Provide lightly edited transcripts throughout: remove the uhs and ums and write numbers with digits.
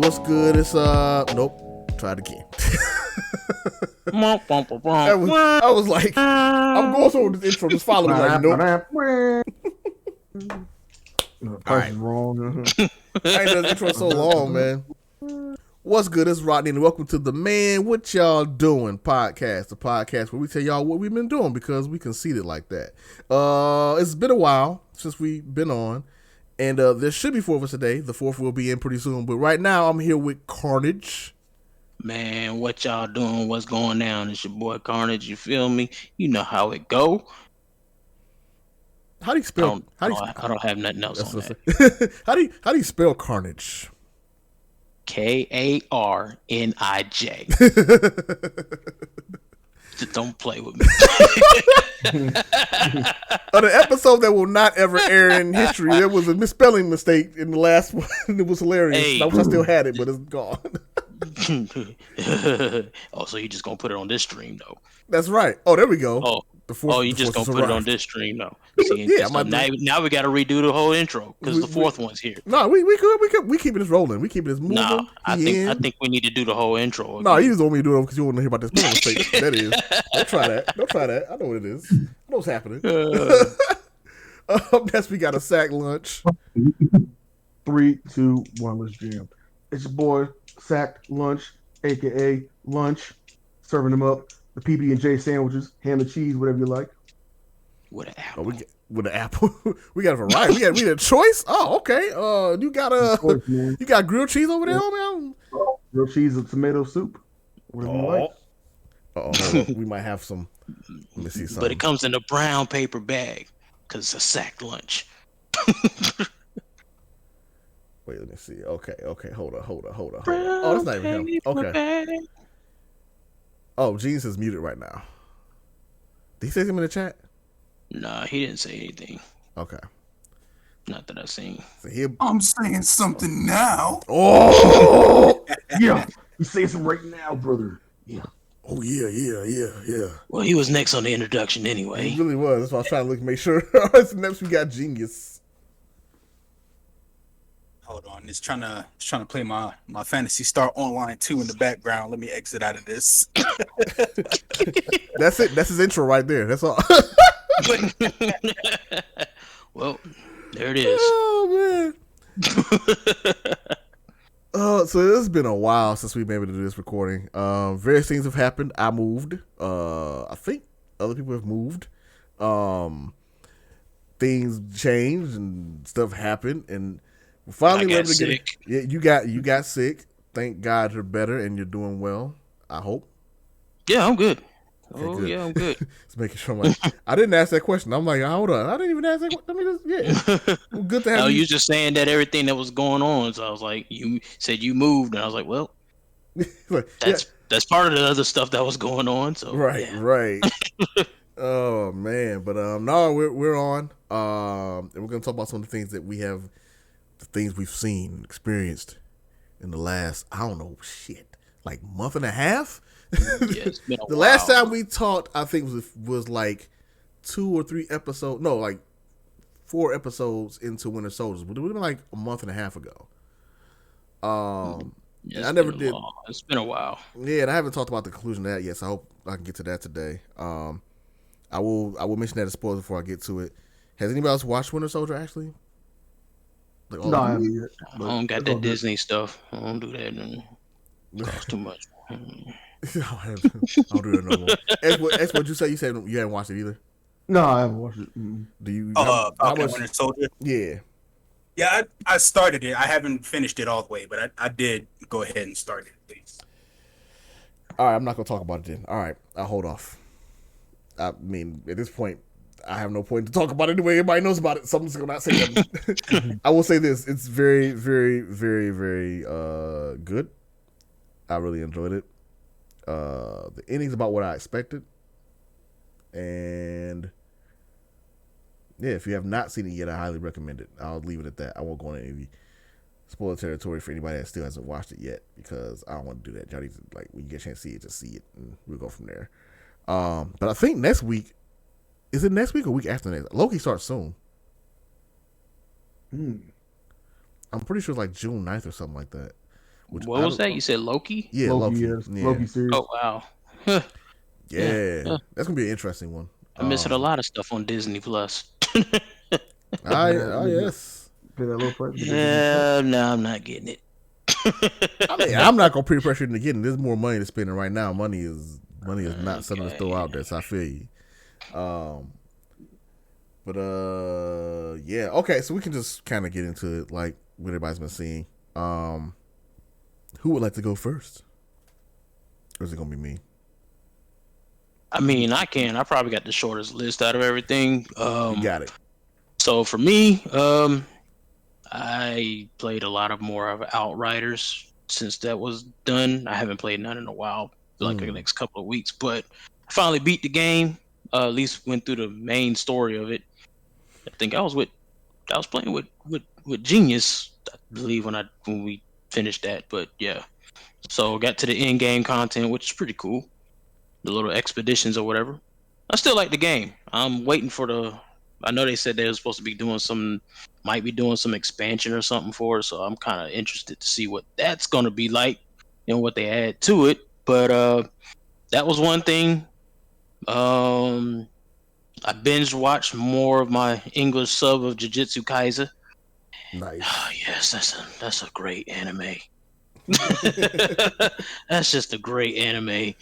what's good? It's nope. Try it again. I was like, I'm going through this intro. Just follow me. Like, nope. No, price is wrong. I ain't done this intro so long, man. What's good? It's Roknin, and welcome to the Man What Y'all Doing podcast, the podcast where we tell y'all what we've been doing because we conceited like that. It's been a while since we've been on, and there should be 4 of us today. The 4th will be in pretty soon, but right now I'm here with Carnage. Man, what y'all doing? What's going down? It's your boy Carnage. You feel me? You know how it go. How do you spell? I don't have nothing else on that. How do you spell Carnage? Karnij. Just don't play with me. On an episode that will not ever air in history, there was a misspelling mistake in the last one. It was hilarious. Hey. I wish I still had it, but it's gone. Oh, so you just gonna put it on this stream though? That's right. Oh, there we go. You just gonna put it on this stream though? See, Yeah, now we got to redo the whole intro because the 4th one's here. No, we keeping this rolling. We keeping this moving. Nah, I think we need to do the whole intro. No, you just want me to do it because you want to hear about this spelling mistake. That is. Don't try that. I know what it is. I know what's happening. Up next, we got aSACKEDlunch. 3, 2, 1, let's jam. It's your boy aSACKEDlunch, aka Lunch, serving them up the PB&J sandwiches, ham and cheese, whatever you like. With an apple. With an apple. We got a variety. We got a choice. Oh, okay. You got you got grilled cheese over there, man. Grilled cheese and tomato soup. Whatever you like. We might have some. Let me see something. But it comes in a brown paper bag because it's aSACKEDlunch. Wait, let me see. Okay. Hold on. Oh, that's not even him. Okay. Oh, Genius is muted right now. Did he say something in the chat? Nah, he didn't say anything. Okay. Not that I've seen. So I'm saying something now. Oh! Yeah. You say something right now, brother. Yeah. Oh, yeah. Well, he was next on the introduction anyway. He really was. That's why I was trying to make sure. Next, we got Genius. Hold on, it's trying to play my Fantasy Star Online 2 in the background. Let me exit out of this. That's it. That's his intro right there. That's all. Well, there it is. Oh man. So it's been a while since we've been able to do this recording. Various things have happened. I moved. I think other people have moved. Things changed and stuff happened, and we're finally able to get it. Yeah, you got sick. Thank God you're better and you're doing well. I hope. Yeah, I'm good. Okay, good. Yeah, I'm good. Just making sure. I didn't ask that question. I'm like, hold on. I didn't even ask that question. I mean, well, good to have you. You just saying that everything that was going on. So I was like, you said you moved, and I was like, well, that's part of the other stuff that was going on. So right. Oh man, but no, we're on. And we're gonna talk about some of the things that we have, the things we've seen, experienced in the last, I don't know, like month and a half. Yeah, it's been a the while. last time we talked, I think was like 2 or 3 episodes. No, like 4 episodes into Winter Soldiers, but it would have been like a month and a half ago. I never did. It's been a while. Yeah, and I haven't talked about the conclusion of that yet, so I hope I can get to that today. I will mention that as spoilers before I get to it. Has anybody else watched Winter Soldier actually? Like, No, I haven't yet. I don't got that Disney stuff. I don't do that. It costs too much. I don't do that no more. X, what'd you say? You said you hadn't watched it either? No, I haven't watched it. Do you? How much? Winter Soldier. Yeah. Yeah, I started it. I haven't finished it all the way, but I did go ahead and start it at least. All right, I'm not gonna talk about it then. All right, I'll hold off. I mean, at this point, I have no point to talk about it anyway. Everybody knows about it. Someone's gonna not say that. I will say this: it's very, very, very, very good. I really enjoyed it. The ending's about what I expected, and yeah, if you have not seen it yet, I highly recommend it. I'll leave it at that. I won't go into any spoiler territory for anybody that still hasn't watched it yet because I don't want to do that. Y'all need to, like, when you get a chance to see it, just see it, and we'll go from there. But I think next week, is it next week or week after next? Loki starts soon. I'm pretty sure it's like June 9th or something like that. What was that? You said Loki? Yeah, Loki, Loki. yes. Loki series. Oh wow. Huh. Yeah, that's gonna be an interesting one. I'm missing a lot of stuff on Disney Plus. Yes. Pay that little price. Yeah, no, I'm not getting it. I mean, I'm not gonna peer pressure into getting. There's more money to spend right now. Money is not something to throw out there. So I feel you. Yeah. Okay, so we can just kind of get into it, like what everybody's been seeing. Who would like to go first? Or is it gonna be me? I mean, I can. I probably got the shortest list out of everything. You got it. So for me, I played a lot of more of Outriders since that was done. I haven't played none in a while, like the next couple of weeks, but I finally beat the game. At least went through the main story of it. I think I was playing with Genius, I believe, when we finished that. But yeah, so got to the end game content, which is pretty cool. The little expeditions or whatever. I still like the game. I'm waiting for I know they said they were supposed to be might be doing some expansion or something for it, so I'm kind of interested to see what that's going to be like and what they add to it. But that was one thing. I binge watched more of my English sub of Jujutsu Kaisen. Nice. Oh, yes, that's a great anime. That's just a great anime.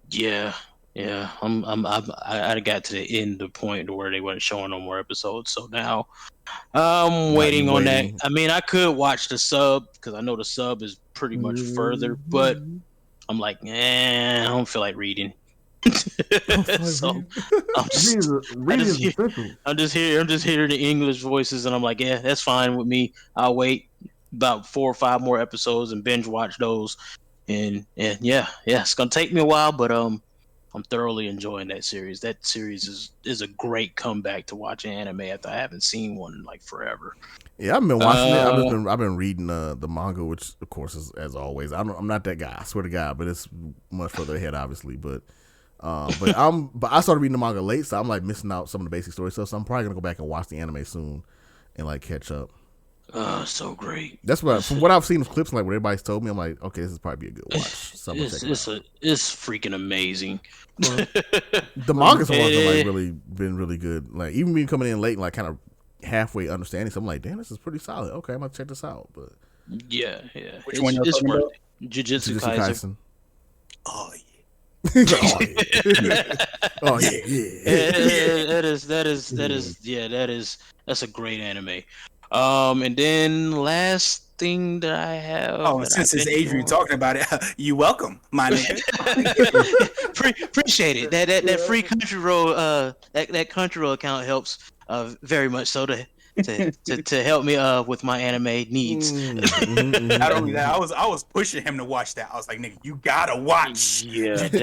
Yeah. I got to the end, the point where they weren't showing no more episodes. So now I'm waiting on that. I mean, I could watch the sub because I know the sub is pretty much further, but I'm like, I don't feel like reading. So I'm just hearing the English voices, and I'm like, yeah, that's fine with me. I'll wait about 4 or 5 more episodes and binge watch those. And yeah, it's gonna take me a while, but I'm thoroughly enjoying that series. That series is a great comeback to watching anime after I haven't seen one in like forever. Yeah, I've been watching it. I've been reading the manga, which of course is, as always. I'm not that guy, I swear to God, but it's much further ahead, obviously. But I started reading the manga late, so I'm like missing out some of the basic story stuff. So I'm probably gonna go back and watch the anime soon and like catch up. So great. That's what from what I've seen of clips, like what everybody's told me, I'm like, okay, this is probably a good watch. So It's freaking amazing. The manga's ones have like really been really good. Like even me coming in late and like kind of halfway understanding, so I'm like, damn, this is pretty solid. Okay, I'm gonna check this out. But yeah. Which one you're talking about? Jujutsu Kaisen. Oh yeah. Oh yeah. That's a great anime. And then last thing that I have. Oh, since it's Adrian talking about it, you welcome, my nigga. Appreciate it. That free Crunchyroll that Crunchyroll account helps very much so to help me with my anime needs. Not only that, I was pushing him to watch that. I was like, nigga, you gotta watch. Yeah. You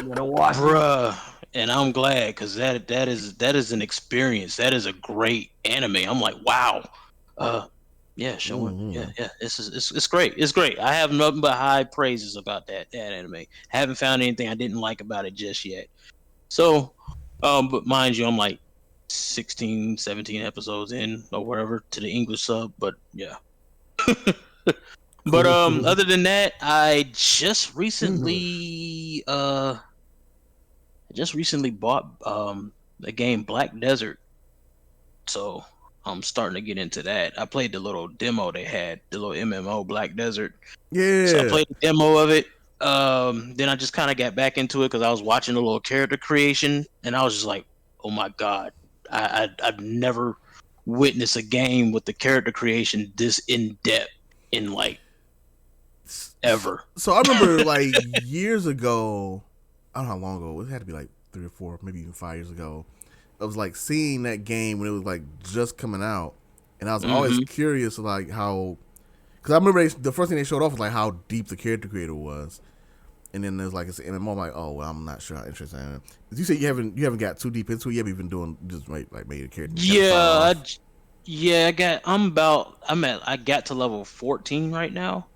gotta watch, bruh. And I'm glad because that is an experience. That is a great anime. I'm like, wow. Yeah, showing. Yeah. It's great. It's great. I have nothing but high praises about that anime. Haven't found anything I didn't like about it just yet. So, but mind you, I'm like 16, 17 episodes in or whatever to the English sub. But yeah. But other than that, I just recently bought the game Black Desert, so I'm starting to get into that. I played the little demo they had, the little MMO Black Desert. Yeah. So I played the demo of it. Then I just kind of got back into it because I was watching the little character creation, and I was just like, oh my god, I've never witnessed a game with the character creation this in depth in like ever. So I remember like years ago, I don't know how long ago, it had to be like 3 or 4, maybe even 5 years ago. I was like seeing that game when it was like just coming out, and I was always curious like how, because I remember the first thing they showed off was like how deep the character creator was, and then there's like it's an MMO. I'm like, oh well, I'm not sure how interested in it. You say you haven't got too deep into it. You haven't even doing just made a character. I got to level 14 right now.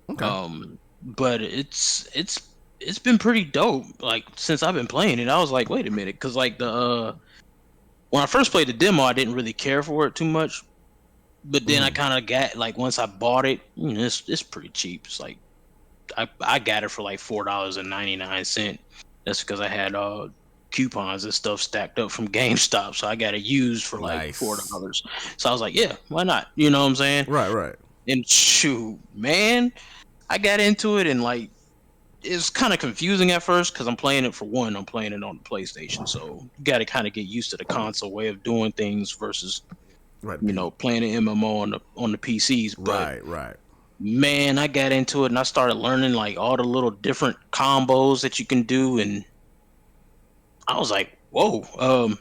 Okay. But it's been pretty dope. Like since I've been playing it, I was like, wait a minute, because like when I first played the demo, I didn't really care for it too much. But then I kind of got like once I bought it, it's pretty cheap. It's like I got it for like $4.99. That's because I had coupons and stuff stacked up from GameStop, so I got it used for like $4. So I was like, yeah, why not? You know what I'm saying? Right. And shoot, man, I got into it and like it's kind of confusing at first because I'm playing it on the PlayStation, so you got to kind of get used to the console way of doing things versus playing an MMO on the PCs. But right. Man, I got into it and I started learning like all the little different combos that you can do, and I was like, whoa,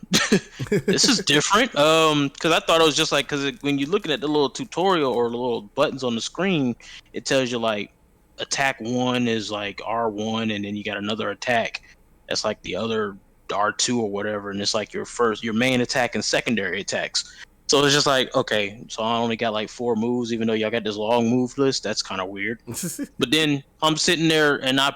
this is different. Because I thought it was just like, when you're looking at the little tutorial or the little buttons on the screen, it tells you like attack 1 is like R1, and then you got another attack that's like the other R2 or whatever, and it's like your main attack and secondary attacks. So it's just like, okay, so I only got like 4 moves, even though y'all got this long move list. That's kind of weird. But then I'm sitting there and I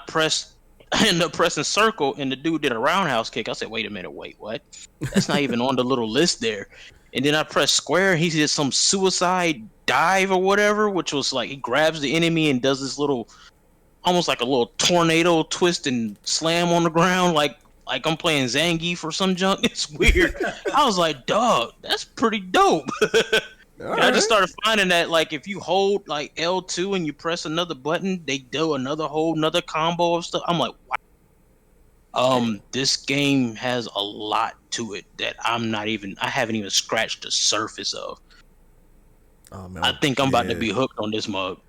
ended up pressing circle, and the dude did a roundhouse kick. I said, wait a minute, what? That's not even on the little list there. And then I pressed square. He did some suicide dive or whatever, which was like he grabs the enemy and does this little, almost like a little tornado twist and slam on the ground, like I'm playing Zangief or some junk. It's weird. I was like, dog, that's pretty dope. I just started finding that like if you hold like L2 and you press another button, they do another combo of stuff. I'm like, wow. This game has a lot to it that I haven't even scratched the surface of. Oh man, I think I'm about to be hooked on this mug.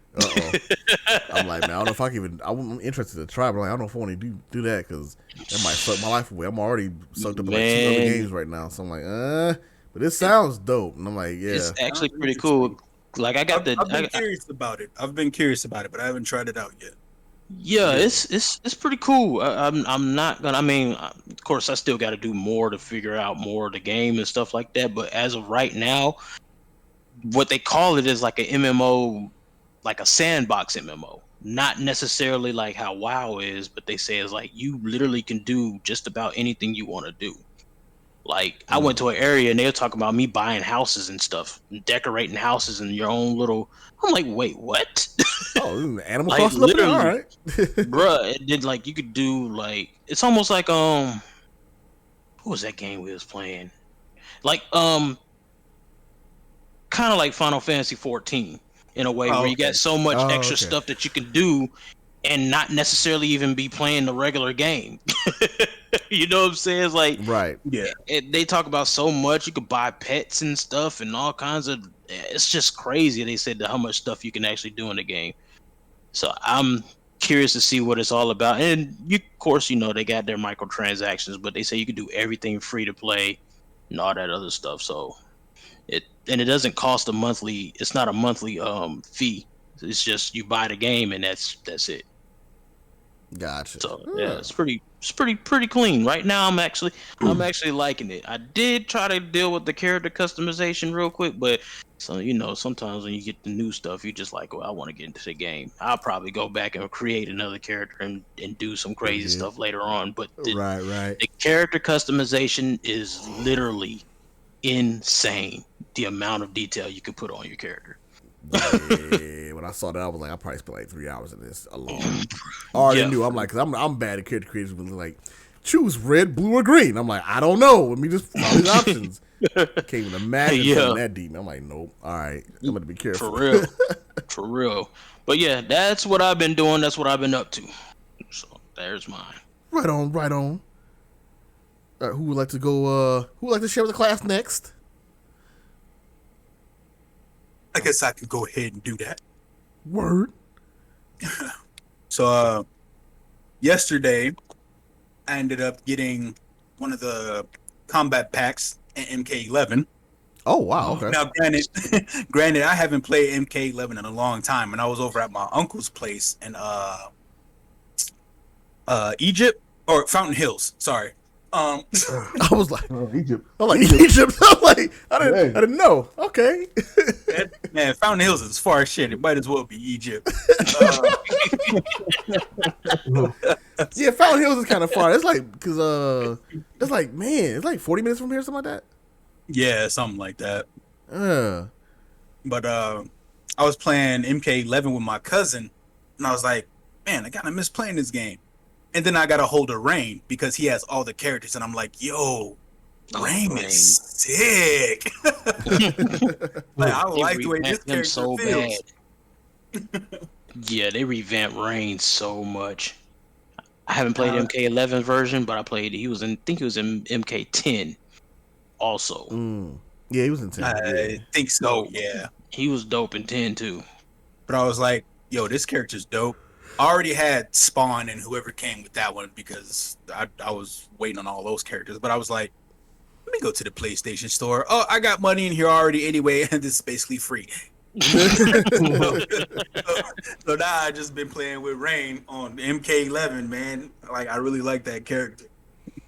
I'm like, man, I don't know if I'm interested to try, but like, I don't know if I want to do that because that might suck my life away. I'm already sucked up in like 2 other games right now, so I'm like, but this sounds dope, and I'm like, yeah, it's actually pretty cool. Like I've been curious about it. I've been curious about it, but I haven't tried it out yet. Yeah, it's pretty cool. I'm not gonna. I mean, of course, I still got to do more to figure out more of the game and stuff like that. But as of right now, what they call it is like an MMO, like a sandbox MMO. Not necessarily like how WoW is, but they say it's like you literally can do just about anything you want to do. Like I went to an area and they were talking about me buying houses and stuff, and decorating houses in your own little. I'm like, wait, what? Oh, Animal like, Crossing, literally, all right, bruh. It did like you could do like it's almost like what was that game we was playing? Like kind of like Final Fantasy 14 in a way where you got so much extra stuff that you can do and not necessarily even be playing the regular game. You know what I'm saying? It's like, right. Yeah. They talk about so much. You could buy pets and stuff and all kinds of, it's just crazy. They said how much stuff you can actually do in the game. So I'm curious to see what it's all about. And of course, they got their microtransactions, but they say you can do everything free to play and all that other stuff. So it doesn't cost it's not a monthly fee. It's just you buy the game and that's it. Gotcha. So yeah, it's pretty clean. Right now I'm actually liking it. I did try to deal with the character customization real quick, but sometimes when you get the new stuff, you just like, well, I want to get into the game. I'll probably go back and create another character and do some crazy stuff later on. But the character customization is literally insane. The amount of detail you can put on your character. Yeah, when I saw that, I was like, I probably spent like 3 hours in this alone. I already knew. I'm like, because I'm bad at character creation. But like, choose red, blue, or green. I'm like, I don't know. Let me just follow these options. Can't even imagine playing that demon. I'm like, nope. All right, I'm gonna be careful. For real. But yeah, that's what I've been doing. That's what I've been up to. So there's mine. Right on. All right, who would like to go? Who would like to share with the class next? I guess I could go ahead and do that. Word. So, yesterday, I ended up getting one of the Kombat packs in MK11. Oh, wow. Okay. Now, granted, I haven't played MK11 in a long time, and I was over at my uncle's place in Egypt or Fountain Hills. Sorry. I was like, Egypt. I'm like, Egypt. I'm like, I didn't know. Okay. Man, Fountain Hills is far as shit. It might as well be Egypt. Yeah, Fountain Hills is kind of far. It's like, because it's like, man, it's like 40 minutes from here, something like that. Yeah, something like that. But I was playing MK11 with my cousin, and I was like, man, I kind of miss playing this game. And then I got a hold of Rain because he has all the characters, and I'm like, yo, Rain is sick. Like, I like the way this character so feels. bad. Yeah, they revamped Rain so much. I haven't played MK11 version, but I played. I think he was in MK10 also. Yeah, he was in 10. I think so. Yeah, he was dope in 10 too. But I was like, yo, this character's dope. I already had Spawn and whoever came with that one because I was waiting on all those characters. But I was like, let me go to the PlayStation Store. Oh, I got money in here already anyway, and this is basically free. So now I just been playing with Rain on MK11, man. Like, I really like that character.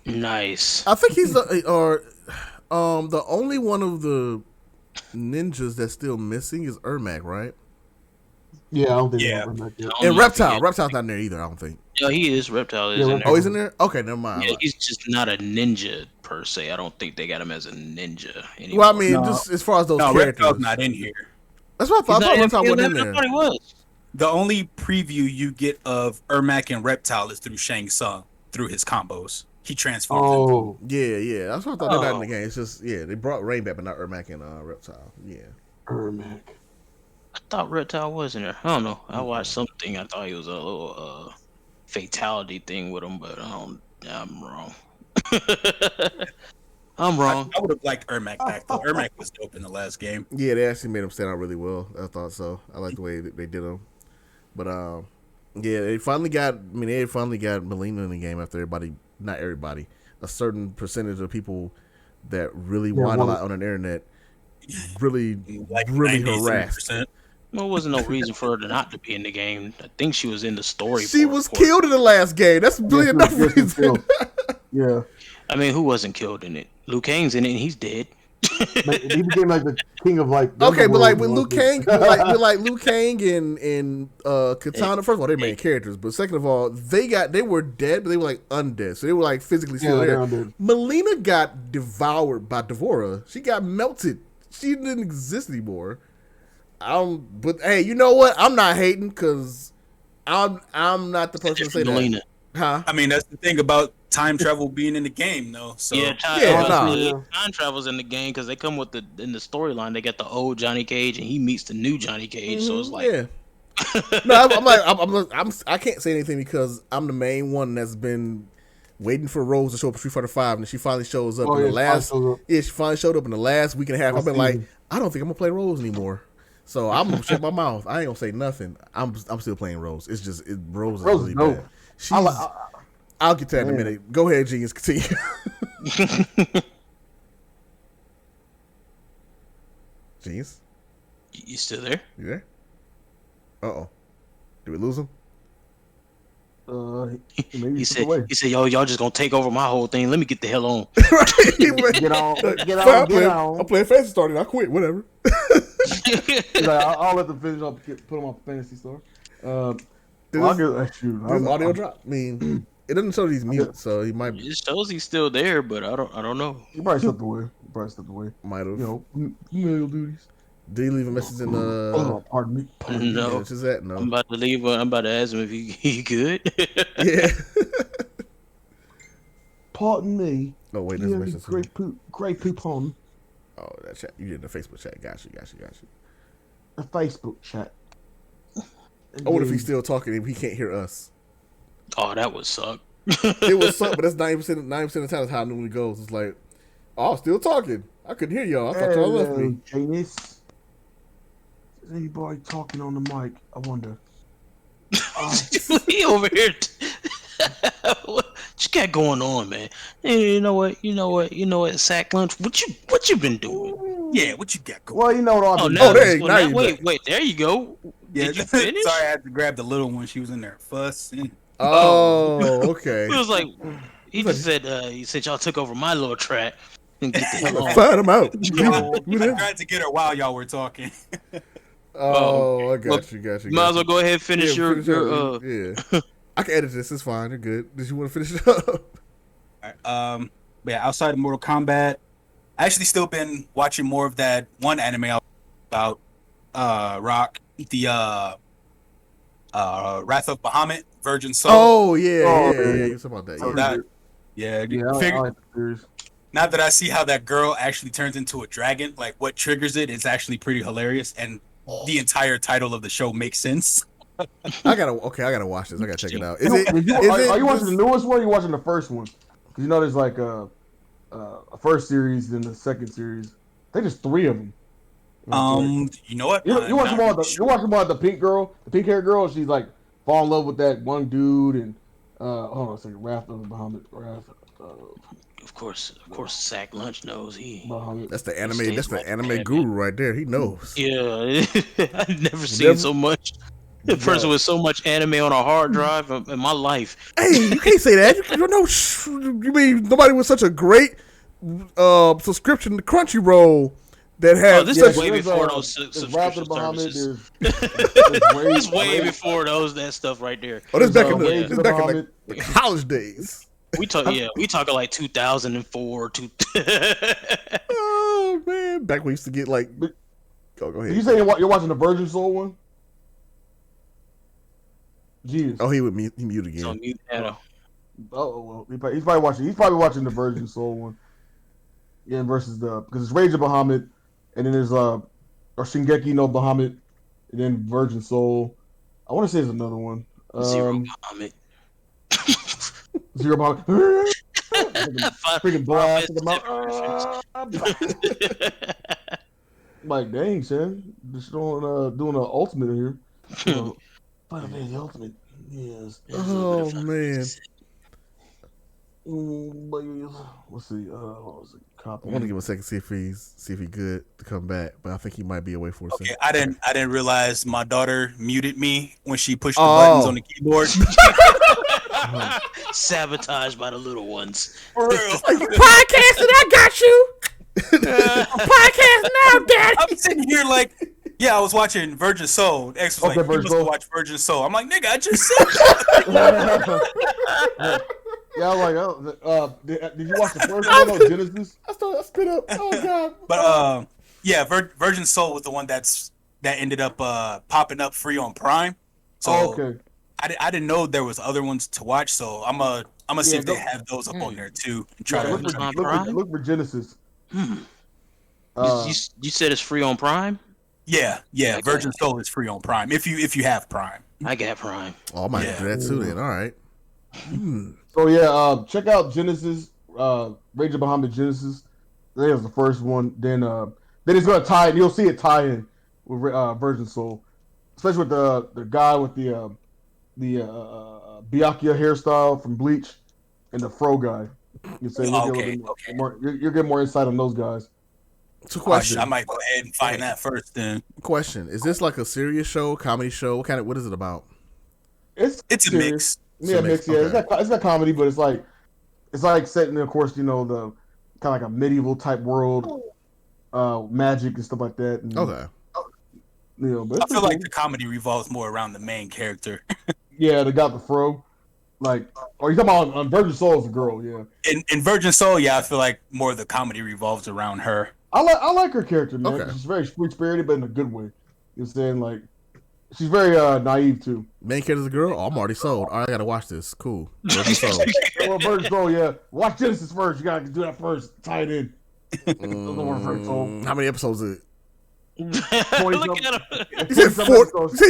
Nice. I think he's the only one of the ninjas that's still missing is Ermac, right? Yeah, I don't think. Yeah. And Reptile's not in there either. I don't think. Yeah, he is. Reptile is in there. Oh, he's in there. Okay, never mind. Yeah, he's just not a ninja per se. I don't think they got him as a ninja anymore. Well, I mean, just as far as those characters, Reptile's not in here. That's what I thought. I thought Reptile wasn't in there. I thought he was. The only preview you get of Ermac and Reptile is through Shang Tsung, through his combos. He transforms. Oh, yeah. That's what I thought. They're not in the game. It's just they brought Rain back, but not Ermac and Reptile. Yeah. Ermac. I thought Reptile was in there. I don't know. I watched something. I thought he was a little fatality thing with him, but I'm wrong. I'm wrong. I would have liked Ermac back though. Ermac was dope in the last game. Yeah, they actually made him stand out really well. I thought so. I like the way that they did him. But yeah, they finally got Melina in the game after not everybody, a certain percentage of people that really whine a lot on the internet really harassed. There wasn't no reason for her not to be in the game. I think she was in the story. She was killed in the last game. That's really enough reason. Yeah. I mean, who wasn't killed in it? Liu Kang's in it, and he's dead. He became like the king of like. Okay, but like with Liu Kang, Liu Kang and Katana. First of all, they're main characters, but second of all, they were dead, but they were like undead, so they were like physically still there. Melina got devoured by Devora. She got melted. She didn't exist anymore. But hey, you know what? I'm not hating because I'm not the person to say Melina. that. Huh? I mean, that's the thing about time travel being in the game, though. So time travel's in the game because they come with in the storyline. They got the old Johnny Cage and he meets the new Johnny Cage. So it's like, I can't say anything because I'm the main one that's been waiting for Rose to show up in Street Fighter 5, and she finally shows up in the last. Yeah, she finally showed up in the last week and a half. I've been like, I don't think I'm gonna play Rose anymore. So I'm gonna shut my mouth. I ain't gonna say nothing. I'm still playing Rose. It's just Rose is really bad. I'll get to that in a minute. Go ahead, Genius. Continue. Genius, you still there? You there? Did we lose him? He said, y'all just gonna take over my whole thing. Let me get the hell on. Get on. I'm playing Fantasy Star and I quit. Whatever. He's like, I'll let them finish up. Put them on Fantasy Star. Audio drop. I mean, it doesn't show he's mute, so he might. It shows he's still there, but I don't know. He probably stepped away. Might have. Menial duties. Did he leave a message in the? Oh, pardon me. No. What's that? No. I'm about to leave. I'm about to ask him if he good. Yeah. Pardon me. Oh wait, there's a message. Great poupon. Oh, that chat. You did the Facebook chat. Got you. A Facebook chat. Oh, what if he's still talking and he can't hear us? Oh, that would suck. It would suck, but that's 90% of the time is how it normally goes. It's like, oh, still talking. I couldn't hear y'all. I thought y'all left me. Genius. Is anybody talking on the mic? I wonder. He over here. What you got going on, man? Hey, you know what, aSACKEDlunch. What you been doing? Yeah, what you got going? Well, you know what I've been doing. Wait, there you go. Yeah, Did you finish? Sorry, I had to grab the little one. She was in there fussing. Oh, okay. It was like he just said y'all took over my little track. And get the hell on. Find him out. I tried to get her while y'all were talking. I got you. Might as well go ahead and finish your. Yeah. I can edit this. It's fine. You're good. Did you want to finish it up? All right. But yeah, outside of Mortal Kombat, I actually still been watching more of that one anime about Rock, the Wrath of Bahamut, Virgin Soul. Oh yeah, Oh, yeah. yeah. You talking about that? So Yeah. that, yeah, Yeah, I like the series. now that I see how that girl actually turns into a dragon, like what triggers it is actually pretty hilarious, and the entire title of the show makes sense. I gotta watch this. I gotta check it out. Is Are it? you watching the newest one? Or are you watching the first one? Because you know there's like a first series, then the second series. I think there's 3 of them. You know what? You watch them all. You watch them all. The pink haired girl. She's like fall in love with that one dude, and hold on a second. Wrath of Bahamut. Of course, aSACKEDlunch knows he. Bahamut. That's the anime. Stays That's the with anime Batman. guru right there. He knows. Yeah, I've never seen so much. A person with so much anime on a hard drive in my life. Hey, you can't say that. You know, you mean nobody with such a great subscription to Crunchyroll that has. This such, is way before those subscription services. It's way before that stuff right there. Oh, this back in like college days. We talking like 2004. Oh man, back when we used to get like. Oh, go ahead. Did you say you're watching the Virgin Soul one? Jeez. Oh, he mute again. So mute that. Oh well, he's probably watching the Virgin Soul one. Yeah, versus because it's Rage of Bahamut, and then there's or Shingeki no Bahamut, and then Virgin Soul. I want to say there's another one. Zero Bahamut. Zero Bahamut. Freaking blast. Like, dang, son. Just doing an ultimate here. Final Fantasy Ultimate. Yes. Oh man. Let's see. What was it? Copy. I want to give him a second, see if he good to come back, but I think he might be away for a second. Okay, I didn't realize my daughter muted me when she pushed the buttons on the keyboard. Sabotaged by the little ones. For real. Are you podcasting? I got you. I'm podcasting now, Daddy. I'm sitting here like, yeah, I was watching Virgin Soul. X was like, you must watch Virgin Soul. I'm like, nigga, I just said that. Yeah, I was like, did you watch the first one on Genesis? I spit up. Oh god. But yeah, Virgin Soul was the one that ended up popping up free on Prime. So okay. I didn't know there was other ones to watch. So I'm gonna see if they have those up on there too and try to look for Genesis. You said it's free on Prime? Yeah. Virgin Soul is free on Prime if you have Prime. I got Prime. Oh, I might do that too then. All right. So yeah, check out Genesis, Rage of Bahamut Genesis. That was the first one. Then it's gonna tie. You'll see it tie in with Virgin Soul, especially with the guy with the Byakuya hairstyle from Bleach and the Fro guy. You say you'll get more insight on those guys. It's a question. I might go ahead and find that first then. Question: is this like a serious show, comedy show? What is it about? It's It's a mix. a Yeah, mix, yeah. okay. It's not comedy, but it's like set in, of course, the kind of like a medieval type world, magic and stuff like that. And, Okay. But I feel like the comedy revolves more around the main character. Yeah, they got the Fro. Like, or you talking about on Virgin Soul is the girl? Yeah. In Virgin Soul, yeah, I feel like more of the comedy revolves around her. I like her character, man. Okay. She's very free spirited, but in a good way. You know what I'm saying? Like, she's very naive too. Main character's a girl. Oh, I'm already sold. All right, I gotta watch this. Cool. Virgin Soul. Well, Virgin Soul, yeah. Watch Genesis first. You gotta do that first. Tie it in. How many episodes is it? 20 Look at him. You said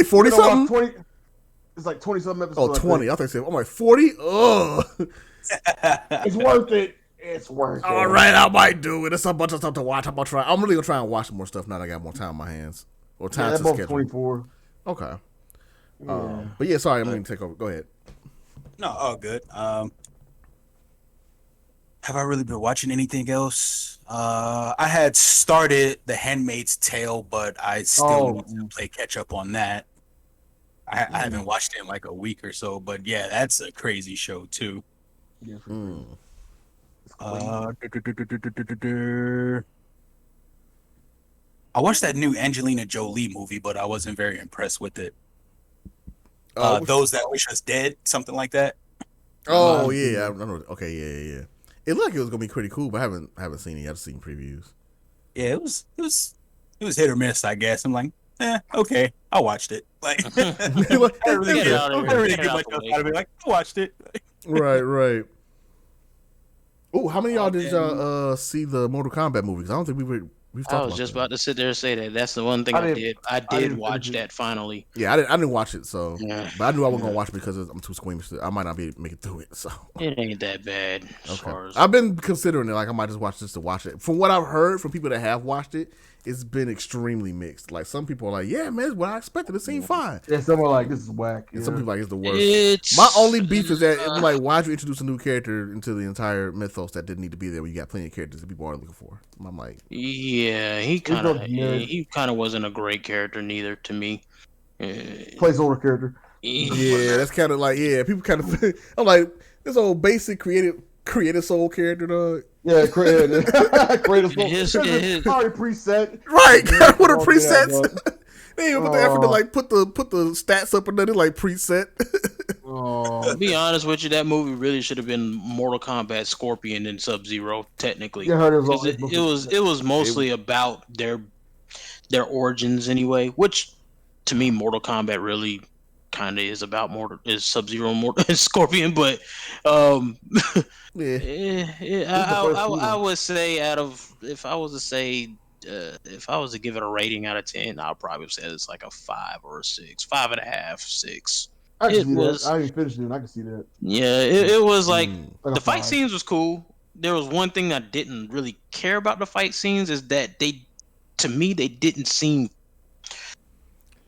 40 something? 20. It's like 20-something episodes. Oh, 20. I thought you said, I'm like 40? Ugh. It's worth it. It's worth it. All right, I might do it. It's a bunch of stuff to watch. I'm really gonna try and watch more stuff now that I got more time on my hands. Or time to both schedule. 24. Okay. Yeah. But yeah, sorry, I'm gonna take over. Go ahead. No, all good. Have I really been watching anything else? I had started The Handmaid's Tale, but I still need to play catch up on that. I haven't watched it in like a week or so, but yeah, that's a crazy show too. Yeah, I watched that new Angelina Jolie movie, but I wasn't very impressed with it. Those That Wish Us Dead, something like that. Oh yeah, I know. Okay, yeah. It looked like it was gonna be pretty cool, but I haven't seen it. I've seen previews. Yeah, it was hit or miss, I guess. I'm like, okay, I watched it. Like, I didn't really Get get, out I of didn't here. really Get get out much the else way. out of it. Like, I watched it. Right. Oh, how many of y'all did man. y'all see the Mortal Kombat movies? I don't think we've talked I was about just that. about to sit there and say that. That's the one thing I I didn't- did. I I did didn't watch finish it. that finally. Yeah, I didn't watch it, so Yeah. but I knew I wasn't gonna watch it because I'm too squeamish. I might not be able to make it through it. So It ain't that bad as okay, far as I've been considering it. Like I might just watch this to watch it. From what I've heard from people that have watched it, it's been extremely mixed. Like some people are like, "Yeah, man, it's what I expected. It seemed fine." Yeah, some are like, this is whack. And some people are like it's the worst. it's My only beef is that I'm like, why'd you introduce a new character into the entire mythos that didn't need to be there when you got plenty of characters that people are looking for? I'm like, yeah, he kind of wasn't a great character neither to me. Placeholder character. yeah, that's kind of like, yeah, people kind of. I'm like, this old basic creative soul character, dog. Yeah, creative soul. His- It's already preset. Right, Yeah, what are don't get that, presets? They didn't even put the effort to like put the stats up and then like preset. To be honest with you, that movie really should have been Mortal Kombat Scorpion and Sub-Zero, technically. Yeah, I heard it was 'Cause all- it was mostly about their origins anyway, which to me Mortal Kombat really kind of is about Sub-Zero and Scorpion, but Yeah, I would say if I was to give it a rating out of 10, I'd probably say it's like a 5 or a 6, 5.5, 6. I can It see was- that. I didn't finish it. And I can see that. Yeah, it was like Like a the fight 5. scenes was cool. There was one thing I didn't really care about the fight scenes is that to me, they didn't seem.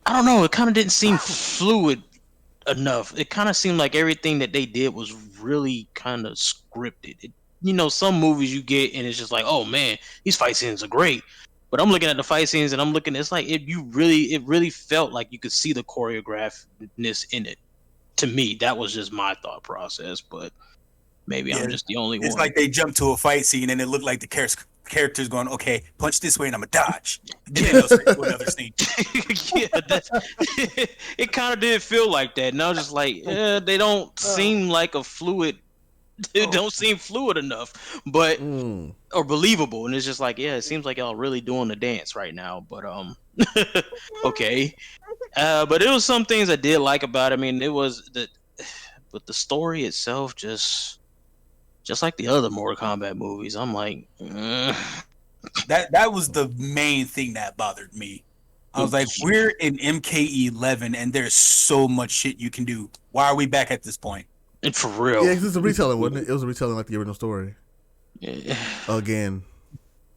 I don't know. It kind of didn't seem fluid enough. It kind of seemed like everything that they did was really kind of scripted. Some movies you get and it's just like, oh man, these fight scenes are great. But I'm looking at the fight scenes and I'm looking. It's like it really felt like you could see the choreographedness in it. To me, that was just my thought process. But maybe I'm just the only one. It's like they jumped to a fight scene and it looked like the character's going, okay, punch this way and I'm gonna dodge. And then they'll straight to another scene. Yeah, it kind of did feel like that. And I was just like, they don't seem like a fluid. They don't seem fluid enough, but or believable. And it's just like, yeah, it seems like y'all really doing the dance right now. But okay. But it was some things I did like about it. I mean, but the story itself just like the other Mortal Kombat movies. I'm like, That was the main thing that bothered me. I was like, we're in MK11 and there's so much shit you can do. Why are we back at this point? and for real. yeah, 'cause it's a retelling, wasn't it? It was a retelling like the original story Yeah. again.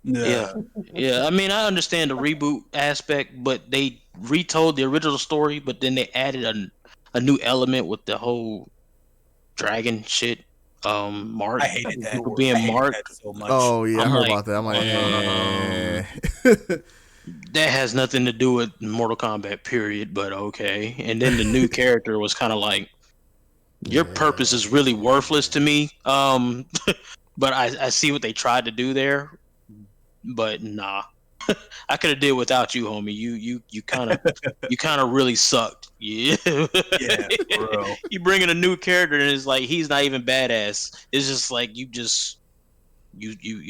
Yeah. I mean, I understand the reboot aspect, but they retold the original story, but then they added a new element with the whole dragon shit. Mark. I hated that. People being Mark. That so much. Oh yeah, I I'm heard like, about that. I'm like, That has nothing to do with Mortal Kombat, period. But okay. And then the new character was kind of like, your purpose is really worthless to me. But I see what they tried to do there. But nah, I could have did without you, homie. You kind of really sucked. Yeah, Yeah, for real. You bring in a new character and it's like he's not even badass. It's just like you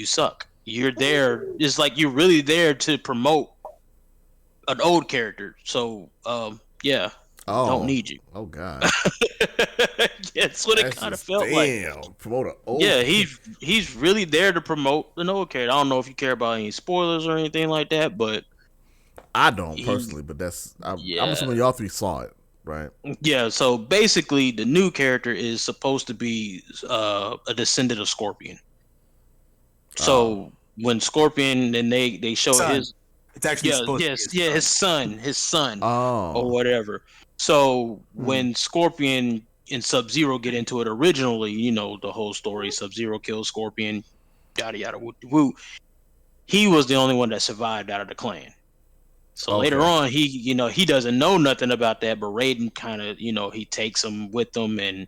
suck. You're there. It's like you're really there to promote an old character. So yeah, don't need you. Oh god, That's what it kind of felt like. Damn, promote an old. Yeah, he's really there to promote the old character. I don't know if you care about any spoilers or anything like that, but I don't personally, but I'm assuming y'all three saw it, right? yeah. So basically, the new character is supposed to be a descendant of Scorpion. So when Scorpion and they show Son. his It's actually supposed to be his son Oh, or whatever. So when Scorpion and Sub-Zero get into it originally, the whole story, Sub-Zero kills Scorpion, yada yada woo. He was the only one that survived out of the clan. So later on, he doesn't know nothing about that, but Raiden kind of, he takes him with him, and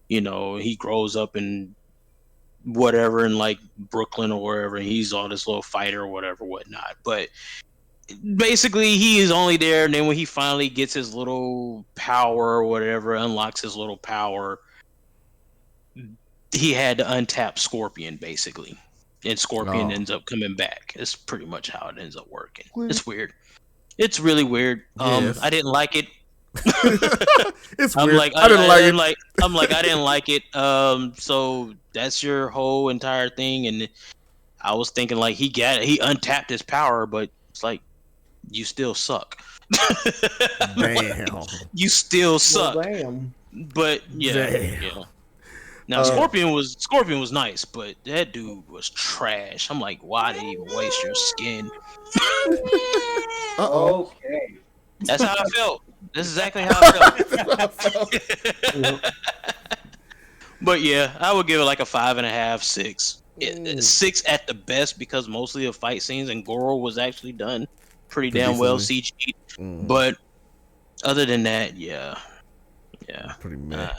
he grows up in whatever in like Brooklyn or wherever, and he's all this little fighter or whatnot. But basically, he is only there, and then when he finally gets his little power or whatever, unlocks his little power, he had to untap Scorpion basically, and Scorpion ends up coming back. It's pretty much how it ends up working. It's weird. It's really weird. Yes. I didn't like it. It's I'm weird. like, I didn't like it. I didn't like it. So that's your whole entire thing, and I was thinking like he untapped his power, but it's like you still suck. Damn. You still suck. Well, damn. But yeah, Damn. yeah. Now Scorpion was nice, but that dude was trash. I'm like, why did he even waste your skin? Uh-oh. Okay. That's how I felt. That's exactly how I felt. Yep. But yeah, I would give it like a 5.5, 6. 6 at the best because mostly of fight scenes and Goro was actually done pretty damn well CG. But other than that, yeah. Pretty meh.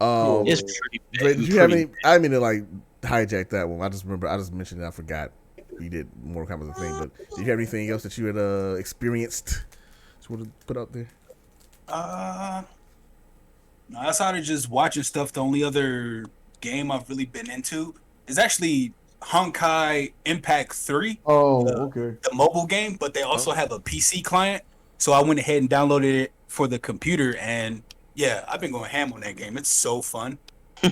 It's pretty bad. Did you have any? I didn't mean to like hijack that one. I just mentioned it. I forgot you did Mortal Kombat thing. But do you have anything else that you had experienced? Just want to put out there. No, outside of just watching stuff, the only other game I've really been into is actually Honkai Impact 3. Oh, okay. The mobile game, but they also have a PC client. So I went ahead and downloaded it for the computer, and yeah, I've been going ham on that game. It's so fun. I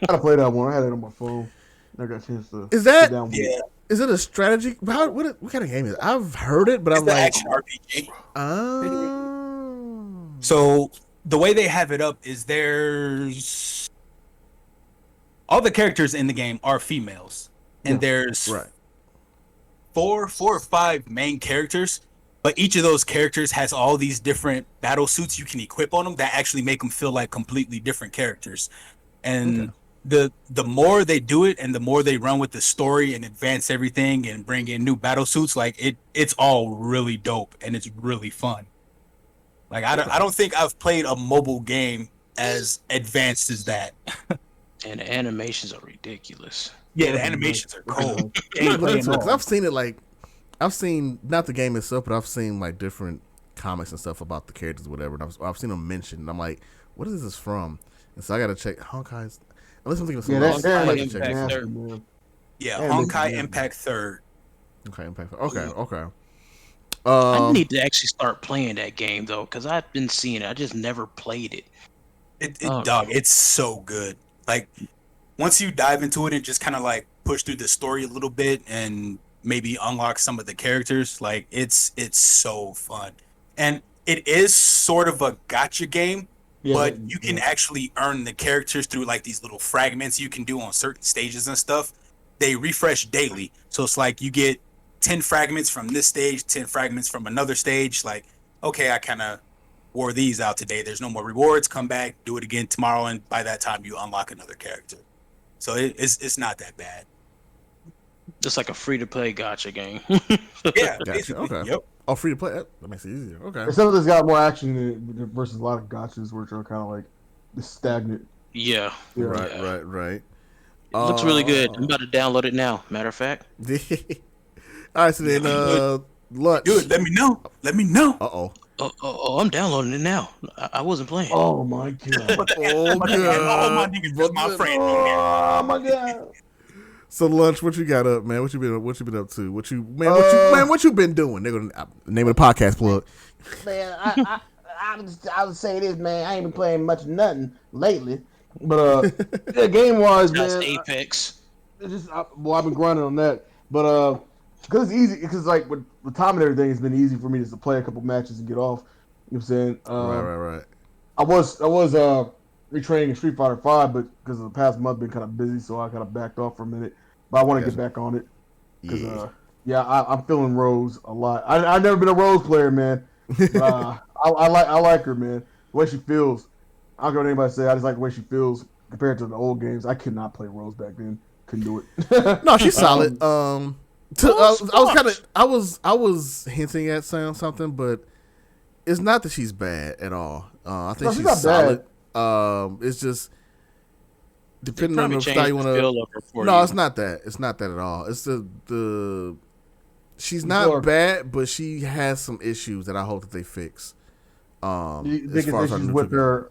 gotta play that one. I had it on my phone. I got a chance to Is that? sit down with Yeah, it. Is it a strategy? What kind of game is it? I've heard it, but it's I'm the like, action RPG. oh. So the way they have it up is there's all the characters in the game are females, and there's Right. four or five main characters, but each of those characters has all these different battle suits you can equip on them that actually make them feel like completely different characters. And the more they do it and the more they run with the story and advance everything and bring in new battle suits, like it's all really dope and it's really fun. Like I don't think I've played a mobile game as advanced as that. And the animations are ridiculous. Yeah, the animations are cool. Because I've seen it like, I've seen not the game itself, but I've seen like different comics and stuff about the characters, or whatever. And I've seen them mentioned, and I'm like, what is this from? And so I gotta check Honkai's. Unless I'm thinking of something else. that I is gotta check it. nasty, man. Yeah, Yeah, Honkai yeah. Impact 3rd. Okay, Impact. Okay. I need to actually start playing that game though, because I've been seeing it. I just never played it. Dog, it's so good. Like once you dive into it and just kind of like push through the story a little bit and maybe unlock some of the characters, like it's so fun. And it is sort of a gotcha game, but you can actually earn the characters through like these little fragments you can do on certain stages and stuff. They refresh daily, so it's like you get 10 fragments from this stage, 10 fragments from another stage. Like, okay, I kind of wore these out today. There's no more rewards. Come back, do it again tomorrow, and by that time you unlock another character. So it's not that bad. Just like a free to play gotcha game. Yeah, Gotcha. basically. Okay. Yep. Oh, free to play. That makes it easier. Okay. Some of this got more action in it versus a lot of gotchas, which are kind of like stagnant. Yeah. Yeah. Right. It looks really good. I'm about to download it now. Matter of fact. All right, so then lunch. Dude, let me know. Uh-oh. I'm downloading it now. I wasn't playing. Oh my god. Oh, All my niggas just my friend. Oh my god. So lunch, what you got up, man? What you been up to? What you been doing? They're gonna name of the podcast plug. Man, I would say this, man. I ain't been playing much of nothing lately, but yeah, game wise, That's man. Apex. I've been grinding on that, but because it's easy, because like with time and everything, it's been easy for me just to play a couple matches and get off. You know what I'm saying? Right. I was retraining in Street Fighter 5, but because of the past month, been kind of busy, so I kind of backed off for a minute. But I want to get back on it because I'm feeling Rose a lot. I've never been a Rose player, man. But, I like her, man. The way she feels. I don't care what anybody say. I just like the way she feels compared to the old games. I could not play Rose back then. Couldn't do it. No, she's solid. I was hinting at saying something, but it's not that she's bad at all. I think she's solid. It's just depending on the style you want to. No, it's not that. It's not that at all. It's the. She's not bad, but she has some issues that I hope that they fix. As far as her with her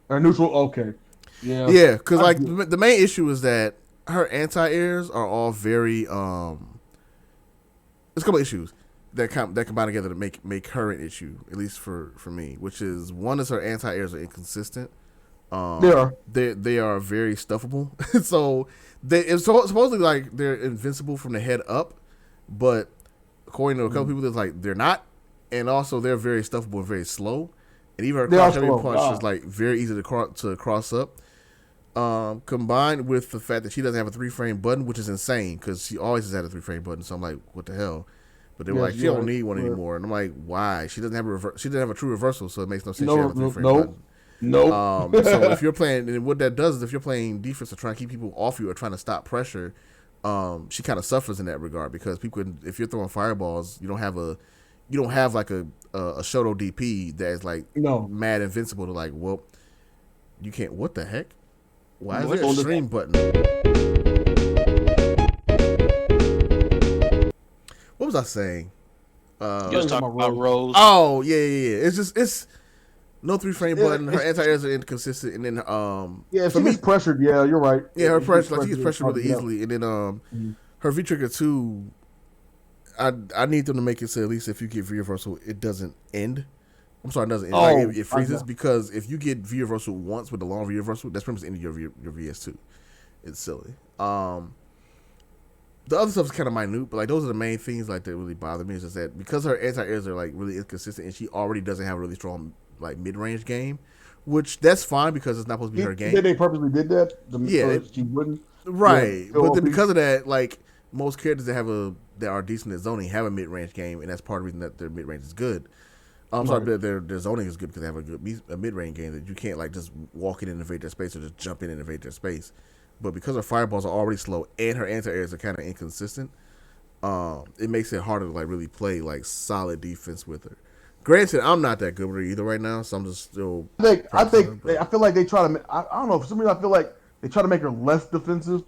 neutral. Okay. Yeah, because like the main issue is that her anti-airs are all very. There's a couple issues. that combine together to make her an issue, at least for me. Which is one is her anti-airs are inconsistent. They are very stuffable. So it's supposedly like they're invincible from the head up, but according to a couple people, it's like they're not, and also they're very stuffable and very slow. And even her cross heavy punch is like very easy to cross up. Combined with the fact that she doesn't have a 3-frame button, which is insane because she always has had a 3-frame button. So I'm like, what the hell? But they were like, she don't need one anymore, and I'm like, why? She doesn't have she didn't have a true reversal, so it makes no sense. She have a 3-frame button. Nope. So if you're playing, and what that does is if you're playing defense or trying to keep people off you or trying to stop pressure, she kind of suffers in that regard because if you're throwing fireballs, you don't have like a Shoto DP that is like mad invincible to like, well, you can't. What the heck? Why is there a stream button? What was I saying? You was talking about Rose. Oh yeah. It's no 3-frame button. Her anti-airs are inconsistent, and then if she gets pressured, yeah, you're right. Yeah, her pressure, like she gets pressured really easily, and then her V trigger 2. I need them to make it so at least if you get V reversal, it doesn't end. I'm sorry, it doesn't end. Like, it freezes because if you get V reversal once with the long V reversal, that's pretty much the end of your VS2. It's silly. The other stuff is kind of minute, but like those are the main things like that really bother me. Is just that because her anti-airs are like really inconsistent, and she already doesn't have a really strong like mid-range game, which that's fine because it's not supposed to be her game. They purposely did that. She wouldn't. Right, but then because of that, like most characters that are decent at zoning have a mid-range game, and that's part of the reason that their mid-range is good. I'm sorry, but their zoning is good because they have a mid-range game that you can't like just walk in and invade their space or just jump in and invade their space. But because her fireballs are already slow and her anti-airs are kind of inconsistent, it makes it harder to like really play like solid defense with her. Granted, I'm not that good with her either right now, so I'm just still. I feel like they try to. I don't know. For some reason, I feel like they try to make her less defensive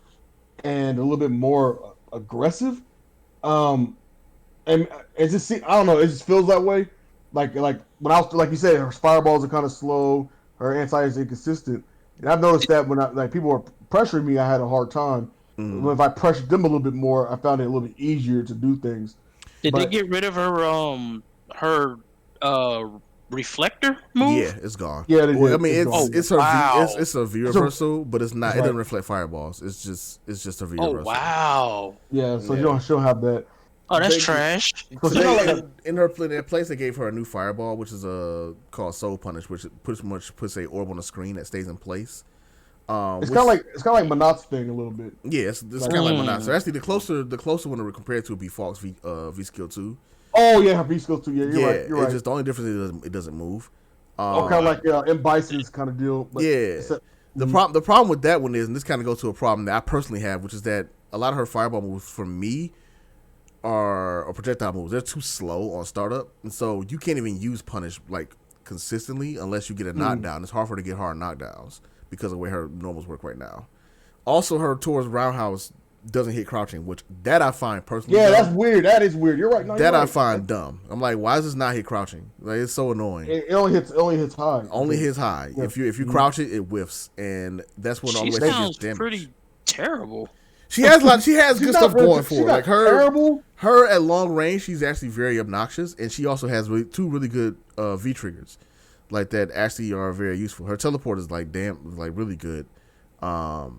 and a little bit more aggressive. And it just I don't know. It just feels that way. Like when I was like you said, her fireballs are kind of slow. Her anti is inconsistent, and I've noticed that when people were pressuring me, I had a hard time. If I pressured them a little bit more, I found it a little bit easier to do things. Did they get rid of her reflector move? Yeah, it's gone. Yeah, they did. I mean, it's a V reversal, but it's not. Right. It doesn't reflect fireballs. It's just a V reversal. Oh wow. Yeah, so she'll have that. Oh, that's trash. In her place, they gave her a new fireball, which is called Soul Punish, which pretty much puts a orb on the screen that stays in place. It's kind of like Manat's thing a little bit. Yeah, it's kind of like Manat. So actually, the closer one to compare it to would be Falk's V skill 2. Oh yeah, her V skill 2. Yeah, you're right. You're right. It's just the only difference is it doesn't move. Kind of like M. Bison's kind of deal. But the problem with that one is, and this kind of goes to a problem that I personally have, which is that a lot of her fireball moves for me or projectile moves, they're too slow on startup, and so you can't even use punish like consistently unless you get a knockdown. It's hard for her to get hard knockdowns because of the way her normals work right now. Also, her towards roundhouse doesn't hit crouching, which that I find personally. Yeah, dumb. That's weird. That is weird. You're right. No, I find dumb. I'm like, why does this not hit crouching? Like, it's so annoying. It only hits high. Only hits high. Yeah. If you crouch it, it whiffs, and that's what always gets damage. Pretty terrible. She has good stuff going for her. Like terrible. Her at long range, she's actually very obnoxious, and she also has two really good V triggers, like that actually are very useful. Her teleport is like really good. Her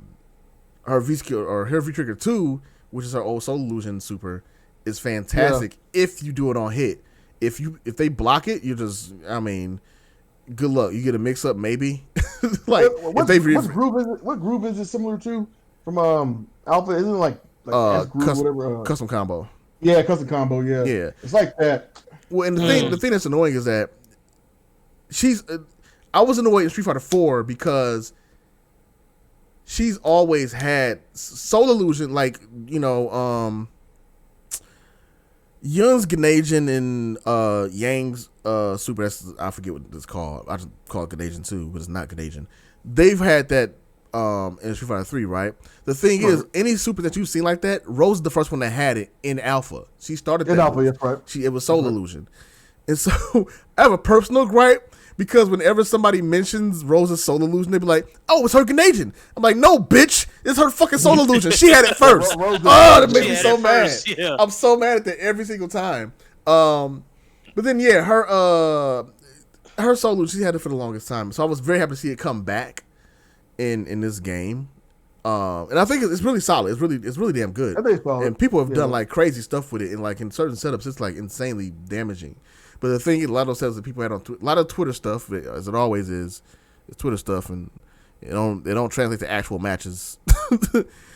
V skill or her V trigger 2, which is her old Soul Illusion super, is fantastic if you do it on hit. If they block it, you just good luck. You get a mix up maybe. Like what groove is it similar to from Alpha? Isn't it like S groove, whatever? Custom combo. Yeah, custom combo. Yeah, yeah. It's like that. Well, and the thing that's annoying is that I was annoyed in Street Fighter 4 because she's always had Soul Illusion, like Yun's Ganajin and Yang's super. I forget what it's called. I just call it Ganajin 2, but it's not Ganajin. They've had that in Street Fighter 3, right? The thing is, any super that you've seen like that, Rose is the first one that had it in Alpha. She started that in Alpha, yes, right. It was Soul Illusion. And so I have a personal gripe because whenever somebody mentions Rose's Soul Illusion, they be like, oh, it's her Ganajin. I'm like, no, bitch. It's her fucking Soul Illusion. She had it first. That makes me so mad. Yeah. I'm so mad at that every single time. But then yeah, her solo, she had it for the longest time, so I was very happy to see it come back in this game. And I think it's really solid. It's really damn good. I think it's solid. And people have done like crazy stuff with it, and like in certain setups, it's like insanely damaging. But the thing is, a lot of those setups that people had on a lot of Twitter stuff, as it always is Twitter stuff, and they don't translate to actual matches.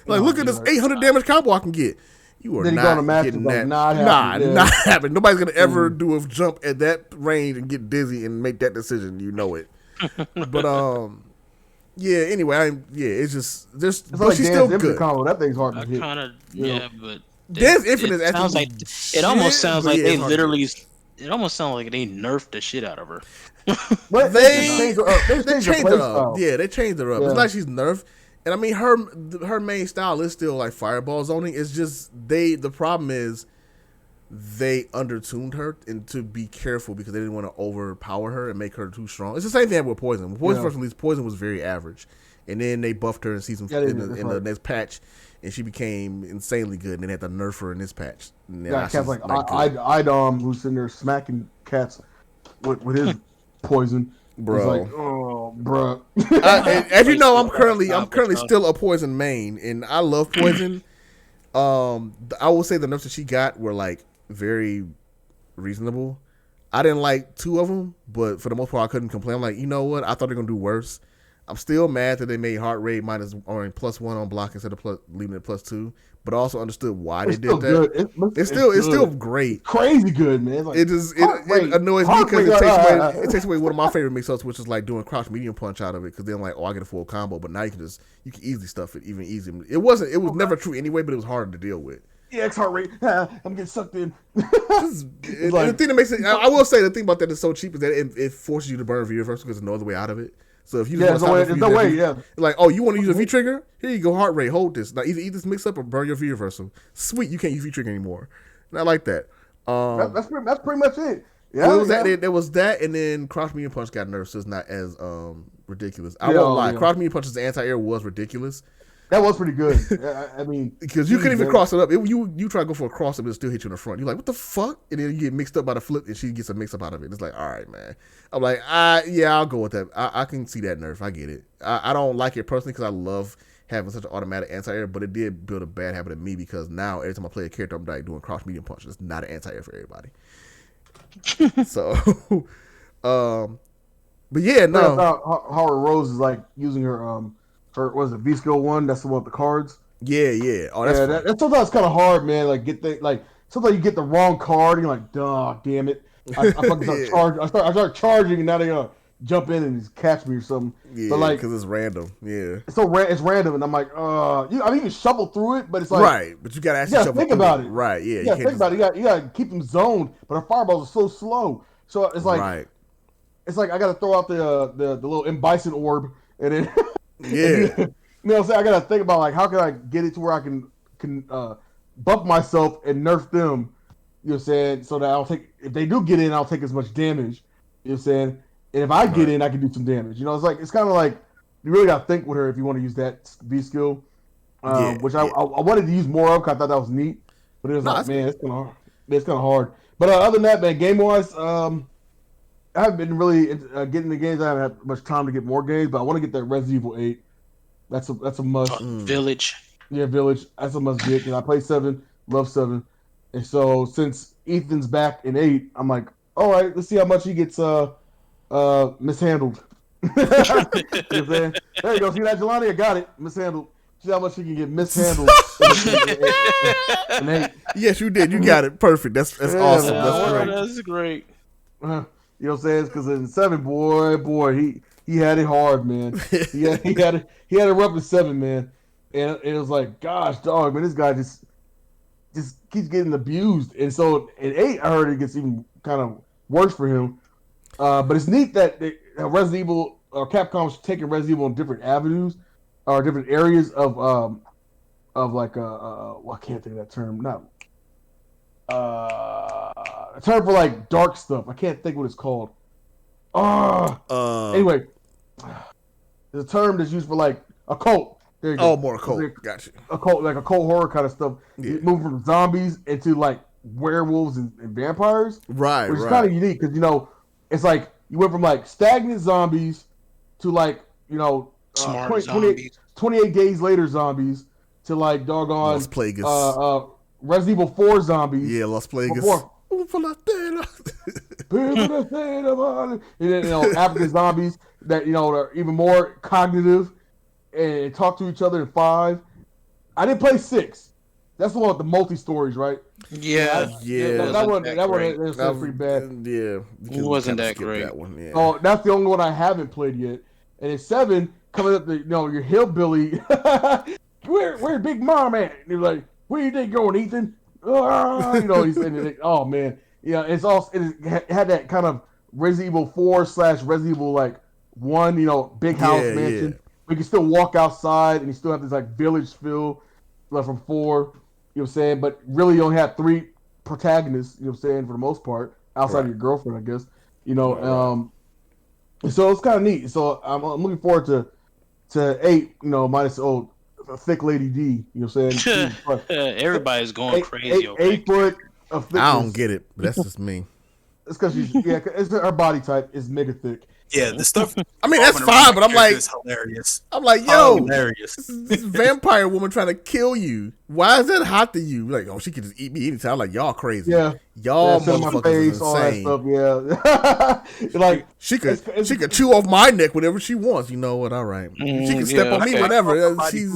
Like, look at this 800 damage combo I can get. You are then not getting that. Not happening. Nobody's gonna ever do a jump at that range and get dizzy and make that decision. You know it. But yeah. Anyway, it's just it's but like she's Dance still Infinite good. combo. That thing's hard to hit. But Dance Infinite it sounds like it almost sounds like they literally. It almost sounds like they nerfed the shit out of her. But they changed her up. They changed her up. Yeah, they changed her up. Yeah. It's like she's nerfed. And I mean, her main style is still like fireball zoning. It's just the problem is they undertuned her and to be careful because they didn't want to overpower her and make her too strong. It's the same thing with Poison. When Poison first released, Poison was very average, and then they buffed her in the next patch, and she became insanely good. And then they had to nerf her in this patch. Yeah, cats like Idom, who's sitting there smacking cats with his poison. Bro. It's like, oh, bro. As you know, I'm currently still a Poison main, and I love Poison. I will say the nerfs that she got were like very reasonable. I didn't like 2 of them, but for the most part, I couldn't complain. I'm like, you know what? I thought they were gonna do worse. I'm still mad that they made heart rate +1 on block instead of leaving it +2. But I also understood why they did that. It's still great. Crazy good, man. Like, it annoys me because it takes away one of my favorite mix-ups, which is like doing crouch medium punch out of it. Because then like, I get a full combo, but now you can easily stuff it even easier. It was never true anyway, but it was harder to deal with. EX heart rate. I'm getting sucked in. The thing that makes it, I will say, the thing about that is so cheap is that it forces you to burn V reversal because there's no other way out of it. So if you there's no way. Like, oh, you want to use a V trigger? Here you go, heart rate. Hold this. Now either eat this mix up or burn your V reversal. Sweet, you can't use V trigger anymore. And I like that. That's pretty much it. Yeah, there was that, and then Crouch Medium Punch got nerfed, so it's not as ridiculous. I won't lie. Crouch Medium Punch's anti-air was ridiculous. That was pretty good. I mean, because you couldn't even cross it up. You try to go for a cross up, and it still hit you in the front. You're like, what the fuck? And then you get mixed up by the flip, and she gets a mix up out of it. It's like, all right, man. I'm like, I'll go with that. I can see that nerf. I get it. I don't like it personally because I love having such an automatic anti-air, but it did build a bad habit in me because now every time I play a character, I'm like doing cross medium punch. It's not an anti-air for everybody. So, but yeah, no. Howard Rose is like using her was it V-Skill 1? That's the one with the cards. Yeah. Oh, that's that sometimes kind of hard, man. Like sometimes you get the wrong card, and you're like, "Duh, damn it!" I start charging, and now they're gonna jump in and just catch me or something. Yeah, but like, because it's random. Yeah, it's random, and I'm like, you can shuffle through it, but it's like right. But you gotta actually think about it. Right? Yeah, you think about it. You gotta keep them zoned, but our fireballs are so slow. So it's like, it's like I gotta throw out the little M-Bison orb, and then. Yeah, you know what I'm saying? I gotta think about like how can I get it to where I can bump myself and nerf them. You know what I'm saying? So that if they do get in, I'll take as much damage. You know what I'm saying? And if I get in, I can do some damage. You know, it's kind of like you really gotta think with her if you want to use that V skill, which I wanted to use more of because I thought that was neat. But it was man, it's kind of hard. But other than that, man, game wise, I haven't been really getting the games. I haven't had much time to get more games, but I want to get that Resident Evil 8. That's a must. Village. Yeah, Village. That's a must get. And I play 7, love 7. And so since Ethan's back in 8, I'm like, all right, let's see how much he gets mishandled. You know what I'm saying? There you go. See that, Jelani? I got it. Mishandled. See how much he can get mishandled. in 8. Yes, you did. You got it. Perfect. That's awesome. That's great. You know what I'm saying? Because in 7, boy, he had it hard, man. He had it rough in 7, man. And it was like, gosh, dog, man, this guy just keeps getting abused. And so in 8, I heard it gets even kind of worse for him. But it's neat that Resident Evil or Capcom's taking Resident Evil in different avenues or different areas of like well, I can't think of that term. A term for like dark stuff. I can't think what it's called. Anyway, there's a term that's used for like a cult. There you go. More occult. Gotcha. A cult, like a cult horror kind of stuff. Yeah. Moving from zombies into like werewolves and vampires, Right, which is right. kind of unique because it's like you went from like stagnant zombies to like Smart 28 days later zombies to like doggone Los Plagueis. Resident Evil 4 zombies. Yeah, Los Plagueis. Before, and then African zombies that are even more cognitive and talk to each other in 5. I didn't play 6. That's the one with the multi stories, right? Yeah. That one was pretty bad. Yeah, it wasn't that great. That one, yeah. Oh, that's the only one I haven't played yet. And in 7, coming up, your hillbilly, where Big Mom at? And you're like, where you think going, Ethan? He's saying, oh man, yeah. It had that kind of Resident Evil 4 / Resident Evil like 1, big house mansion. Yeah. We can still walk outside, and you still have this like village feel from 4. You know what I'm saying? But really, you only have 3 protagonists. You know what I'm saying, for the most part, outside of your girlfriend, I guess. So it's kind of neat. So I'm looking forward to 8. Minus a thick lady D. You know what I'm saying? Everybody's going crazy. 8 foot of thickness. I don't get it, but that's just me. It's because it's her body type is mega thick. Yeah, the stuff. I mean, that's fine, but I'm like, it's hilarious. I'm like, yo, hilarious. This vampire woman trying to kill you. Why is that hot to you? Like, oh, she could just eat me anytime. I'm like, y'all crazy. Yeah, y'all motherfuckers face, all that insane. stuff. Yeah, like she could chew off my neck whenever she wants. You know what? All right, she can step on me whenever. She's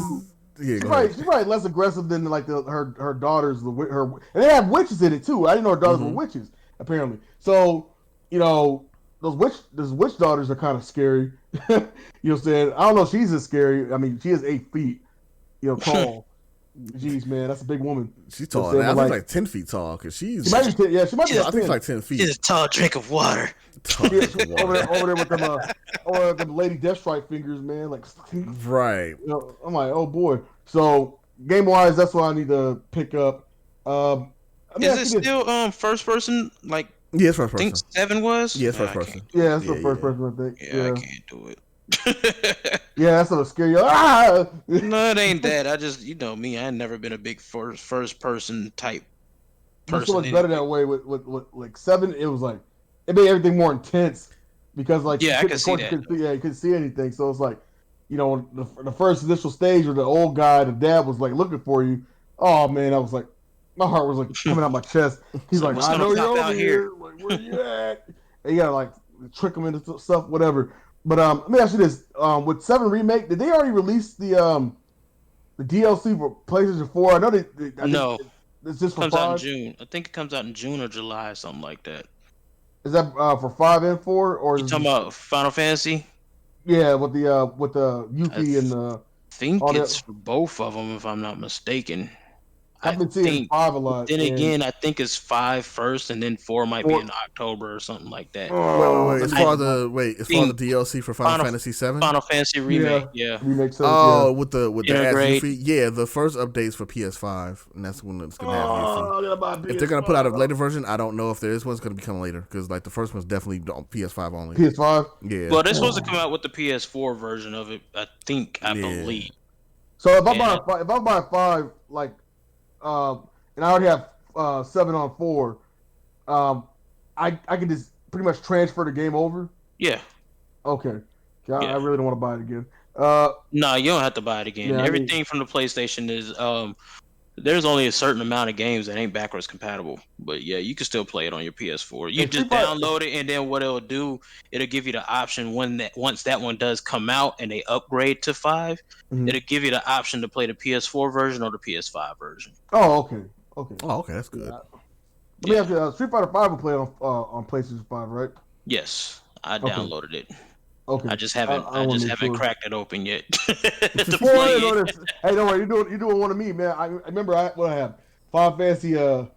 probably less aggressive than like her daughters. And they have witches in it too. I didn't know her daughters were witches apparently. So those witch daughters are kind of scary. You know what I'm saying? I don't know if she's as scary. I mean, she is 8 feet, tall. Jeez, man, that's a big woman. She's tall. I think like 10 feet tall because she might be. She might be. I think like 10 feet. She's a tall drink of water. Over there with them Lady Deathstrike fingers, man. Like, right. I'm like, oh boy. So game wise, that's what I need to pick up. Is it still first person? Like, yeah, it's first person. I think 7 was. Yeah, it's first person. Yeah, it's the first person. I think. Yeah, I can't do it. Yeah, that's gonna scare you. Ah! No, it ain't that. I just, me, I ain't never been a big first person type person. It's so much better that way. With like 7, it was like it made everything more intense because like I can see that. You couldn't see anything. So it's like the first initial stage where the old guy, the dad, was like looking for you. Oh man, I was like, my heart was like coming out my chest. He's like, I know you're over here. Like, where you at? And you gotta like trick him into stuff, whatever. But let me ask you this: with 7 remake, did they already release the DLC for PlayStation 4? I know no. It's just for comes 5? out in June. I think it comes out in June or July, something like that. Is that for 5 and 4, or you talking about Final Fantasy? Yeah, with the Yuki and the. I think it's for both of them, if I'm not mistaken. I've been seeing 5 a lot. Then again, I think it's 5 first, and then 4 might be in October or something like that. Wait. As far as the DLC for Final Fantasy 7? Final Fantasy remake, yeah. Remake 7, with the Integrate. the first updates for PS5, and that's when it's gonna have. If they're gonna put out a later version, I don't know if there is one's gonna become later because like the first one's definitely on PS5 only. PS5. Yeah. Well, they're supposed to come out with the PS4 version of it. I believe. So if I buy 5, like. And I already have 7 on 4. I can just pretty much transfer the game over. Yeah. Okay. I really don't want to buy it again. No, you don't have to buy it again. Yeah, Everything from the PlayStation is there's only a certain amount of games that ain't backwards compatible. But yeah, you can still play it on your PS4. You just download it, and then what it'll do, it'll give you the option once that one does come out and they upgrade to 5, it'll give you the option to play the PS4 version or the PS5 version. Oh, okay. Oh, okay, that's good. Let me ask you, Street Fighter 5 will play on PlayStation 5, right? Yes, I downloaded it. Okay. I just haven't cracked it open yet. Hey, don't worry, you're doing one of me, man. I remember what I have. Final Fantasy was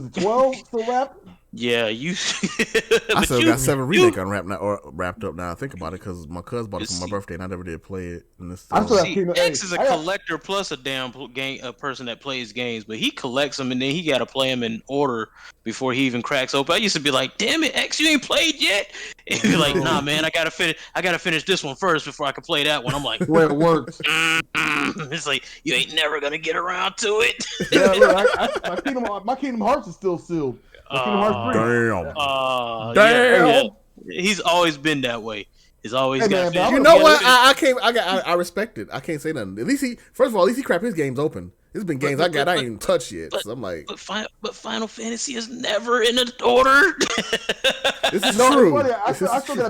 it 12 still wrapped? Yeah, you. I still got 7 remake unwrapped now, or wrapped up now. I think about it because my cousin bought it for my birthday and I never did play it. And it's I still, still have See, Kingdom. X is a I got, collector plus a a person that plays games, but he collects them and then he got to play them in order before he even cracks open. I used to be like, "Damn it, X, you ain't played yet." And he'd be like, "Nah, man, I gotta finish. I gotta finish this one first before I can play that one." I'm like, the way it works. It's like you ain't never gonna get around to it. Yeah, look, my Kingdom Hearts is still sealed. My Kingdom Hearts 3. Damn. Yeah. He's always been that way. He's always Hey, got. man, but You know what? I respect it. I can't say nothing. At least first of all, he crap his games open. There's been games I ain't even touched yet. So I'm like, but Final Fantasy is never in an order. this is No, true. funny, I still gotta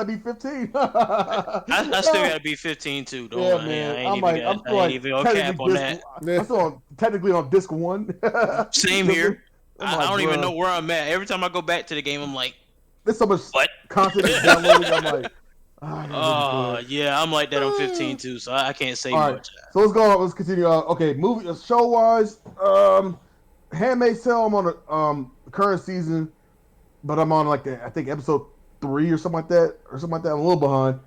be 15. I still gotta be 15 too. Don't Yeah, I? man. I ain't I'm even like, got, I'm I still ain't even on like cap on that. I'm still technically on disc 1. Same here. I'm I don't even bruh. know where I'm at. Every time I go back to the game, I'm like, There's so much what? content that's downloading. I'm like, I gotta ready for it. Yeah, I'm like that on 15 too, so I can't say All right, much. so let's go. Let's continue. Okay, movie, show wise, Handmaid's Tale. I'm on the current season, but I'm on like I think episode 3 or something like that, I'm a little behind.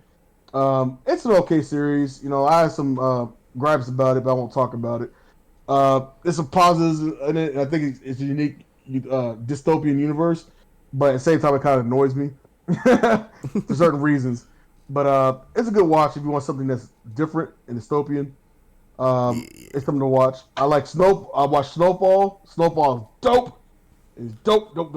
It's an okay series. You know, I have some gripes about it, but I won't talk about it. There's some positives in it. I think it's a unique dystopian universe, but at the same time, it kind of annoys me for certain reasons. But it's a good watch if you want something that's different and dystopian. It's something to watch. I like I watched Snowfall. Snowfall is dope. It's dope. Of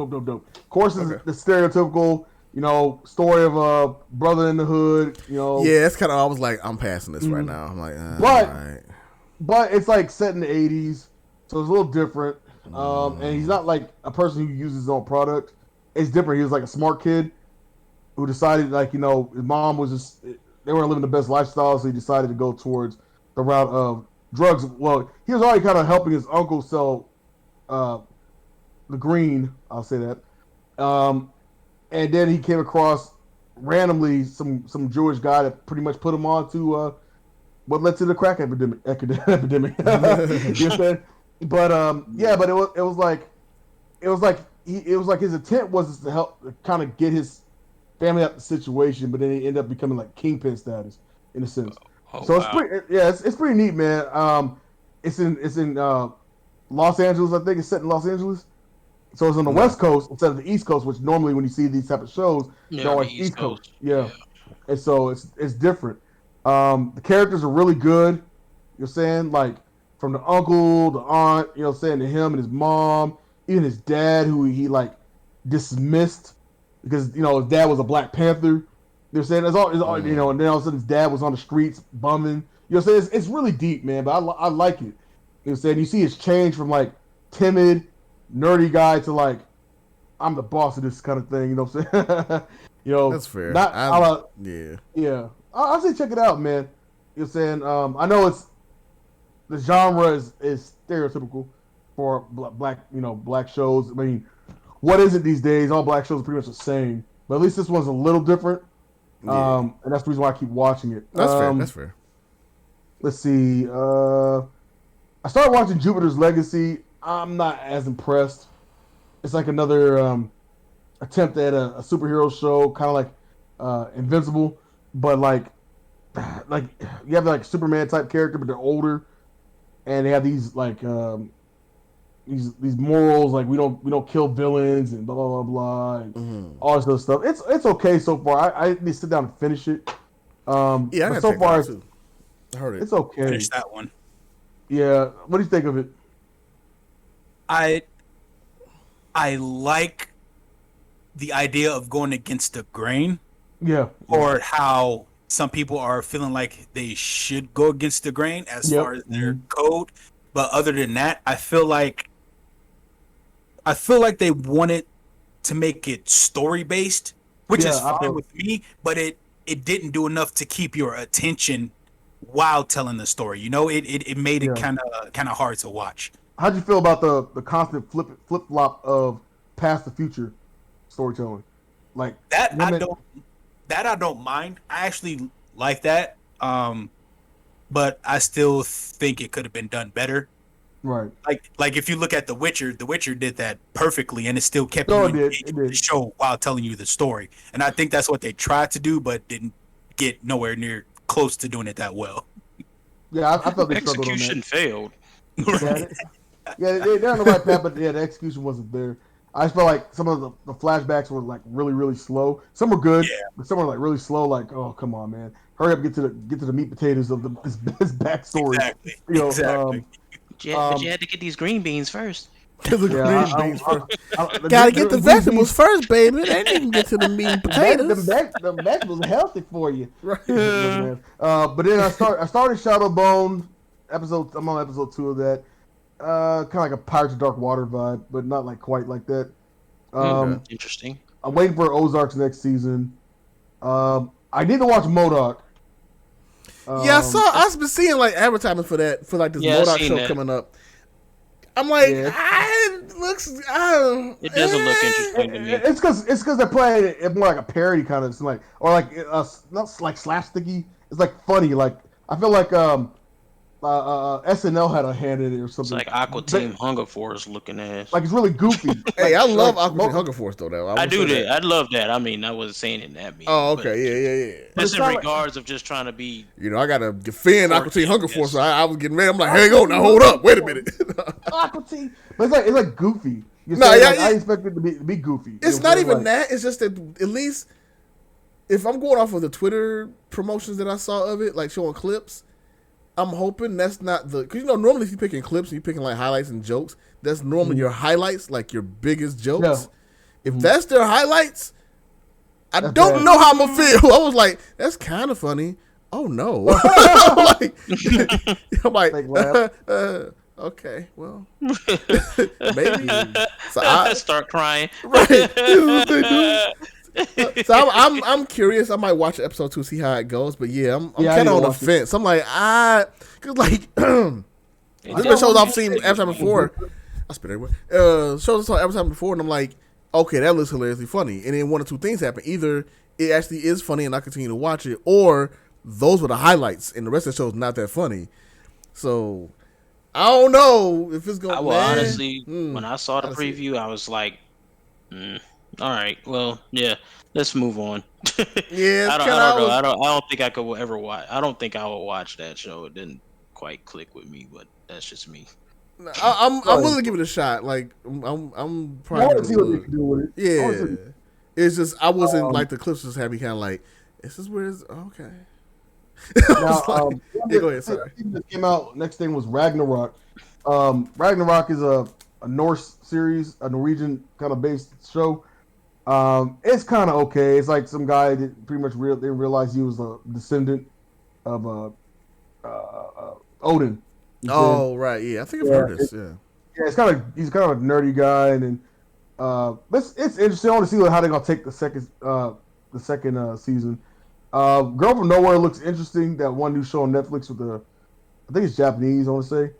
course, it's the stereotypical, you know, story of a brother in the hood. You know, Yeah, that's kind of. I was like, I'm passing this right now. I'm like, But- all right. but it's like set in the 80s, so it's a little different. And he's not like a person who uses his own product. It's different. He was like a smart kid who decided, like, you know, his mom was just, they weren't living the best lifestyle, so he decided to go towards the route of drugs. Well, he was already kind of helping his uncle sell the green, I'll say that. And then he came across randomly some Jewish guy that pretty much put him on to what led to the crack epidemic. You know what I'm saying? But yeah, but it was like his intent was to help kind of get his family out of the situation, but then he ended up becoming like kingpin status in a sense. So it's pretty neat, man. It's in Los Angeles, I think. It's set in Los Angeles. So it's on the West Coast instead of the East Coast, which normally when you see these type of shows, they're always East Coast. Yeah. And so it's different. The characters are really good. You're saying, like, from the uncle, the aunt, you know what I'm saying, to him and his mom, even his dad, who he like dismissed because, you know, his dad was a Black Panther. They're saying it's all you know, and then all of a sudden his dad was on the streets bumming. You know what I'm saying? It's really deep, man, but I like it. You know what I'm saying? You see his change from like timid, nerdy guy to like, I'm the boss of this kind of thing, you know what I'm saying? You know, That's fair. Yeah. I'll say check it out, man. You know what I'm saying? I know the genre is stereotypical for black shows. I mean, what is it these days? All black shows are pretty much the same, but at least this one's a little different. And that's the reason why I keep watching it. That's fair. Let's see. I started watching Jupiter's Legacy. I'm not as impressed. It's like another attempt at a superhero show, kind of like Invincible, but like you have like Superman type character, but they're older, and they have these like these morals, like we don't kill villains and blah blah blah blah, and all this other stuff. It's okay so far. I need to sit down and finish it. Yeah, but so far too. I heard it. it's okay. Finish that one. Yeah, what do you think of it? I like the idea of going against the grain, Yeah, or how some people are feeling like they should go against the grain as far as their code. But other than that, I feel like they wanted to make it story based, which is fine with me, but it didn't do enough to keep your attention while telling the story. You know, it made it kind of hard to watch. How'd you feel about the constant flip flop of past to future storytelling? Like that I don't mind. I actually like that. But I still think it could have been done better. Right. Like if you look at The Witcher did that perfectly, and it still kept No, you it did. engaged It with the did. show while telling you the story. And I think that's what they tried to do, but didn't get nowhere near close to doing it that well. Yeah, I felt they struggled on Execution that. failed. They're on the right path, but yeah, the execution wasn't there. I just felt like some of the flashbacks were like really, really slow. Some were good, Yeah. but some were like really slow. Like, oh, come on, man, hurry up, get to the meat potatoes of his backstory. Exactly. You know, Exactly. But you had to get these green beans first. To the yeah, green beans first. the Gotta green- get the green vegetables beans- first, baby. They didn't even get to the meat and potatoes. The vegetables are healthy for you. Right. But then I started Shadowbone episode. I'm on episode 2 of that. Kind of like a Pirates of Dark Water vibe, but not like quite like that. Interesting. I'm waiting for Ozark's next season. I need to watch MODOK. Yeah, I've been seeing like advertisements for that, for like this Yeah, I've MODOK seen show that. coming up. I'm like, Yeah. it looks. It doesn't look interesting to me. It's because they're playing it more like a parody kind of. It's like not like slapsticky. It's like funny. Like I feel like SNL had a hand in it or It's something. like Aqua Team Hunger Force looking ass. Like it's really goofy. Hey, I love like, Aqua Teen Hunger Force though. I do that. I love that. I mean, I wasn't saying it in that meaning. Oh, but okay, yeah. But Just it's in not like- regards of just trying to be. You know, I gotta defend Aqua Teen Hunger Yes. Force. So I was getting ready. I'm like, hang on, now hold up, wait a minute. Aqua Teen. But it's like goofy. You No, say, yeah, like, yeah. I expect it to be goofy. It's You know not what I'm even saying? that. It's just that at least if I'm going off of the Twitter promotions that I saw of it, like showing clips, I'm hoping that's not the, because you know normally if you're picking clips and you're picking like highlights and jokes, that's normally your highlights, like your biggest jokes. Yeah. If that's their highlights, I That's don't bad. know how I'm gonna feel. I was like, that's kind of funny. Oh no! I'm like, Fake laugh. okay, well, maybe. So I start crying. right. This is what they do. So I'm curious. I might watch episode 2, see how it goes. But yeah, I'm Yeah, I kind need of to on the watch it. fence. I'm like, cause like there's been shows I've seen every time before. I spit everywhere. Shows I saw every time before, and I'm like, okay, that looks hilariously funny. And then one or two things happen. Either it actually is funny, and I continue to watch it, or those were the highlights, and the rest of the show's not that funny. So I don't know if it's gonna. I will honestly, Hmm. when I saw the Honestly. preview, I was like, all right, well, yeah, let's move on. Yeah, I don't kinda know. was- I don't think I could ever watch. I don't think I would watch that show. It didn't quite click with me, but that's just me. I'm willing to give it a shot. Like I'm I probably want to see what gonna they can do with it. I wanna see- yeah. It's just I wasn't like the clips just had me kind of like, is this where it's okay? I Now, was like, yeah, go ahead. Sorry. That came out. Next thing was Ragnarok. Ragnarok is a Norse series, a Norwegian kind of based show. It's kind of okay. It's like some guy that pretty much didn't realize he was a descendant of Odin. You see? Oh right, yeah. I think I've heard this. Yeah. Yeah, he's kind of a nerdy guy, and then it's interesting. I want to see how they're gonna take the second season. Girl from Nowhere looks interesting. That one new show on Netflix with I think it's Japanese. I want to say.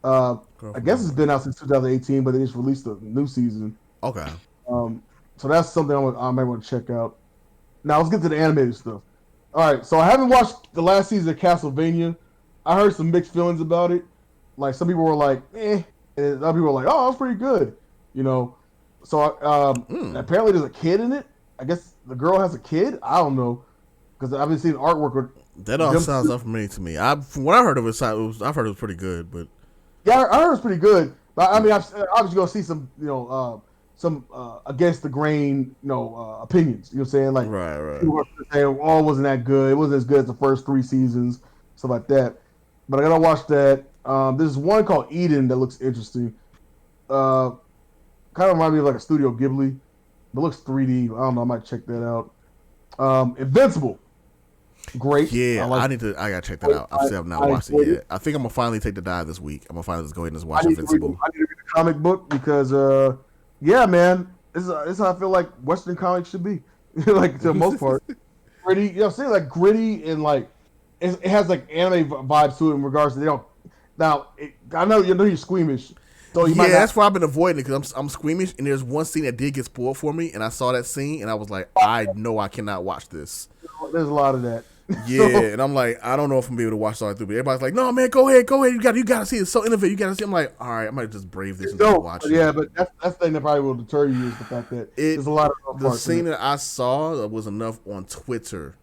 I guess it's been out since 2018, but they just released a new season. Okay. So that's something I might want to check out. Now let's get to the animated stuff. All right, so I haven't watched the last season of Castlevania. I heard some mixed feelings about it. Like some people were like, "eh," and other people were like, "Oh, that's pretty good," you know. So apparently there's a kid in it. I guess the girl has a kid. I don't know because I've been seeing artwork with. That all Them- sounds unfamiliar to me. From what I heard of it, I've heard it was pretty good, but Yeah, I heard it's pretty good. But I mean, I'm obviously gonna see some, some against the grain, opinions. You know what I'm saying? Like, right. people were saying, "Oh, it wasn't that good. It wasn't as good as the first 3 seasons, stuff like that." But I gotta watch that. There's one called Eden that looks interesting. Kind of reminds me of like a Studio Ghibli, but looks 3D. I don't know. I might check that out. Invincible, great. Yeah, like- I gotta check that out. I still have not watched it yet. I think I'm gonna finally take the dive this week. I'm gonna finally just go ahead and just watch I need to read Invincible. the comic book because, yeah, man, this is how I feel like Western comics should be. Like to the most part, gritty. You know, say like gritty and like it has like anime vibes to it in regards to they don't. Now I know you're squeamish, so you might. That's why I've been avoiding it because I'm squeamish. And there's one scene that did get spoiled for me, and I saw that scene, and I was like, I know I cannot watch this. There's a lot of that. Yeah, and I'm like, I don't know if I'm gonna be able to watch all the way through. But everybody's like, no, man, go ahead. You gotta see it. It's so innovative. You gotta see. I'm like, all right, I might just brave this and just watch it. Yeah, but that's the thing that probably will deter you is the fact that there's a lot of the scene that I saw was enough on Twitter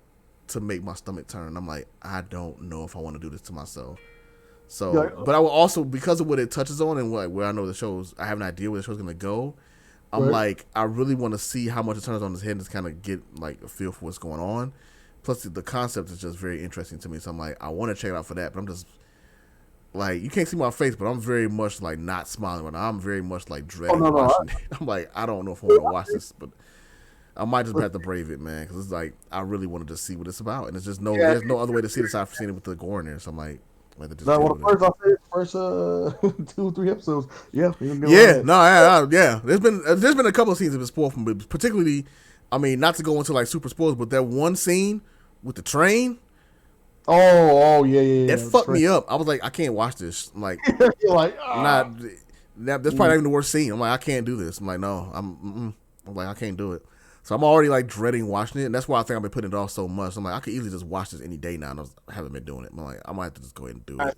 to make my stomach turn. I'm like, I don't know if I want to do this to myself. So, but I will also, because of what it touches on and where I know the show's, I have an idea where the show's gonna go. I'm like, I really want to see how much it turns on his head and just kind of get like a feel for what's going on. Plus, the concept is just very interesting to me. So I'm like, I want to check it out for that. But I'm just like, you can't see my face, but I'm very much like not smiling right now. I'm very much like dreading watching it. I'm like, I don't know if I want to watch this, but I might just have to brave it, man. Because it's like, I really want to just see what it's about. And it's just there's no other way to see this. I've seen it with the gore in there. So I'm like, just first 2-3 episodes. Yeah. There's been a couple of scenes that have been spoiled from, but particularly, I mean, not to go into like super spoilers, but that one scene with the train. Yeah. It fucked me up. I was like, I can't watch this. I'm like, you're like, that's probably not even the worst scene. I'm like, I can't do this. I'm like, no, I'm like, I can't do it. So I'm already like dreading watching it, and that's why I think I've been putting it off so much. I'm like, I could easily just watch this any day now, and I haven't been doing it. I'm like, I might have to just go ahead and do it.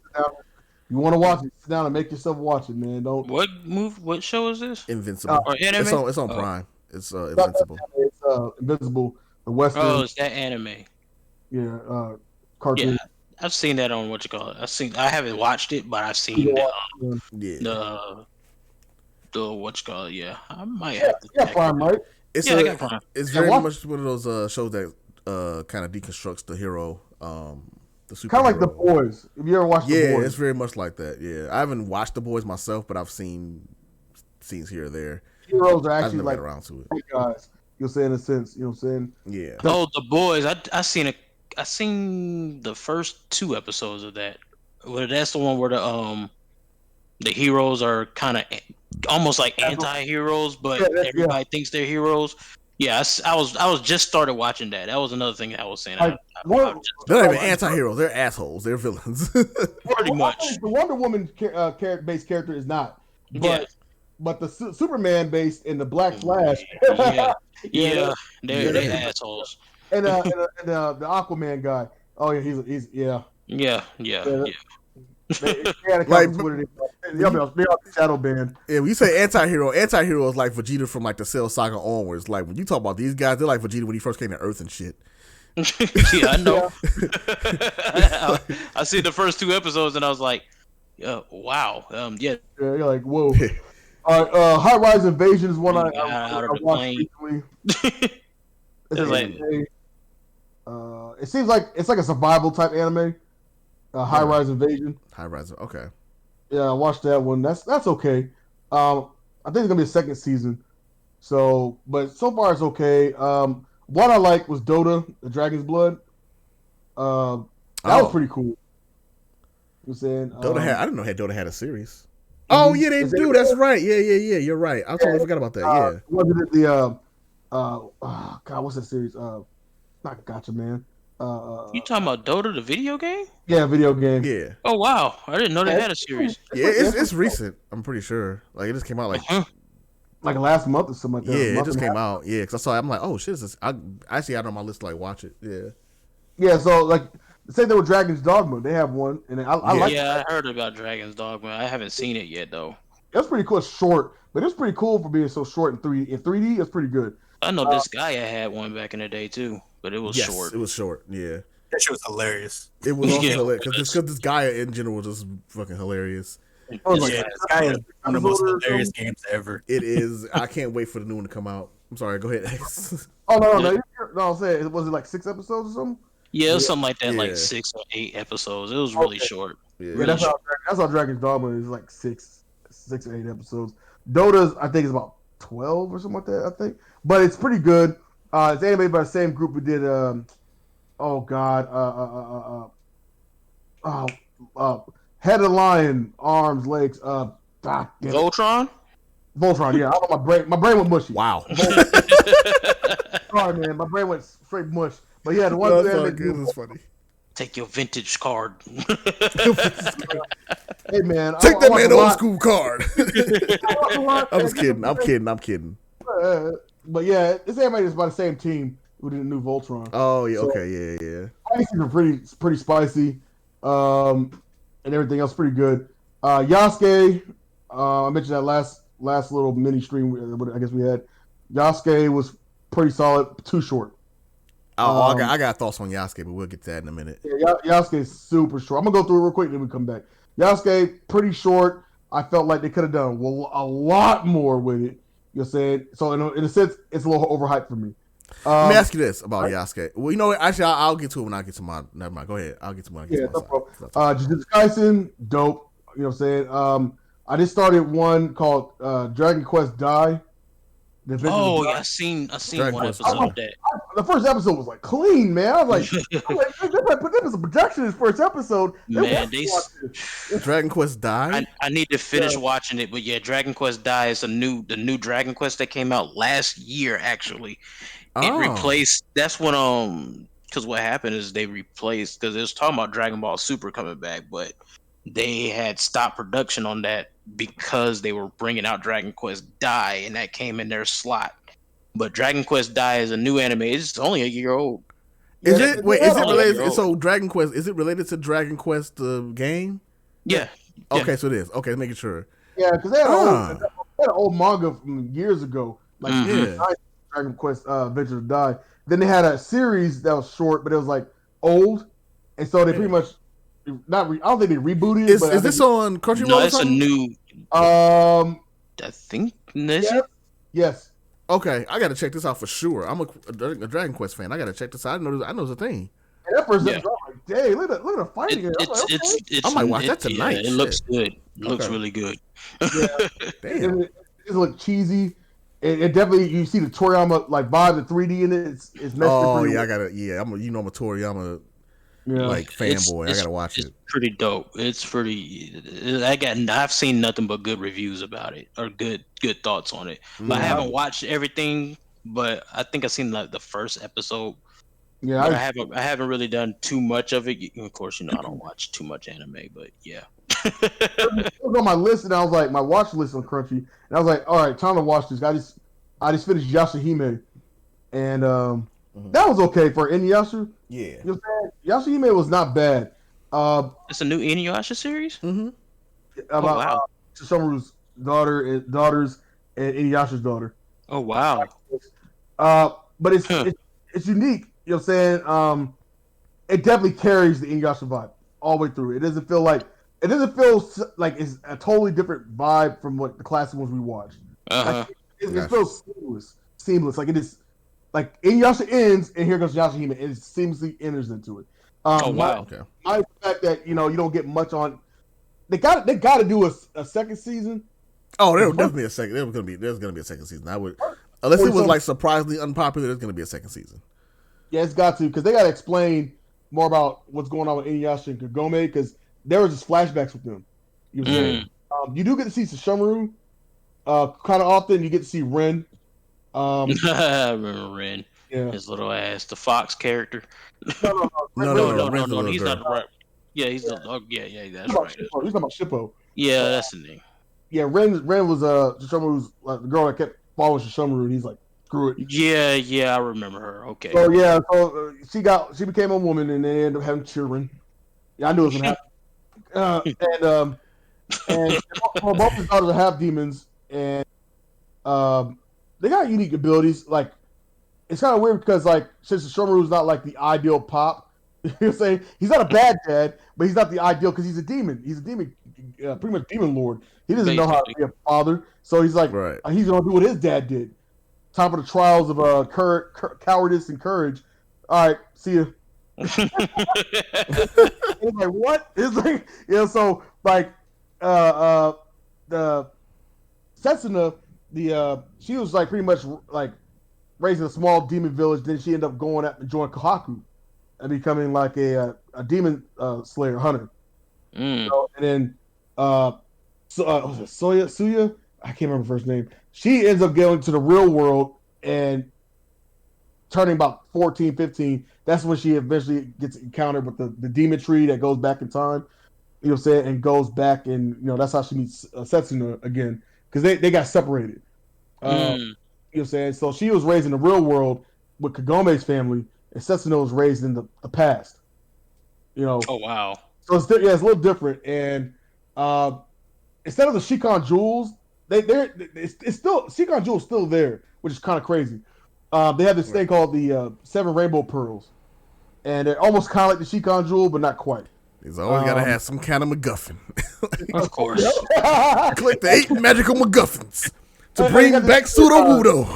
You want to watch it? Sit down and make yourself watch it, man. Don't. What show is this? Invincible. Or anime? It's on Prime. It's Invincible. It's Invincible. The Western. Oh, it's that anime. Yeah, cartoon. Yeah, I've seen that on I haven't watched it, but I've seen the Yeah, I might have to. Yeah, Prime, right? I got Prime. It's very much one of those shows that kind of deconstructs the hero, the super. Kind of like The Boys. Have you ever watched The Boys? Yeah, it's very much like that. Yeah, I haven't watched The Boys myself, but I've seen scenes here or there. Heroes are actually like around to it. Guys, you'll say in a sense. You know what I'm saying? Yeah. Oh, The Boys. I seen the first 2 episodes of that. Well, that's the one where the heroes are kind of almost like anti-heroes, but everybody thinks they're heroes. Yeah, I was just started watching that. That was another thing that I was saying. They're not even anti-heroes. They're assholes. They're villains. Pretty much. The Wonder Woman based character is not. But the Superman based and the Black Flash. They're assholes. And the Aquaman guy. Oh yeah, he's yeah. Like, they're shadow band. Yeah, when you say anti-hero is like Vegeta from like the Cell Saga onwards. Like when you talk about these guys, they're like Vegeta when he first came to Earth and shit. Yeah, I know. I see the first 2 episodes and I was like, wow. You're like, whoa. All right, High Rise Invasion is one I watched recently. It seems like it's like a survival type anime. High Rise Invasion. High Rise, okay. Yeah, I watched that one. That's okay. I think it's gonna be a second season. So, but so far it's okay. What I liked was Dota, the Dragon's Blood. That was pretty cool. You know what I'm saying? Dota I didn't know Dota had a series. Oh yeah, they do. That's right. Yeah. You're right. I totally forgot about that. Yeah. Wasn't it the God, what's that series? Not Gotcha Man. You talking about Dota, the video game? Yeah, video game. Yeah. Oh wow, I didn't know they had a series. Yeah, it's recent. I'm pretty sure. Like it just came out like last month or something like that. Yeah, it just came out. Yeah, because I saw it. I'm like, oh shit, I actually had it on my list to like watch it. Yeah. Yeah, so like say there with Dragon's Dogma, they have one, and I like. Yeah, I heard about Dragon's Dogma. I haven't seen it yet though. That's pretty cool. It's short, but it's pretty cool for being so short in 3D. In 3D, it's pretty good. I know this guy had one back in the day too, but it was short. It was short. Yeah. That shit was hilarious. It was also hilarious because this guy in general was just fucking hilarious. This guy is one of the most hilarious games ever. It is. I can't wait for the new one to come out. I'm sorry. Go ahead. No. I'm saying, was it like 6 episodes or something? Yeah, it was something like that, like 6 or 8 episodes. It was really short. Yeah, really that's how Dragon's Dogma is, like 6 or 8 episodes. Dota's, I think, is about 12 or something like that. I think, but it's pretty good. It's animated by the same group who did. Head of lion, arms, legs. Voltron. Yeah, my brain went mushy. Wow. Sorry, man, my brain went straight mush. But yeah, the one that's funny. Take your vintage card. Hey man, take that man old school card. I'm just kidding. But yeah, this animated is by the same team. who did the new Voltron. Oh yeah, So, okay, yeah. spices are pretty spicy, and everything else pretty good. Yasuke, I mentioned that last little mini stream. I guess we had. Yasuke was pretty solid, too short. I got thoughts on Yasuke, but we'll get to that in a minute. Yeah, Yasuke is super short. I'm gonna go through it real quick, then we come back. Yasuke, pretty short. I felt like they could have done a lot more with it. You're saying so in a sense, it's a little overhyped for me. Let me ask you this about Yasuke. Well, you know what? Actually, I'll get to it when I get to my. Never mind. Go ahead. I'll get to when I get to my side. Jujutsu Kaisen, dope. You know what I'm saying? I just started one called Dragon Quest Dai. Oh, yeah, I seen one episode of that. The first episode was like clean, man. I was like, they put some projection in this first episode. Man, Dragon Quest Dai. I need to finish watching it, but yeah, Dragon Quest Dai is the new Dragon Quest that came out last year. Actually, it replaced. That's when because what happened is they replaced because it was talking about Dragon Ball Super coming back, but they had stopped production on that because they were bringing out Dragon Quest Dai, and that came in their slot. But Dragon Quest Dai is a new anime. It's only a year old. Is it related? So Dragon Quest, is it related to Dragon Quest the game? Yeah. Okay, so it is. Okay, making sure. Yeah, because they had an old manga from years ago, like Dragon Quest Adventure to Die. Then they had a series that was short, but it was like old, and so they pretty much I don't think they rebooted it. Is this on Crunchyroll? No, it's a new. I think. Yes. Okay, I gotta check this out for sure. I'm a Dragon Quest fan. I gotta check this out. I know it's a thing. And that first episode, I'm like, dang, look at the fighting here. I might watch that tonight. It looks good. It looks really good. Yeah. Damn. It looks cheesy. It definitely, you see the Toriyama like vibe, the 3D in it. It's messed up. Yeah, I'm a Toriyama like fanboy. I gotta watch it. It's pretty dope. It's pretty. I've seen nothing but good reviews about it or good thoughts on it. But I haven't watched everything. But I think I've seen like the first episode. Yeah, I haven't really done too much of it. Of course, I don't watch too much anime, but yeah. It was on my list, and I was like, my watch list on Crunchy, and I was like, all right, time to watch this. I just finished Yashahime, and that was okay for Inuyasha. Yeah, you know what I'm saying? Yashahime was not bad. It's a new Inuyasha series. Mm-hmm. About Sesshomaru's daughters and Inuyasha's daughter. Oh wow. But it's unique. You know what I'm saying? It definitely carries the Inuyasha vibe all the way through. It doesn't feel like it's a totally different vibe from what the classic ones we watched. Like, it feels seamless. Like it is, like Inuyasha ends and here goes Yashahime. It seamlessly enters into it. Wow. My fact that you don't get much on. They got to do a second season. Oh, there's definitely a second. There's gonna be a second season. I would, unless it was like surprisingly unpopular. There's gonna be a second season. Yeah, it's got to, because they got to explain more about what's going on with Inuyasha and Kagome, because there was just flashbacks with them. You know what I'm saying? You do get to see Sesshomaru kind of often. You get to see Ren. I remember Ren. Yeah. His little ass, the Fox character. No. He's not right. Yeah, he's the. Oh, yeah, that's right. He's talking about Shippo. Yeah, that's the name. Yeah, Ren was Sesshomaru's the girl that kept following Sesshomaru, and he's like, screw it. Yeah, I remember her. Okay. So yeah, she became a woman, and they ended up having children. Yeah, I knew it was gonna happen. And both his daughters are half demons, and they got unique abilities. Like, it's kind of weird because since Sesshomaru's not like the ideal pop, you're saying he's not a bad dad, but he's not the ideal because he's a demon. He's a demon, pretty much demon lord. He doesn't know how to be a father, so he's like, he's gonna do what his dad did. Top of the trials of cowardice and courage. All right, see you. It's like, what? It's like, so like the Setsuna, she was like pretty much like raised in a small demon village. Then she ended up going out and joining Kohaku and becoming like a demon slayer hunter. So, and then Suya, I can't remember her first name. She ends up going to the real world and turning about 14, 15. That's when she eventually gets encountered with the demon tree that goes back in time. You know what I'm saying? And goes back, and that's how she meets Setsuna again, because they got separated. You know what I'm saying? So she was raised in the real world, with Kagome's family, and Setsuno is raised in the past. You know. Oh wow. So it's a little different. And instead of the Shikon jewels, it's still Shikon jewels still there, which is kind of crazy. They have this thing called the 7 rainbow pearls, and they're almost kind of like the Shikon jewel, but not quite. He's always got to have some kind of MacGuffin. Of course. Collect the 8 magical MacGuffins to bring back Pseudo Wudo.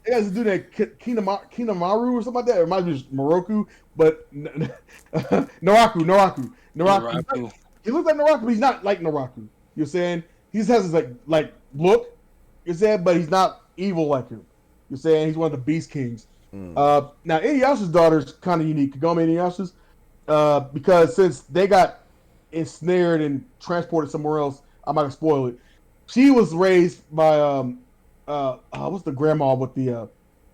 They guys do that Kinamaru or something like that. It reminds me of Moroku, but Naraku. He looks like Naraku, but he's not like Naraku. You're saying he just has this like look. You're saying, but he's not evil like him. You're saying he's one of the Beast Kings. Now Inuyasha's daughter is kind of unique. Kagome Inuyasha's, because since they got ensnared and transported somewhere else, I'm not gonna spoil it. She was raised by what's the grandma with the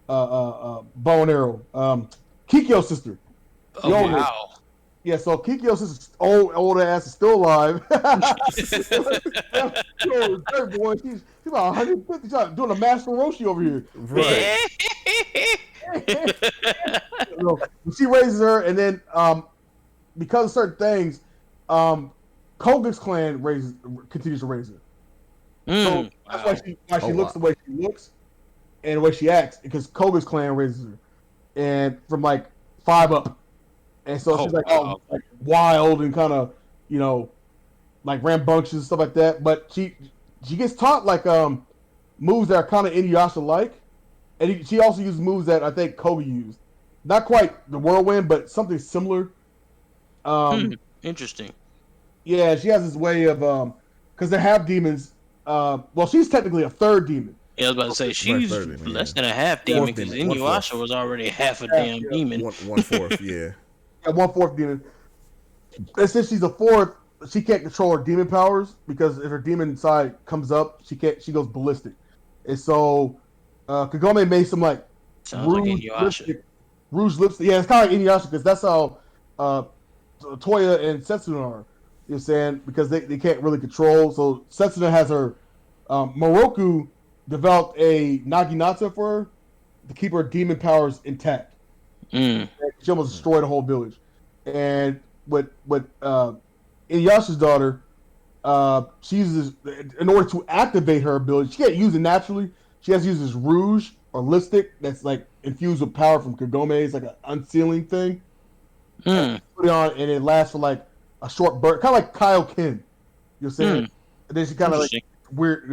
bow and arrow? Kikyo's sister. Oh wow. Yeah, so Kikyo's sister, old ass, is still alive. She's about 150. She's doing a master Roshi over here. Right. She raises her, and then because of certain things, Koga's clan continues to raise her. So that's why she looks the way she looks and the way she acts, because Koga's clan raises her, and from like 5 up, and so she's like wild and kind of like rambunctious and stuff like that. But she gets taught like moves that are kind of Inuyasha like, and she also uses moves that I think Koga used. Not quite the whirlwind, but something similar. Interesting. Yeah, she has this way of because they have demons. Well, she's technically a 3rd demon. Yeah, I was about to say she's less than a half demon, because Inuyasha was already half a damn demon. 1/4, yeah. Yeah, 1/4 demon. And since she's a 4th, she can't control her demon powers, because if her demon side comes up, she goes ballistic. And so Kagome made some like rouge lipstick. Yeah, it's kind of like Inuyasha, because that's how Toya and Setsuna are. You know what I'm saying? Because they can't really control. So Setsuna has her Moroku developed a Naginata for her to keep her demon powers intact. She almost destroyed the whole village. And with Inuyasha's daughter, she uses, in order to activate her ability, she can't use it naturally. She has to use this rouge or lipstick that's like infused with power from Kagome. It's like an unsealing thing. Put it on, and it lasts for like a short burst, kind of like Kaioken. You're saying, and then she kind of like weird,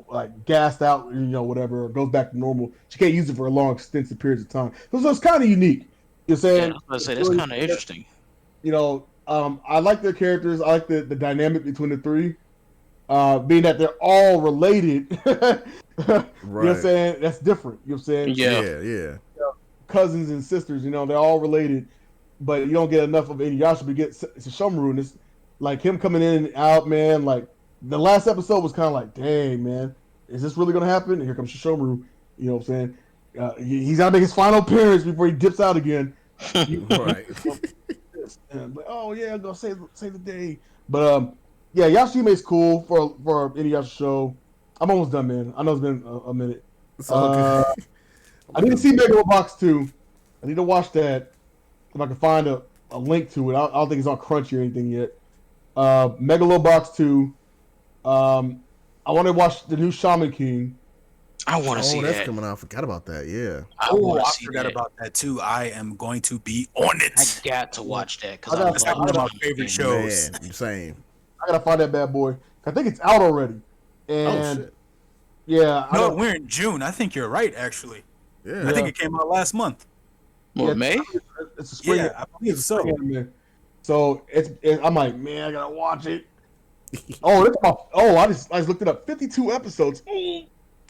like gassed out, whatever, or goes back to normal. She can't use it for a long, extensive periods of time. So it's kind of unique. You're saying, I was gonna say that's kind of interesting. I like their characters. I like the dynamic between the 3, being that they're all related. Right. You know what I'm saying? That's different. You know what I'm saying? Yeah. Cousins and sisters, they're all related. But you don't get enough of Inuyasha, but you get Sesshomaru, and it's like him coming in and out, man. Like the last episode was kind of like, dang, man, is this really gonna happen? And here comes Sesshomaru. You know what I'm saying? He's gotta make his final appearance before he dips out again. Right. But, oh yeah, I'm gonna save the day. But yeah, Yashime is cool for Inuyasha show. I'm almost done, man. I know it's been a minute. It's all good. I didn't see Megalobox 2. I need to watch that. If I can find a link to it. I don't think it's on Crunchy or anything yet. Megalobox 2. I want to watch the new Shaman King. I want to see that. Oh, that's coming out. I forgot about that. Yeah. I forgot about that too. I am going to be on it. I got to watch that because that's like one of my favorite shows. Man, same. I gotta find that bad boy. I think it's out already. And shit. Yeah. No, we're in June. I think you're right, actually. Yeah. I think it came out last month. Or May? It's a spring. Yeah, I believe so. So I'm like, man, I gotta watch it. I just looked it up. 52 episodes.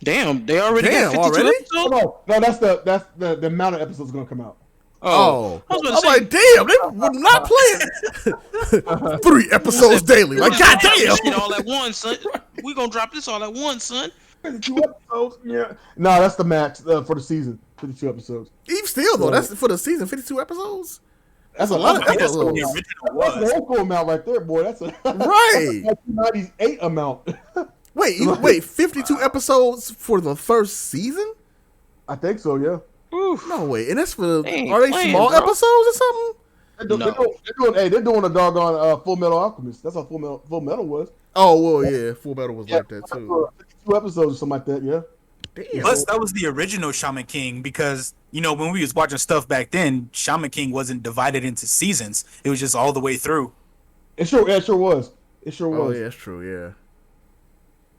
Damn, they already got 52 already? episodes? No, that's the amount of episodes gonna come out. Oh, I'm like, damn, they were not playing 3 episodes daily. Like, goddamn. Shit all at once, son. We gonna drop this all at once, son. 52 episodes. Yeah. No, that's the max for the season. 52 episodes. Even still, though, that's for the season. 52 episodes. That's a lot of That's what episodes. the original was. That's the local amount right there, boy. That's a Right. 1998 amount. Wait, 52 episodes for the first season? I think so. Yeah. Oof. No way. And that's for They ain't are they playing, small bro. episodes or something? They're doing a doggone Full Metal Alchemist. That's how Full Metal was. Oh well, yeah. Full Metal was like that too. 52 episodes or something like that. Yeah. Damn. Plus, that was the original Shaman King because, you know, when we was watching stuff back then, Shaman King wasn't divided into seasons. It was just all the way through. It sure was. It sure Oh was. yeah, that's true. Yeah.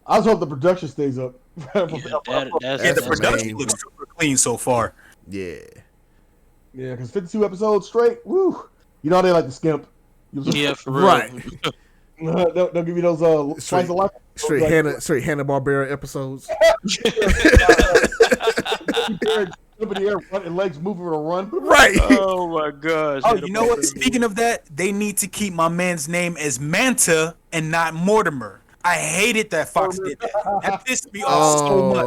I just hope the production stays up. The production looks super clean so far. Yeah. Yeah, because 52 episodes straight. Woo. You know how they like to skimp. Yeah, for real. Right. They'll give you those slice of life. Straight Hanna-Barbera episodes. Up in the air, and legs moving to run. Right. Oh my gosh. Oh, you know what? Speaking of that, they need to keep my man's name as Manta and not Mortimer. I hated that Fox did that. That pissed me off so much.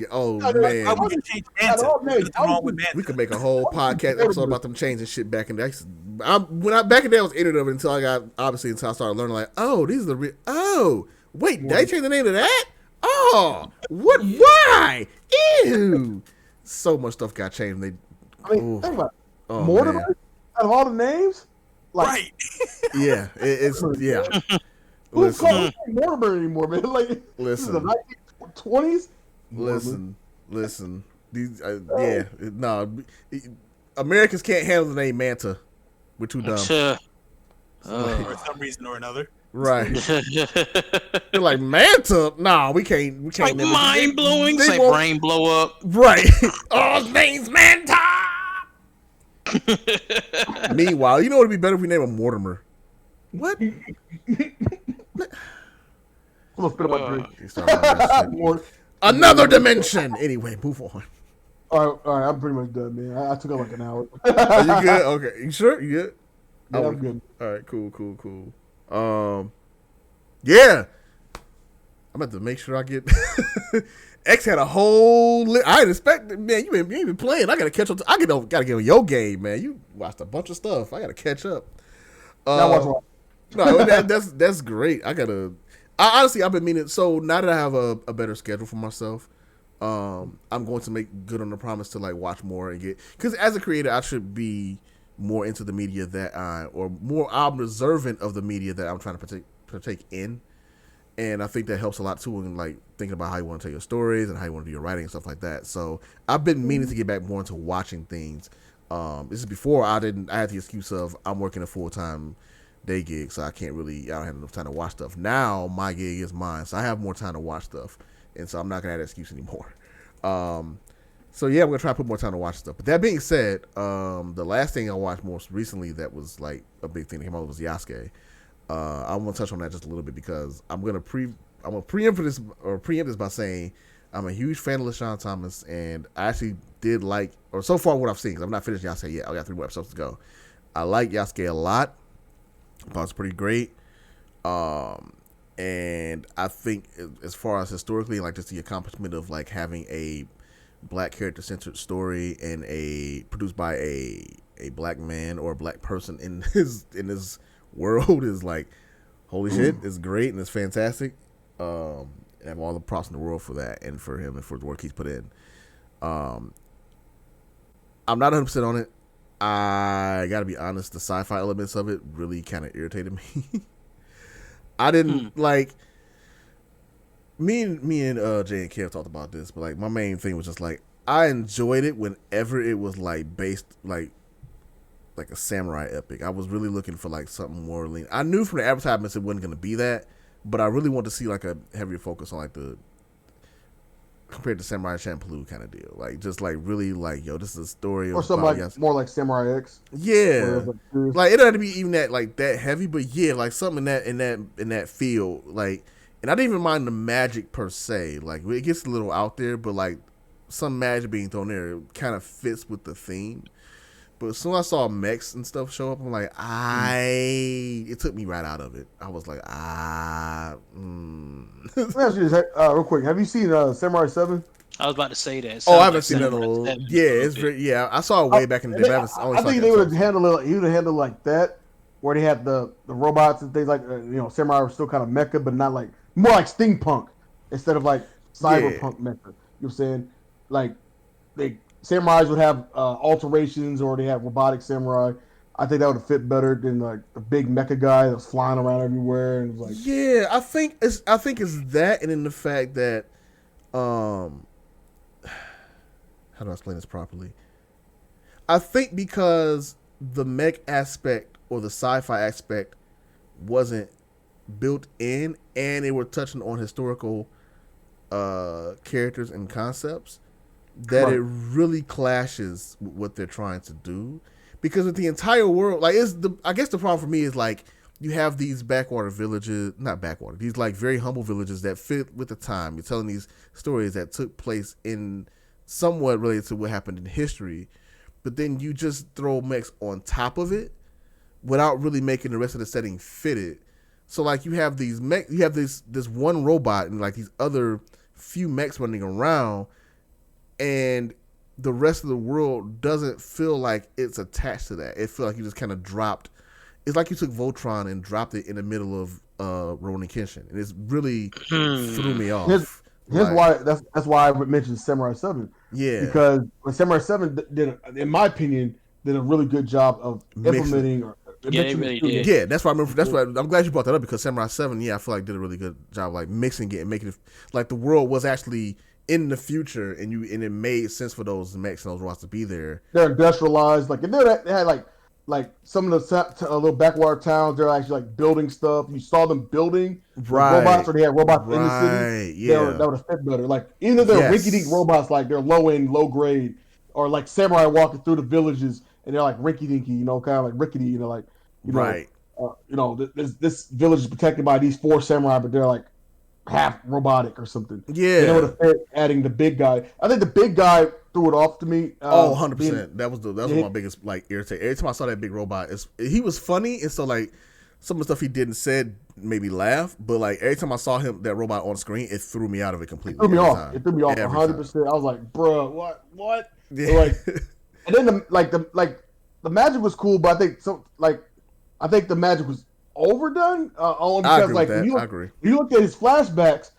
Oh Why man. would you change Manta? There's nothing wrong with Manta. We could make a whole podcast episode about them changing shit back in the day. Back in the day I was ignorant of it until I started learning like, oh, these are the wait, they changed the name of that? Oh, what? Why? Ew. So much stuff got changed. Think about it. Mortimer, out of all the names, Right. Yeah, it's yeah. Who's calling Mortimer anymore, man? Like, Listen. This is the 1920s. Listen. These, Americans can't handle the name Manta. We're too dumb. For some reason or another. Right. They're like, Manta? Nah, we can't. Like mind blowing. Say brain blow up. Right. Oh, his name's Manta. Meanwhile, you know what would be better if we name him Mortimer? What? I'm gonna spit up my drink. Another dimension. Anyway, move on. All right, I'm pretty much done, man. I took up like an hour. Are you good? Okay, you sure? You good? Yeah, I'm good. All right, cool. Yeah, I'm about to make sure I get. X had a whole. I didn't expect it, man. You ain't been playing. I gotta catch up. Gotta get on your game, man. You watched a bunch of stuff. I gotta catch up. No, that's great. Honestly, I've been meaning. So now that I have a better schedule for myself, I'm going to make good on the promise to like watch more and get. Because as a creator, I should be more into the media or more observant of the media that I'm trying to partake in. And I think that helps a lot too in like thinking about how you want to tell your stories and how you want to do your writing and stuff like that. So I've been meaning to get back more into watching things. This is before I had the excuse of I'm working a full-time day gig, so I don't have enough time to watch stuff. Now my gig is mine, so I have more time to watch stuff, and so I'm not gonna have that excuse anymore. So yeah, I'm gonna try to put more time to watch stuff. But that being said, the last thing I watched most recently that was like a big thing that came out was Yasuke. I'm gonna touch on that just a little bit because I'm gonna preempt this by saying I'm a huge fan of LaShawn Thomas, and I actually did like, or so far what I've seen, because I'm not finished Yasuke yet. I got 3 more episodes to go. I like Yasuke a lot. I thought it's pretty great. And I think as far as historically, like just the accomplishment of like having a black character centered story and produced by a black man or a black person in his world is like, holy shit, it's great and it's fantastic. And I have all the props in the world for that and for him and for the work he's put in. I'm not 100% on it. I gotta be honest, the sci-fi elements of it really kind of irritated me. I didn't like. Me and Jay and Kev talked about this, but like my main thing was just like I enjoyed it whenever it was like based like a samurai epic. I was really looking for like something more lean. I knew from the advertisements it wasn't gonna be that, but I really wanted to see like a heavier focus on like the compared to Samurai Champloo kind of deal. Like just like really like, yo, this is a story or something like more like Samurai X. Yeah. Like it don't have to be even that heavy, but yeah, like something in that feel. Like, and I didn't even mind the magic per se. Like it gets a little out there, but like some magic being thrown there kind of fits with the theme. But as soon as I saw mechs and stuff show up, I'm like, it took me right out of it. I was like, Let me ask you this, real quick. Have you seen Samurai 7? I was about to say that. I haven't seen that. It's very, I saw it way back in the day. I think they would have handled it. He would have handled like that, where they had the robots and things like Samurai were still kind of mecha, but not like more like steampunk instead of like cyberpunk mecha. You know what I'm saying? Like they samurais would have alterations, or they have robotic samurai. I think that would fit better than like the big mecha guy that was flying around everywhere and was like. Yeah, I think it's that, and then the fact that how do I explain this properly? I think because the mech aspect or the sci-fi aspect wasn't built in, and they were touching on historical characters and concepts, that it really clashes with what they're trying to do. Because with the entire world, like, I guess the problem for me is like you have these backwater villages, not backwater, these like very humble villages that fit with the time. You're telling these stories that took place in somewhat related to what happened in history, but then you just throw mechs on top of it without really making the rest of the setting fit it. So like you have these mech, you have this one robot and like these other few mechs running around, and the rest of the world doesn't feel like it's attached to that. It feels like you just kind of dropped. It's like you took Voltron and dropped it in the middle of Ronin Kenshin, and it's really threw me off. Here's why that's why I mentioned Samurai 7. Yeah, because when Samurai 7 did, in my opinion, did a really good job of implementing. They really did. Yeah, that's why I remember. That's why I'm glad you brought that up, because Samurai 7, I feel like did a really good job like mixing it and making it like the world was actually in the future, and it made sense for those mechs and those robots to be there. They're industrialized, like, and they had like some of the little backwater towns. They're actually like building stuff. You saw them building robots, or they had robots in the city. Yeah, that would have fit better. Like either they're rinky-dink robots, like they're low end, low grade, or like samurai walking through the villages and they're like rinky-dinky, kind of like rickety, like this village is protected by these 4 samurai, but they're like half robotic or something. Yeah, and it would have fit adding the big guy. I think the big guy threw it off to me. 100%. That was one of my biggest like irritate. Every time I saw that big robot, he was funny, and so like some of the stuff he did and said made me laugh. But like every time I saw that robot on screen, it threw me out of it completely. It threw me off. It threw me off 100%. I was like, bruh, what? Yeah. So like, and then the magic was cool, but I think the magic was overdone. Only because like when you look at his flashbacks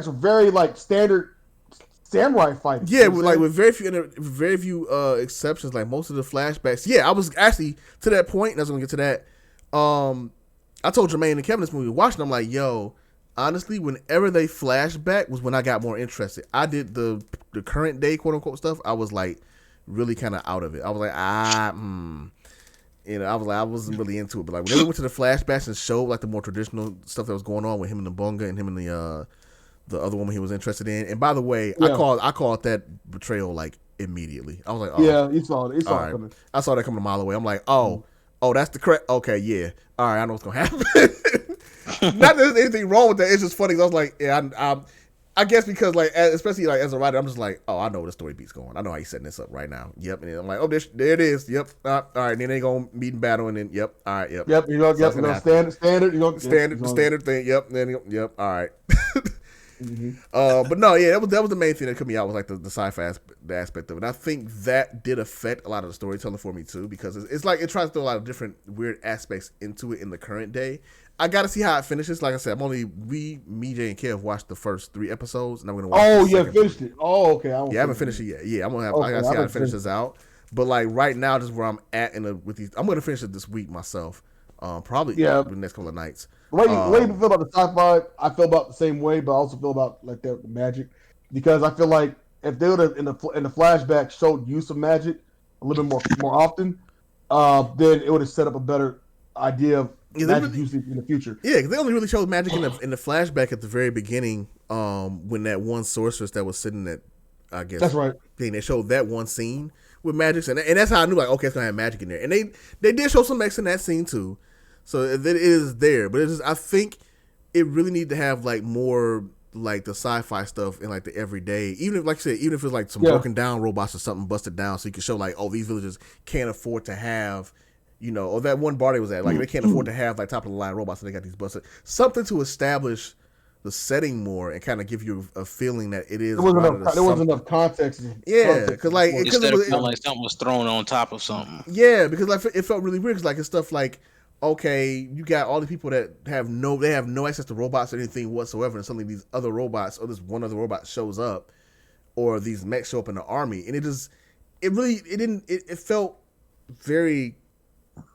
were very like standard samurai fighting. Yeah, with very few exceptions. Like most of the flashbacks. Yeah, I was actually to that point, and I was gonna get to that. I told Jermaine and Kevin this movie watching. I'm like, yo, honestly, whenever they flashback was when I got more interested. I did the current day quote unquote stuff. I was like really kind of out of it. I was like, I wasn't really into it. But like when they went to the flashbacks and showed like the more traditional stuff that was going on with him and the Bunga and him and the other woman he was interested in. And by the way, I called that betrayal like immedially. I was like, oh yeah, you saw it coming. I saw that coming a mile away. I'm like, oh, that's the correct. Okay, yeah, all right, I know what's gonna happen. Not that there's anything wrong with that. It's just funny. I was like, yeah, I guess because like especially like as a writer, I'm just like, oh, I know where the story beat's going. I know how he's setting this up right now. Yep, and then I'm like, oh, there it is. Yep, all right. And then they gonna meet in battle, and then yep, all right, yep. Yep, standard thing. Yep, then yep, all right. But no, yeah, that was the main thing that took me out was like the sci-fi aspect of it. And I think that did affect a lot of the storytelling for me too, because it's like it tries to throw a lot of different weird aspects into it in the current day. I got to see how it finishes. Like I said, me, Jay, and Kev watched the first 3 episodes, and I'm gonna watch. Oh, you finished it? Oh, okay. I haven't finished it yet. Yeah, I'm gonna have. I gotta see how it finishes out. But like right now, just where I'm at with these, I'm gonna finish it this week myself. Probably the next couple of nights. The way you feel about the sci-fi, I feel about the same way, but I also feel about like the magic, because I feel like if they would have in the flashback showed use of magic a little bit more often, then it would have set up a better idea of magic usage in the future. Yeah, because they only really showed magic in the flashback at the very beginning, when that one sorceress that was sitting at, I guess that's right. They showed that one scene with magic, and that's how I knew like, okay, it's gonna have magic in there, and they did show some X in that scene too. So it is there, but I think it really need to have like more like the sci-fi stuff in like the everyday, even if, like I said, even if it's like some broken down robots or something busted down, so you can show like, oh, these villages can't afford to have, or that one bar they was at, like they can't afford to have like top of the line robots, so they got these busted, something to establish the setting more and kind of give you a feeling that it is. There wasn't enough context. Yeah, because like instead of feeling like something was thrown on top of something. Yeah, because like it felt really weird. Cause like it's stuff like, okay, you got all the people that have no access to robots or anything whatsoever, and suddenly these other robots or this one other robot shows up. or these mechs show up in the army, and it felt very,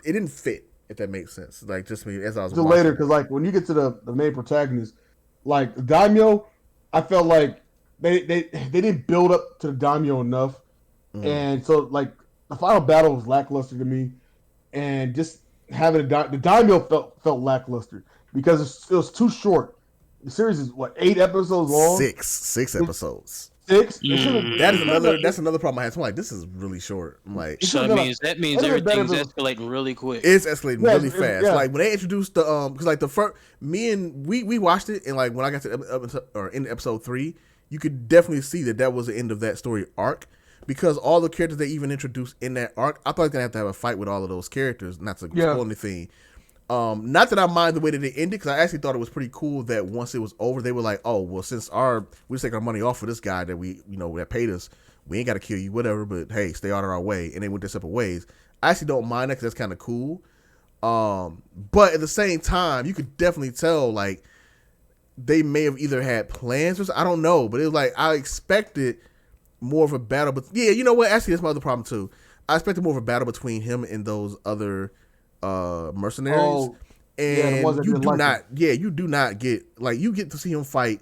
it didn't fit, if that makes sense. Like, just me as I was watching. Later, because like when you get to the main protagonist, like Daimyo, I felt like they didn't build up to the Daimyo enough, and so like the final battle was lackluster to me, and just having the Daimyo felt lackluster because it was too short. The series is what, 8 episodes long? Six episodes. 6. That's another problem I had. So I'm like, this is really short. I'm like, so that means everything's escalating really quick. It's escalating really fast. Yeah. Like when they introduced the because like the first we watched it, and like when I got to in episode 3, you could definitely see that was the end of that story arc, because all the characters they even introduced in that arc, I thought I was gonna have a fight with all of those characters. Not to spoil anything. Not that I mind the way that it ended, because I actually thought it was pretty cool that once it was over, they were like, "Oh, well, since we just take our money off for this guy that that paid us, we ain't got to kill you, whatever. But hey, stay out of our way." And they went their separate ways. I actually don't mind that because that's kind of cool. But at the same time, you could definitely tell like they may have either had plans or I don't know, but it was like I expected more of a battle. But yeah, you know what? Actually, that's my other problem too. I expected more of a battle between him and those other mercenaries, and you do not get like, you get to see him fight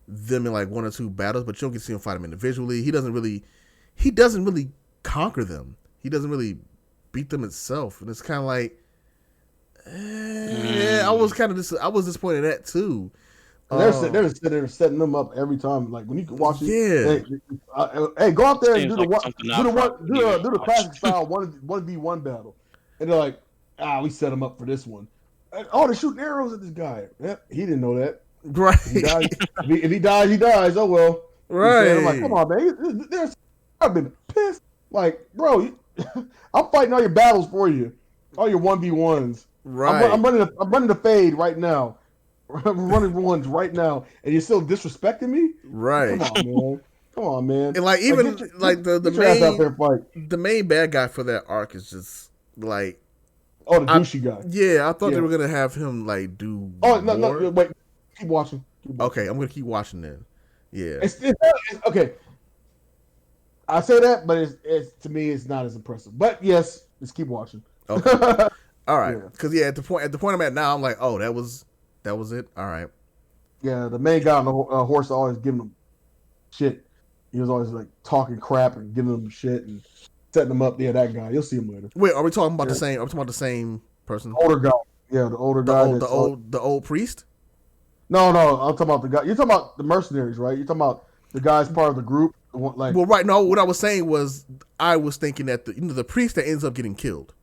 them in like 1 or 2 battles, but you don't get to see him fight them individually. He doesn't really conquer them. He doesn't really beat them itself, and it's kind of like, I was disappointed in that too. They're setting them up every time. Like when you can watch it, hey, go out there and do the classic style 1v1 battle, and they're like, we set him up for this one. Oh, they're shooting arrows at this guy. Yep, he didn't know that. Right. If he dies, he dies. Oh well. Right. I'm like, come on, man. I've been pissed. Like, bro, I'm fighting all your battles for you, all your 1v1s. Right. I'm running the fade right now. I'm running ones right now, and you're still disrespecting me. Right. Come on, man. And like even like the main bad guy for that arc is just like. Oh, the douchey guy. Yeah, I thought they were gonna have him like do. Oh no, wait, keep watching. Okay, I'm gonna keep watching then. Yeah. It's okay. I say that, but it's to me it's not as impressive. But yes, just keep watching. Okay. All right. Because at the point I'm at now, I'm like, oh, that was it. All right. Yeah, the main guy on the horse always giving him shit. He was always like talking crap and giving him shit and setting him up. Yeah, that guy. You'll see him later. Wait, are we talking about the same? Are we talking about the same person? Older guy. Yeah, the older guy. The old priest. No, I'm talking about the guy. You're talking about the mercenaries, right? You're talking about the guy's part of the group. Like, well, right. No, what I was saying was I was thinking that the priest that ends up getting killed.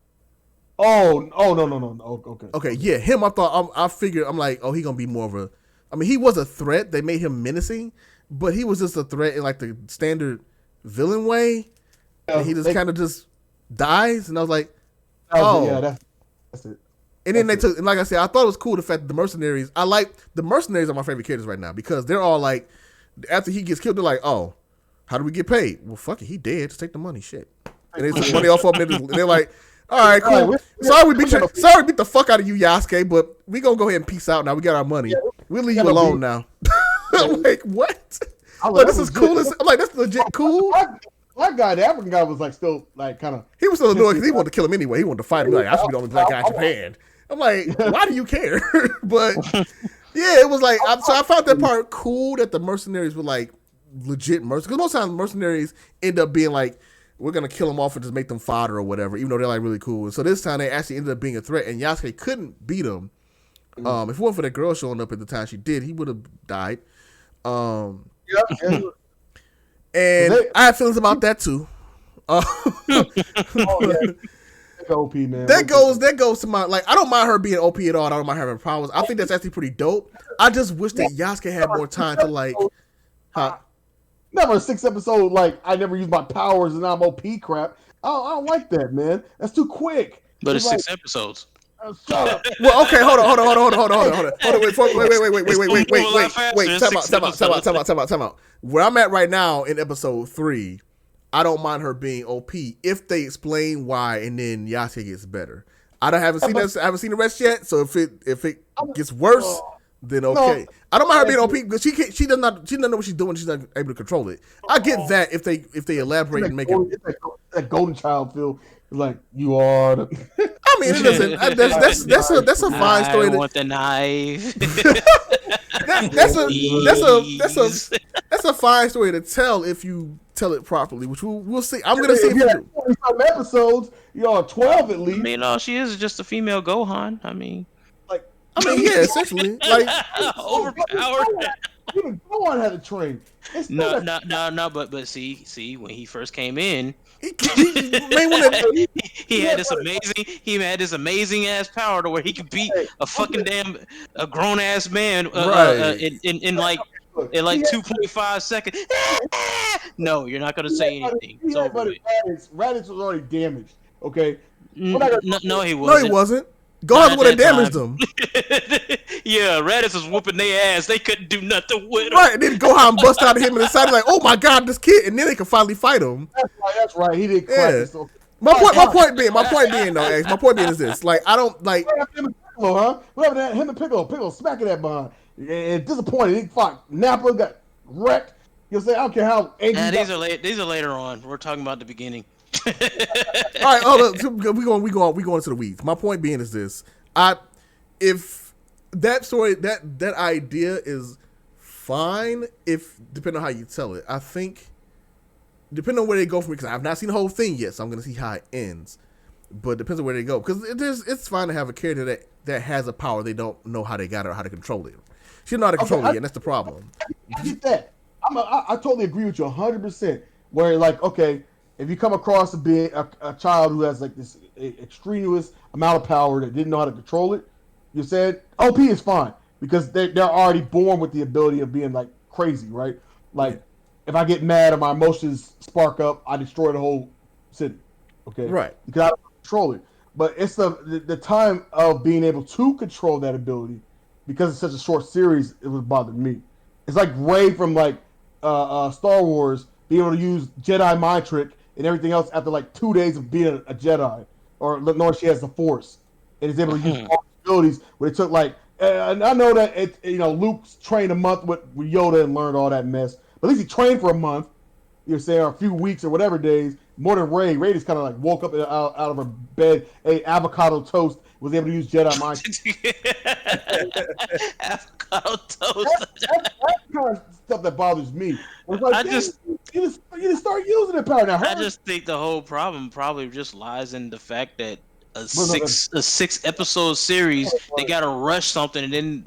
Oh no. Okay, yeah, him. I figured. I'm like, oh, he gonna be more of a. I mean, he was a threat. They made him menacing, but he was just a threat in like the standard villain way. And he just kind of just dies, and I was like, oh, yeah, that's it. And then and like I said, I thought it was cool the fact that the mercenaries. The mercenaries are my favorite characters right now because they're all like, after he gets killed, they're like, oh, how do we get paid? Well, fuck it, he dead. Just take the money, shit. And they took the money off of him. And they're like, all right, cool. Sorry we beat the fuck out of you, Yasuke, but we gonna go ahead and peace out now. We got our money. We'll leave you alone now. I'm like, what? Like, this is cool. I'm like, that's legit cool. That guy, the African guy, was like still like kind of. He was still annoyed because he wanted to kill him anyway. He wanted to fight him. Like, I should be the only black guy in Japan. I'm like, why do you care? But yeah, it was like, so I found that part cool that the mercenaries were like legit mercenaries. Because most times mercenaries end up being like, we're gonna kill them off and just make them fodder or whatever, even though they're like really cool. And so this time they actually ended up being a threat, and Yasuke couldn't beat them. If it weren't for that girl showing up at the time she did, he would have died. And I have feelings about that too. OP, man. That goes to my, like, I don't mind her being OP at all. I don't mind having powers. I think that's actually pretty dope. I just wish that Yasuke had more time to like. Never a 6 episode like I never used my powers and now I'm OP crap. I don't like that, man. That's too quick. But it's 6 episodes. Shut up. Well, okay, hold on. Wait. Time out. Where I'm at right now in episode 3, I don't mind her being OP if they explain why, and then Yasuke gets better. I haven't seen the rest yet. So if it gets worse, then okay. I don't mind her being OP because she doesn't know what she's doing. She's not able to control it. I get that if they elaborate and make it. It's like that golden child feel. It's like you are. I mean, it doesn't. That's a fine story. I want the knife. That's a fine story to tell if you tell it properly, which we'll see. I'm gonna see if you do. Some episodes, 12 at least. I mean, all she is just a female Gohan. I mean, yeah, essentially, like overpowered. Even Gohan had a train. No. But see, when he first came in, he had this amazing ass power to where he could beat a fucking a grown ass man in like 2.5 seconds. No, you're not gonna say anything. Raditz was already damaged. Okay. No, he wasn't. No, he wasn't. Gohan would have damaged them. Yeah, Raditz was whooping their ass. They couldn't do nothing with him. Right, and then Gohan bust out of him and decided like, oh my god, this kid, and then they can finally fight him. That's right. He didn't crack it. So. My point being is this: like, I don't like. What happened to him and Piccolo, huh? What happened to him and Piccolo? Piccolo smacking that behind. And disappointed. He fought Nappa, got wrecked. You'll say, I don't care how angry. These are later on. We're talking about the beginning. All right, hold on. We going into the weeds. My point being is this: if that story, that idea is fine, if depending on how you tell it. I think depending on where they go from it, because I've not seen the whole thing yet, so I'm gonna see how it ends. But depends on where they go, because it's fine to have a character that has a power they don't know how they got it or how to control it. She don't know how to control it, and that's the problem. I get that. I totally agree with you 100%. Where like, okay, if you come across a child who has like this extraneous amount of power that didn't know how to control it, you said OP is fine because they're already born with the ability of being like crazy, right? Like if I get mad or my emotions spark up, I destroy the whole city. Okay, right? Because I don't control it. But it's the time of being able to control that ability because it's such a short series. It was bothering me. It's like Rey from like Star Wars being able to use Jedi mind trick and everything else after like 2 days of being a Jedi, or knowing she has the Force and is able to use all the abilities. Where it took like, and I know that Luke's trained a month with Yoda and learned all that mess. But at least he trained for a month. You're saying, or a few weeks or whatever days. More than Rey. Rey just kind of like woke up out of her bed, ate avocado toast, was able to use Jedi mind. Avocado toast. That's kind of stuff that bothers me. Like, you just start using the power now. I just think the whole problem probably just lies in the fact that a six episode series, they gotta rush something, and then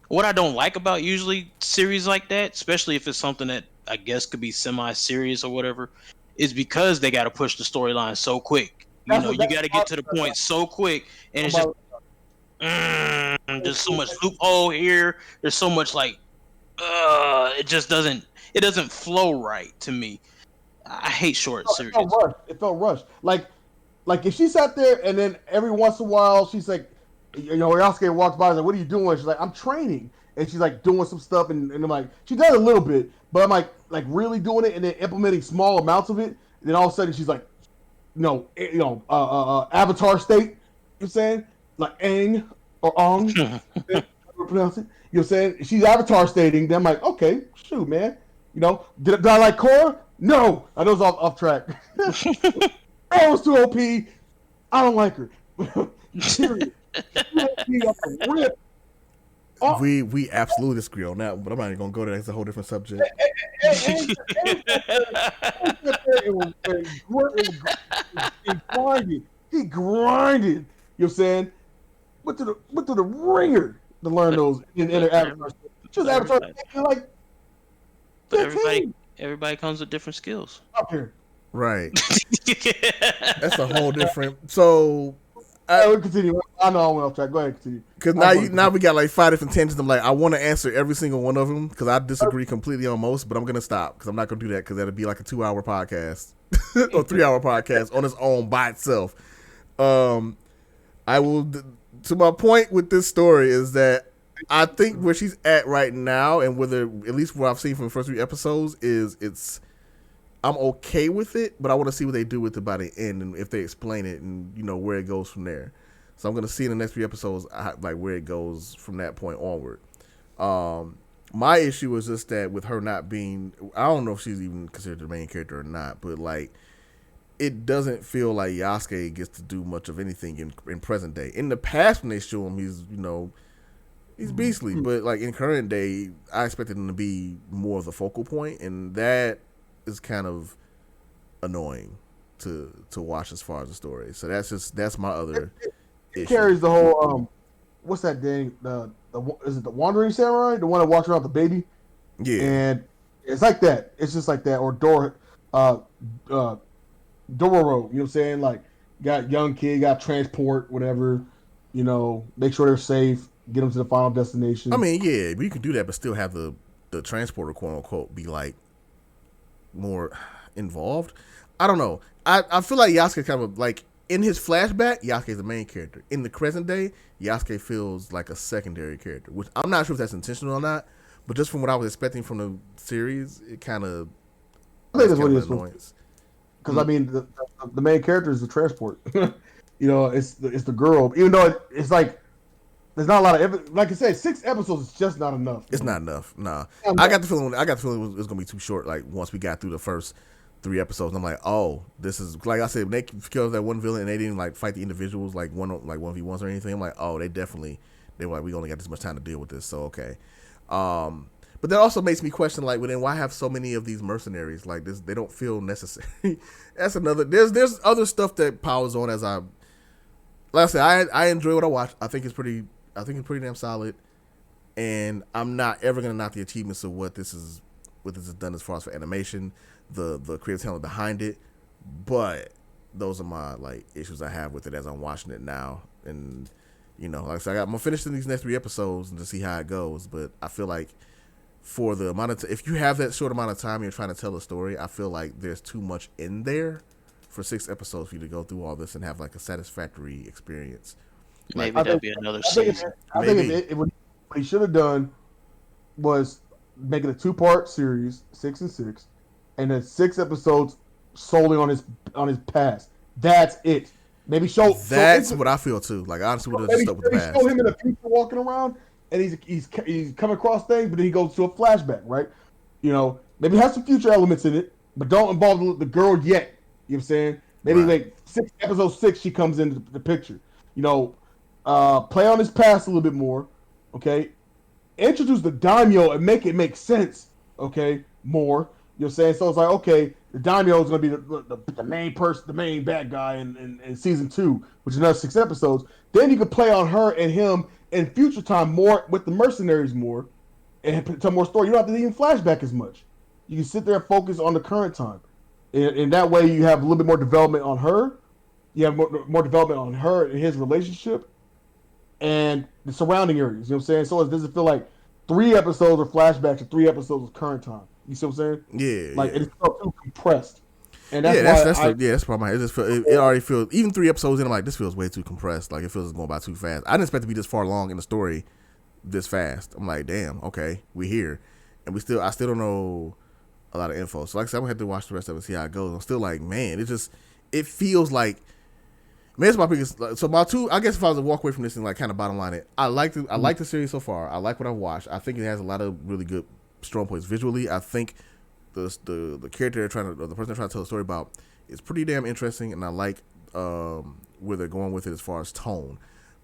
what I don't like about usually series like that, especially if it's something that I guess could be semi-serious or whatever, is because they got to push the storyline so quick. You got to get to the point so quick, and it's just there's so much loophole here. There's so much like it just doesn't flow right to me. I hate short series. It felt rushed. Like if she sat there and then every once in a while she's like, Yasuke walks by and like, what are you doing? She's like, I'm training. And she's like doing some stuff, and I'm like, she does a little bit, but I'm like really doing it and then implementing small amounts of it. And then all of a sudden she's like, avatar state. You know what I'm saying? Like Aang or Ong, pronounce it. You know what I'm saying? She's avatar stating. Then I'm like, okay, shoot, man. Did I like Korra? No, I know it's off track. I was too OP. I don't like her. Period. We absolutely disagree on that, but I'm not even gonna go there. That's a whole different subject. He grinded. You know what I'm saying? Went to the ringer to learn those in avatar. Just avatar like. But everybody comes with different skills. Up here. Right. That's a whole different. So. We'll continue. I know I went off track. Go ahead, continue. Because now we got like 5 different tangents. I'm like, I want to answer every single one of them because I disagree completely on most, but I'm gonna stop because I'm not gonna do that because that'll be like a 2-hour podcast or 3-hour podcast on its own by itself. I will. To my point with this story is that I think where she's at right now, and whether at least what I've seen from the first 3 episodes is I'm okay with it, but I want to see what they do with it by the end and if they explain it and where it goes from there. So I'm gonna see in the next 3 episodes like where it goes from that point onward. My issue was just that with her not being, I don't know if she's even considered the main character or not, but like it doesn't feel like Yasuke gets to do much of anything in present day. In the past, when they show him, he's beastly, but like in current day, I expected him to be more of the focal point, and that is kind of annoying to watch as far as the story. So that's my other It issue. carries the whole what's that thing? Is it the Wandering Samurai, the one that walks around with the baby? Yeah, And it's like that. It's just like that. Or Dororo. You know what I'm saying? Like, got young kid, got transport, whatever. You know, make sure they're safe, get them to the final destination. I mean, yeah, but you can do that, but still have the transporter, quote unquote, be like more involved. I don't know. I feel like Yasuke kind of like in his flashback, Yasuke is the main character. In the present day, Yasuke feels like a secondary character, which I'm not sure if that's intentional or not. But just from what I was expecting from the series, it kind of I think that's what it is. Because I mean, the main character is the transport. You know, it's the girl. Even though it's like there's not a lot of like I said, 6 episodes is just not enough. It's not enough. Nah, I got the feeling it was gonna be too short. Like once we got through the first 3 episodes, I'm like, oh, this is like I said, when they killed that one villain and they didn't like fight the individuals like 1v1s or anything. I'm like, oh, they were like, we only got this much time to deal with this, so okay. But that also makes me question, like, well, then why have so many of these mercenaries? Like, this, they don't feel necessary. That's another. There's other stuff that powers on as like I said, I enjoy what I watch. I think it's pretty damn solid, and I'm not ever gonna knock the achievements of what this is done as far as for animation, the creative talent behind it. But those are my like issues I have with it as I'm watching it now, and like I said, I'm gonna finish these next 3 episodes and to see how it goes. But I feel like for the amount of if you have that short amount of time you're trying to tell a story, I feel like there's too much in there for 6 episodes for you to go through all this and have like a satisfactory experience. Maybe there'll be another season. I think what he should have done was make it a 2-part series, 6 and 6, and then 6 episodes solely on his past. That's it. Maybe show. That's what I feel too. Like honestly, would have just stuck with the past. Show him in the future walking around, and he's coming across things, but then he goes to a flashback, right? Maybe have some future elements in it, but don't involve the girl yet. You know what I'm saying? Maybe like episode 6, she comes into the picture. Play on his past a little bit more. Okay, introduce the daimyo and make it make sense. Okay, more. You know what I'm saying? So it's like, okay, the daimyo is going to be the main person, the main bad guy in season 2, which is another 6 episodes. Then you could play on her and him in future time more with the mercenaries more and tell more story. You don't have to even flashback as much. You can sit there and focus on the current time. And that way you have a little bit more development on her. You have more development on her and his relationship and the surrounding areas. You know what I'm saying? So it doesn't feel like 3 episodes of flashbacks and 3 episodes of current time. You see what I'm saying? Yeah. It's too compressed. And that's probably it. Just it already feels, even 3 episodes in, I'm like, this feels way too compressed. Like it feels it's going by too fast. I didn't expect to be this far along in the story this fast. I'm like, damn, okay, we're here, and I still don't know a lot of info. So like I said, I'm gonna have to watch the rest of it and see how it goes. I'm still like, man, it feels like, man, it's my biggest. So my 2, I guess if I was to walk away from this and like kind of bottom line it, I like the series so far. I like what I've watched. I think it has a lot of really good strong points visually. I think the character the person they're trying to tell a story about is pretty damn interesting, and I like where they're going with it as far as tone.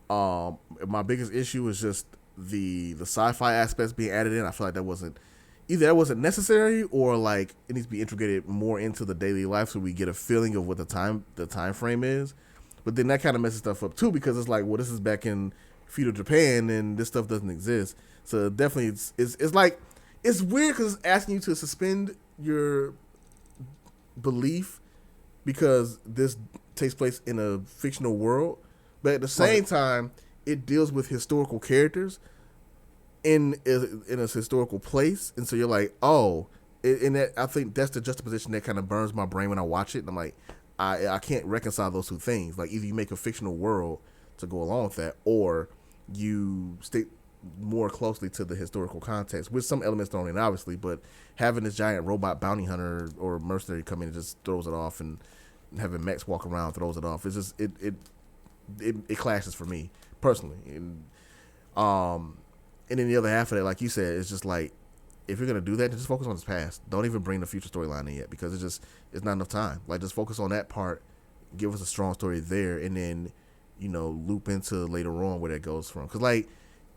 My biggest issue is just the sci-fi aspects being added in. I feel like that wasn't necessary, or like it needs to be integrated more into the daily life so we get a feeling of what the time frame is. But then that kind of messes stuff up too, because it's like, well, this is back in feudal Japan and this stuff doesn't exist. So definitely it's like, it's weird because it's asking you to suspend your belief because this takes place in a fictional world, but at the same time, it deals with historical characters in a historical place, and so you're like, oh, and that, I think that's the juxtaposition that kind of burns my brain when I watch it. And I'm like, I can't reconcile those 2 things. Like either you make a fictional world to go along with that, or you stick more closely to the historical context with some elements thrown in, obviously, but having this giant robot bounty hunter or mercenary come in and just throws it off, and having mechs walk around throws it off. It's just it clashes for me personally, and And then the other half of it, like you said, it's just like, if you're gonna do that, just focus on his past. Don't even bring the future storyline in yet, because it's not enough time. Like, just focus on that part, give us a strong story there, and then, you know, loop into later on where that goes from. Because like,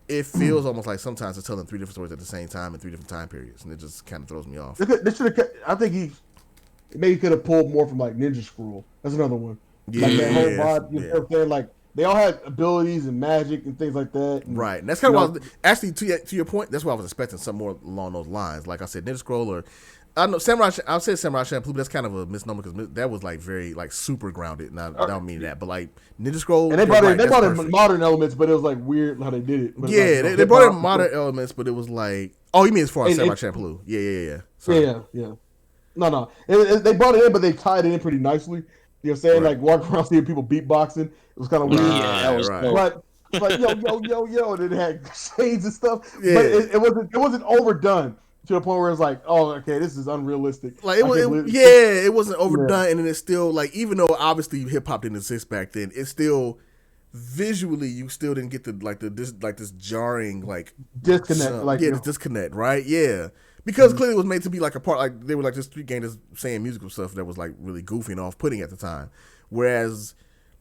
it feels almost like sometimes it's telling 3 different stories at the same time in 3 different time periods, and it just kind of throws me off. They should have. I think maybe could have pulled more from like Ninja Scroll. That's another one. Yeah, like that whole vibe. You know what I'm saying? Like, they all had abilities and magic and things like that. And, right. And that's kind of what I was, actually, to your point, that's what I was expecting, some more along those lines. Like I said, Ninja Scroll, or I know Samurai. I'll say Samurai Champloo, but that's kind of a misnomer because that was like very like super grounded. Now I don't mean that, but like Ninja Scroll, and they brought in modern elements, but it was like weird how they did it. But yeah, like, they brought in modern elements, but it was like, oh, you mean as far as Samurai Champloo? Yeah. Sorry. Yeah. No. They brought it in, but they tied it in pretty nicely. You know what I'm saying? Like, walking around seeing people beatboxing. It was kind of weird. Right. But like, yo, and it had shades and stuff. Yeah. But it wasn't overdone to the point where it's like, oh, okay, this is unrealistic. Like, it wasn't overdone, and then it's still like, even though obviously hip hop didn't exist back then, it's still visually you still didn't get this jarring like disconnect, this disconnect, right? Yeah. Because clearly it was made to be like a part, like they were like just street gangsters saying musical stuff that was like really goofy and off-putting at the time. Whereas,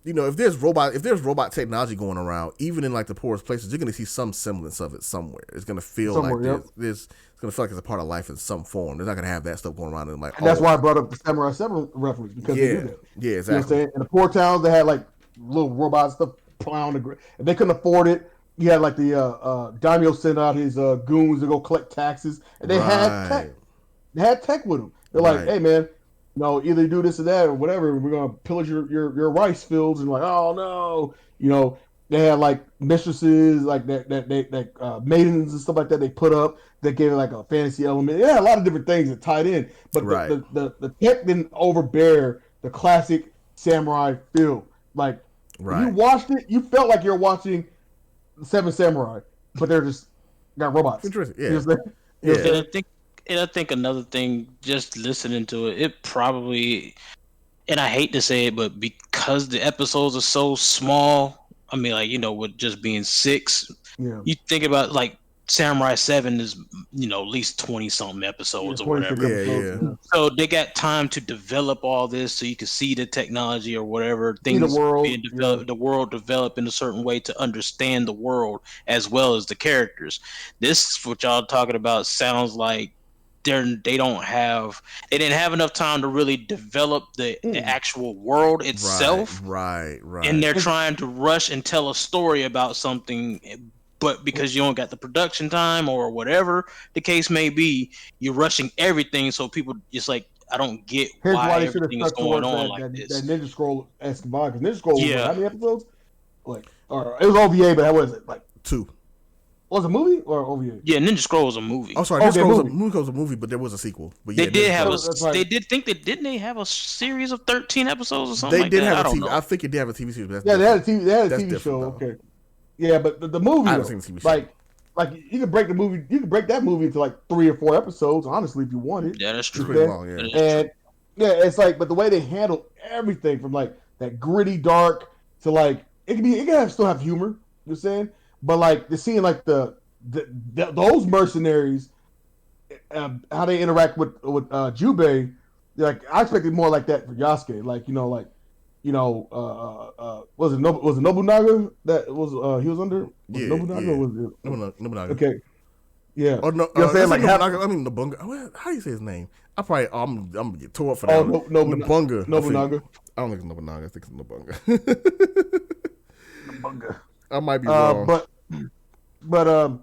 you know, if there's robot technology going around, even in like the poorest places, you're gonna see some semblance of it somewhere. It's gonna feel like it's gonna feel like it's a part of life in some form. They're not gonna have that stuff going around and like. And that's why I brought up the Samurai 7 reference, because they do that. Yeah, exactly. You know what I'm saying? In the poor towns, they had like little robot stuff plowing the ground. If they couldn't afford it, you had like the daimyo send out his goons to go collect taxes, and they had tech. They had tech with them. They're like, hey man, you know, either do this or that or whatever. We're gonna pillage your rice fields, and like, oh no, you know, they had like mistresses, like that maidens and stuff like that. They put up that gave it like a fantasy element. Yeah, a lot of different things that tied in, but the tech didn't overbear the classic samurai feel. Like, if you watched it, you felt like you're watching Seven Samurai, but they're just got robots. Interesting. Yeah. You know what I'm saying? And I think another thing, just listening to it, it probably, and I hate to say it, but because the episodes are so small, I mean, like, you know, with just being 6, you think about like Samurai 7 is, you know, at least 20-something episodes or whatever. Yeah. So they got time to develop all this, so you can see the technology or whatever things being developed, the world develop in a certain way to understand the world as well as the characters. This, what y'all talking about, sounds like they didn't have enough time to really develop the actual world itself. Right. And they're trying to rush and tell a story about something. But because you don't got the production time or whatever the case may be, you're rushing everything. So people just like, I don't get why everything is going on like this. That Ninja Scroll-esque vibe. Because Ninja Scroll was how many episodes? Like, or it was OVA, but how was it? Like 2. Was it a movie or OVA? Yeah, Ninja Scroll was a movie. Oh, sorry, Ninja Scroll was a movie, but there was a sequel. But yeah, didn't they have a series of 13 episodes or something like that? They did have a TV. I think it did have a TV series. But they had a TV show. Okay. Yeah, but the movie, I haven't seen the TV show. Like you could break the movie, you could break that movie into like 3 or 4 episodes, honestly, if you wanted. Yeah, that's true. Pretty long, And it's like, but the way they handle everything from like that gritty dark to like it can still have humor. You know what I'm saying? But like the scene, like those mercenaries, how they interact with Jubei, like I expected more like that for Yasuke. Like, was it Nobunaga that was he was under? Was Nobunaga? Or was it Nobunaga? Okay, yeah. Or no, you know what I'm saying? Like Nobunaga. I mean Nobunga. How do you say his name? I'm gonna get tore up for that. Nobunga. Nobunaga. I don't think it's Nobunaga. I think it's Nobunga. Nobunga. I might be wrong. But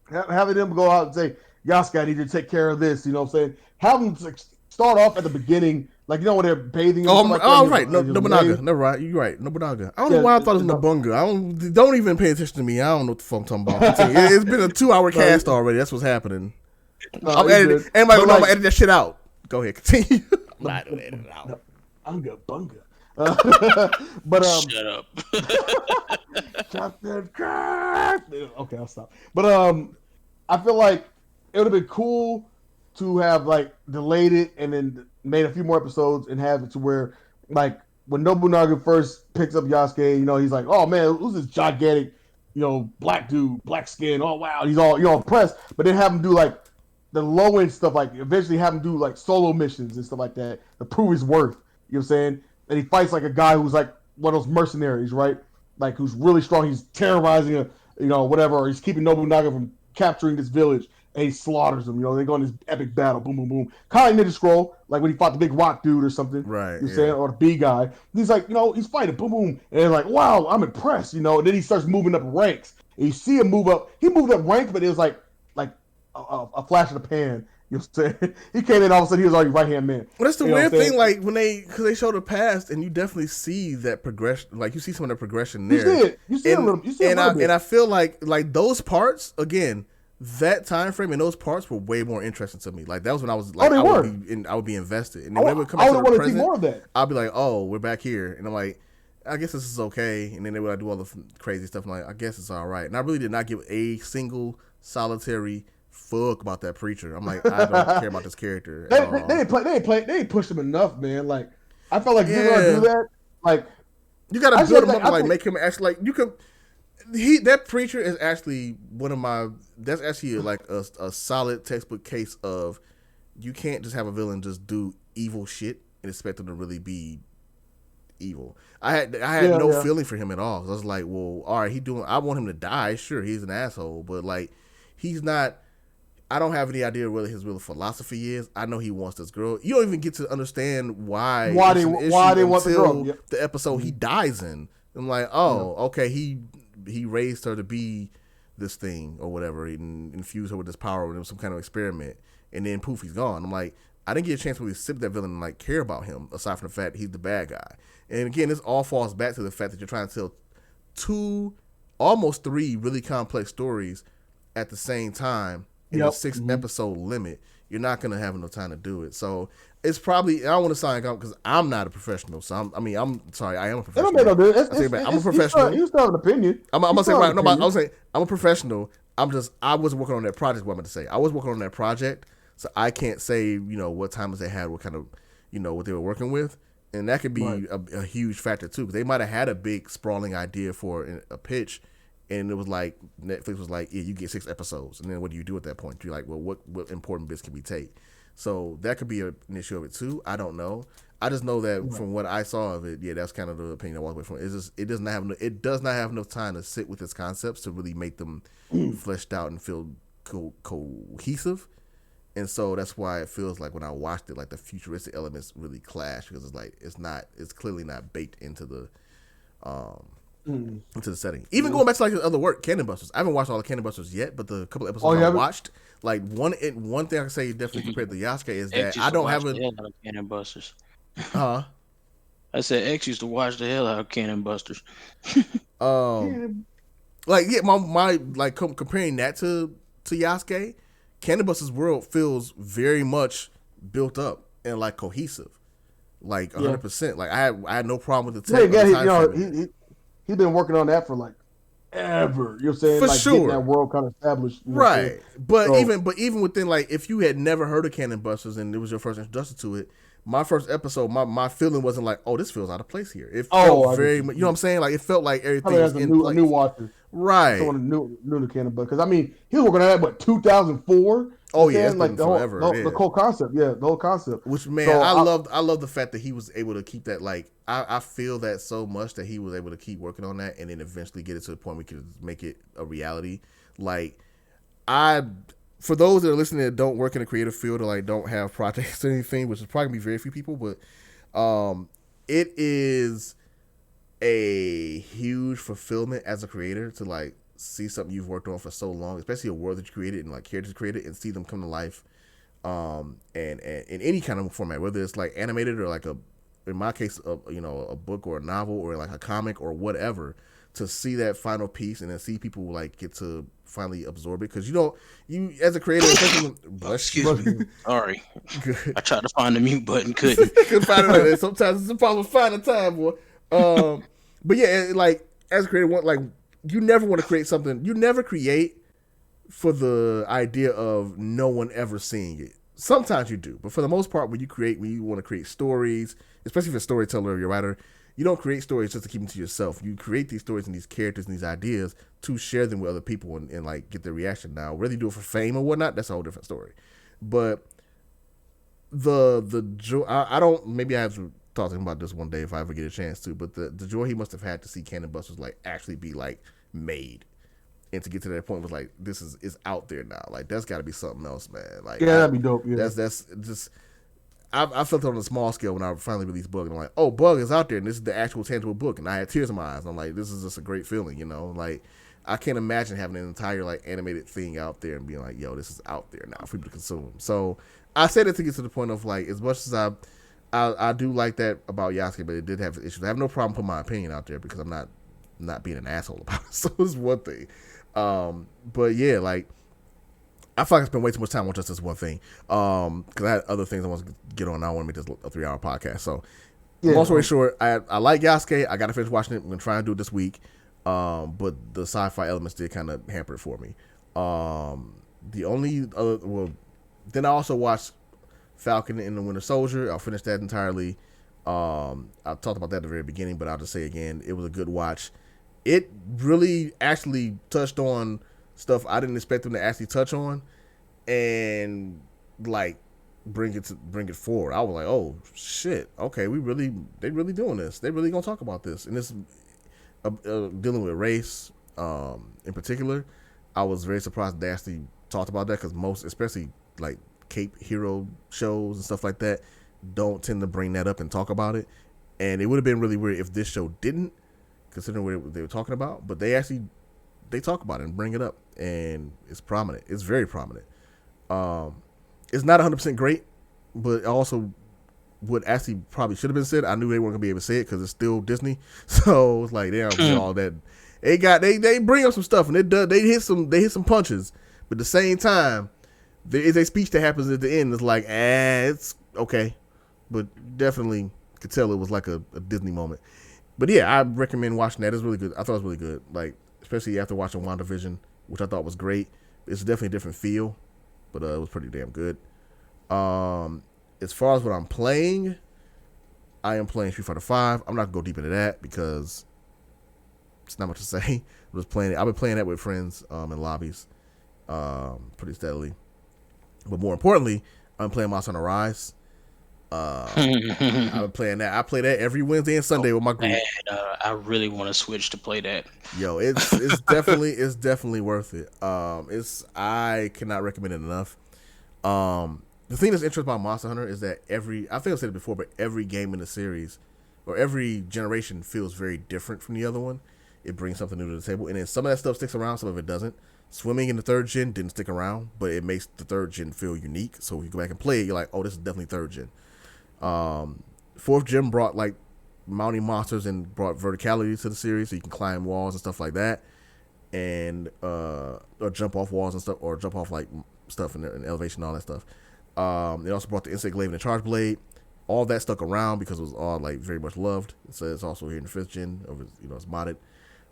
having them go out and say, Yasuke, I need you to take care of this. You know what I'm saying? Have them start off at the beginning. Like, when they're bathing. Right. Nobunaga. Never right. You're right. Nobunaga. I don't know why I thought it was Nobunga. Don't even pay attention to me. I don't know what the fuck I'm talking about. It's been a 2-hour cast already. That's what's happening. I'm editing. Anybody know I'm gonna edit that shit out? Go ahead. Continue. I'm not gonna edit it out. I'm gonna bunga. But shut up. Okay, I'll stop. But I feel like it would have been cool to have like delayed it and then made a few more episodes and have it to where, like, when Nobunaga first picks up Yasuke, he's like, oh man, who's this gigantic black dude, black skin. Oh wow, he's all impressed. But then have him do like the low end stuff, like eventually have him do like solo missions and stuff like that to prove his worth. You know what I'm saying? And he fights like a guy who's like one of those mercenaries, right? Like who's really strong. He's terrorizing whatever, or he's keeping Nobunaga from capturing this village, and he slaughters them. They go on this epic battle, boom, boom, boom. Kind of like Ninja Scroll, like when he fought the big rock dude or something. Right. You know saying? Or the B guy. And he's like, he's fighting, boom, boom. And they're like, wow, I'm impressed, And then he starts moving up ranks. And you see him move up. He moved up ranks, but it was like a flash in the pan. You know what I'm saying? He came in, all of a sudden he was already right-hand man. Well, that's the weird thing, like because they show the past, and you definitely see that progression. Like you see some of that progression there. You see a little bit. And I feel like those parts again, that time frame and those parts were way more interesting to me. Like that was when I was like, I would be invested. And then when they would come back to the present, more of that. I'd be like, oh, we're back here, and I'm like, I guess this is okay. And then they would do all the crazy stuff. I'm like, I guess it's all right. And I really did not give a single solitary fuck about that preacher. I'm like, I don't care about this character. They ain't pushed him enough, man. Like, I felt like if you're gonna do that, like you gotta build him up and like make him actually like you can. That preacher is actually that's actually like a solid textbook case of you can't just have a villain just do evil shit and expect him to really be evil. I had no feeling for him at all. I was like, well, all right, I want him to die. Sure, he's an asshole, but like he's not. I don't have any idea what his real philosophy is. I know he wants this girl. You don't even get to understand why they want the girl. Yep. The episode he dies in. I'm like, okay, he raised her to be this thing or whatever, and infused her with this power with some kind of experiment, and then poof, he's gone. I'm like, I didn't get a chance to really sit with that villain and like care about him, aside from the fact he's the bad guy. And again, this all falls back to the fact that you're trying to tell 2, almost 3 really complex stories at the same time in a 6-episode limit. You're not going to have enough time to do it. So it's probably, I don't want to sign out because I'm not a professional. So I'm sorry, I am a professional. I'm a professional. You still have an opinion. I'm gonna say right. No, I was saying I'm a professional. I wasn't working on that project. What I'm going to say, I was working on that project, so I can't say what times they had, what kind of what they were working with, and that could be a huge factor too. Because they might have had a big sprawling idea for a pitch. And it was like Netflix was like, yeah, you get 6 episodes, and then what do you do at that point? You're like, well, what important bits can we take? So that could be an issue of it too. I don't know. I just know that from what I saw of it, yeah, that's kind of the opinion I walked away from. It does not have enough time to sit with its concepts to really make them fleshed out and feel cohesive. And so that's why it feels like when I watched it, like the futuristic elements really clash because it's like it's clearly not baked into the into the setting. Even going back to like his other work, Cannon Busters. I haven't watched all the Cannon Busters yet, but the couple episodes I watched, like one thing I can say definitely compared to Yasuke is that I don't have Cannon Busters. Huh? I said X used to watch the hell out of Cannon Busters. Like yeah, my like comparing that to Yasuke, Cannon Busters world feels very much built up and like cohesive, like 100%. Like I had no problem with the tech. He's been working on that for like ever. You know what I'm saying? For like sure. Getting that world kind of established. Right. But even within like if you had never heard of Cannon Busters and it was your first introduction to it, my first episode, my feeling wasn't like, oh, this feels out of place here. It felt very much, you know what I'm saying? Like it felt like everything was in place. A new watcher. Right. Someone new to Cannon Busters. Because I mean, he was working on that 2004. Oh yeah, it's like the forever. The whole concept, the whole concept. Which man, so I love the fact that he was able to keep that. Like I feel that so much that he was able to keep working on that and then eventually get it to the point we could make it a reality. Like for those that are listening that don't work in the creative field or like don't have projects or anything, which is probably gonna be very few people, but it is a huge fulfillment as a creator to like see something you've worked on for so long, especially a world that you created and like characters created, and see them come to life, and in any kind of format, whether it's like animated or like in my case, a book or a novel or like a comic or whatever, to see that final piece and then see people like get to finally absorb it, because you as a creator, excuse me, sorry, I tried to find the mute button, couldn't find it. Sometimes it's a problem finding time, boy. But yeah, like as a creator, like. You never want to create something. You never create for the idea of no one ever seeing it. Sometimes you do, but for the most part, when you want to create stories, especially if you're a storyteller or you're a writer, you don't create stories just to keep them to yourself. You create these stories and these characters and these ideas to share them with other people and like get their reaction. Now, whether you do it for fame or whatnot, that's a whole different story. But the joy, I don't, maybe I have to talk to him about this one day if I ever get a chance to, but the joy he must have had to see Cannon Busters like actually be like made and to get to that point was like, this is out there now. Like that's got to be something else, man. Like that'd be dope. Yeah, that's just. I felt it on a small scale when I finally released Bug, and I'm like, oh, Bug is out there, and this is the actual tangible book, and I had tears in my eyes. I'm like, this is just a great feeling, you know. Like, I can't imagine having an entire like animated thing out there and being like, yo, this is out there now for people to consume. So I said it to get to the point of like, as much as I do like that about Yasuke, but it did have issues. I have no problem putting my opinion out there because I'm not being an asshole about it. So it's one thing. But yeah, like. I feel like I spent way too much time on just this one thing. Because I had other things I want to get on. I don't want to make this a 3-hour podcast. So, long story short, I like Yasuke. I got to finish watching it. I'm going to try and do it this week. But the sci-fi elements did kind of hamper it for me. The only other, well, then I also watched Falcon and the Winter Soldier. I'll finish that entirely. I talked about that at the very beginning, but I'll just say again, it was a good watch. It really actually touched on stuff I didn't expect them to actually touch on, and like bring it forward. I was like, oh shit, okay, they really doing this. They really gonna talk about this, and this dealing with race in particular. I was very surprised they actually talked about that because most, especially like Cape hero shows and stuff like that, don't tend to bring that up and talk about it. And it would have been really weird if this show didn't, considering what they were talking about. But they talk about it and bring it up, and it's prominent. It's very prominent. It's not 100% great, but also what actually probably should have been said. I knew they weren't gonna be able to say it because it's still Disney, so it's like they don't get all that. They bring up some stuff and they hit some punches, but at the same time, there is a speech that happens at the end. It's like it's okay, but definitely could tell it was like a Disney moment. But yeah, I recommend watching that. It's really good. I thought it was really good. Like, especially after watching WandaVision, which I thought was great. It's definitely a different feel, but it was pretty damn good. As far as what I'm playing, I am playing Street Fighter 5. I'm not gonna go deep into that because it's not much to say. I'm just playing it. I've been playing that with friends in lobbies pretty steadily. But more importantly, I'm playing Monster Hunter Rise. I've been playing that. I play that every Wednesday and Sunday with my group. I really want to switch to play that. Yo, it's definitely worth it. I cannot recommend it enough. The thing that's interesting about Monster Hunter is that I think I've said it before, but every game in the series or every generation feels very different from the other one. It brings something new to the table, and then some of that stuff sticks around, some of it doesn't. Swimming in the 3rd gen didn't stick around, but it makes the 3rd gen feel unique. So if you go back and play it, you're like, oh, this is definitely 3rd gen. 4th gen brought like mounting monsters and brought verticality to the series, so you can climb walls and stuff like that, and or jump off walls and stuff, or jump off like stuff in elevation and all that stuff. They also brought the insect glaive and the charge blade. All that stuck around because it was all like very much loved. So it's also here in the 5th gen. It's modded.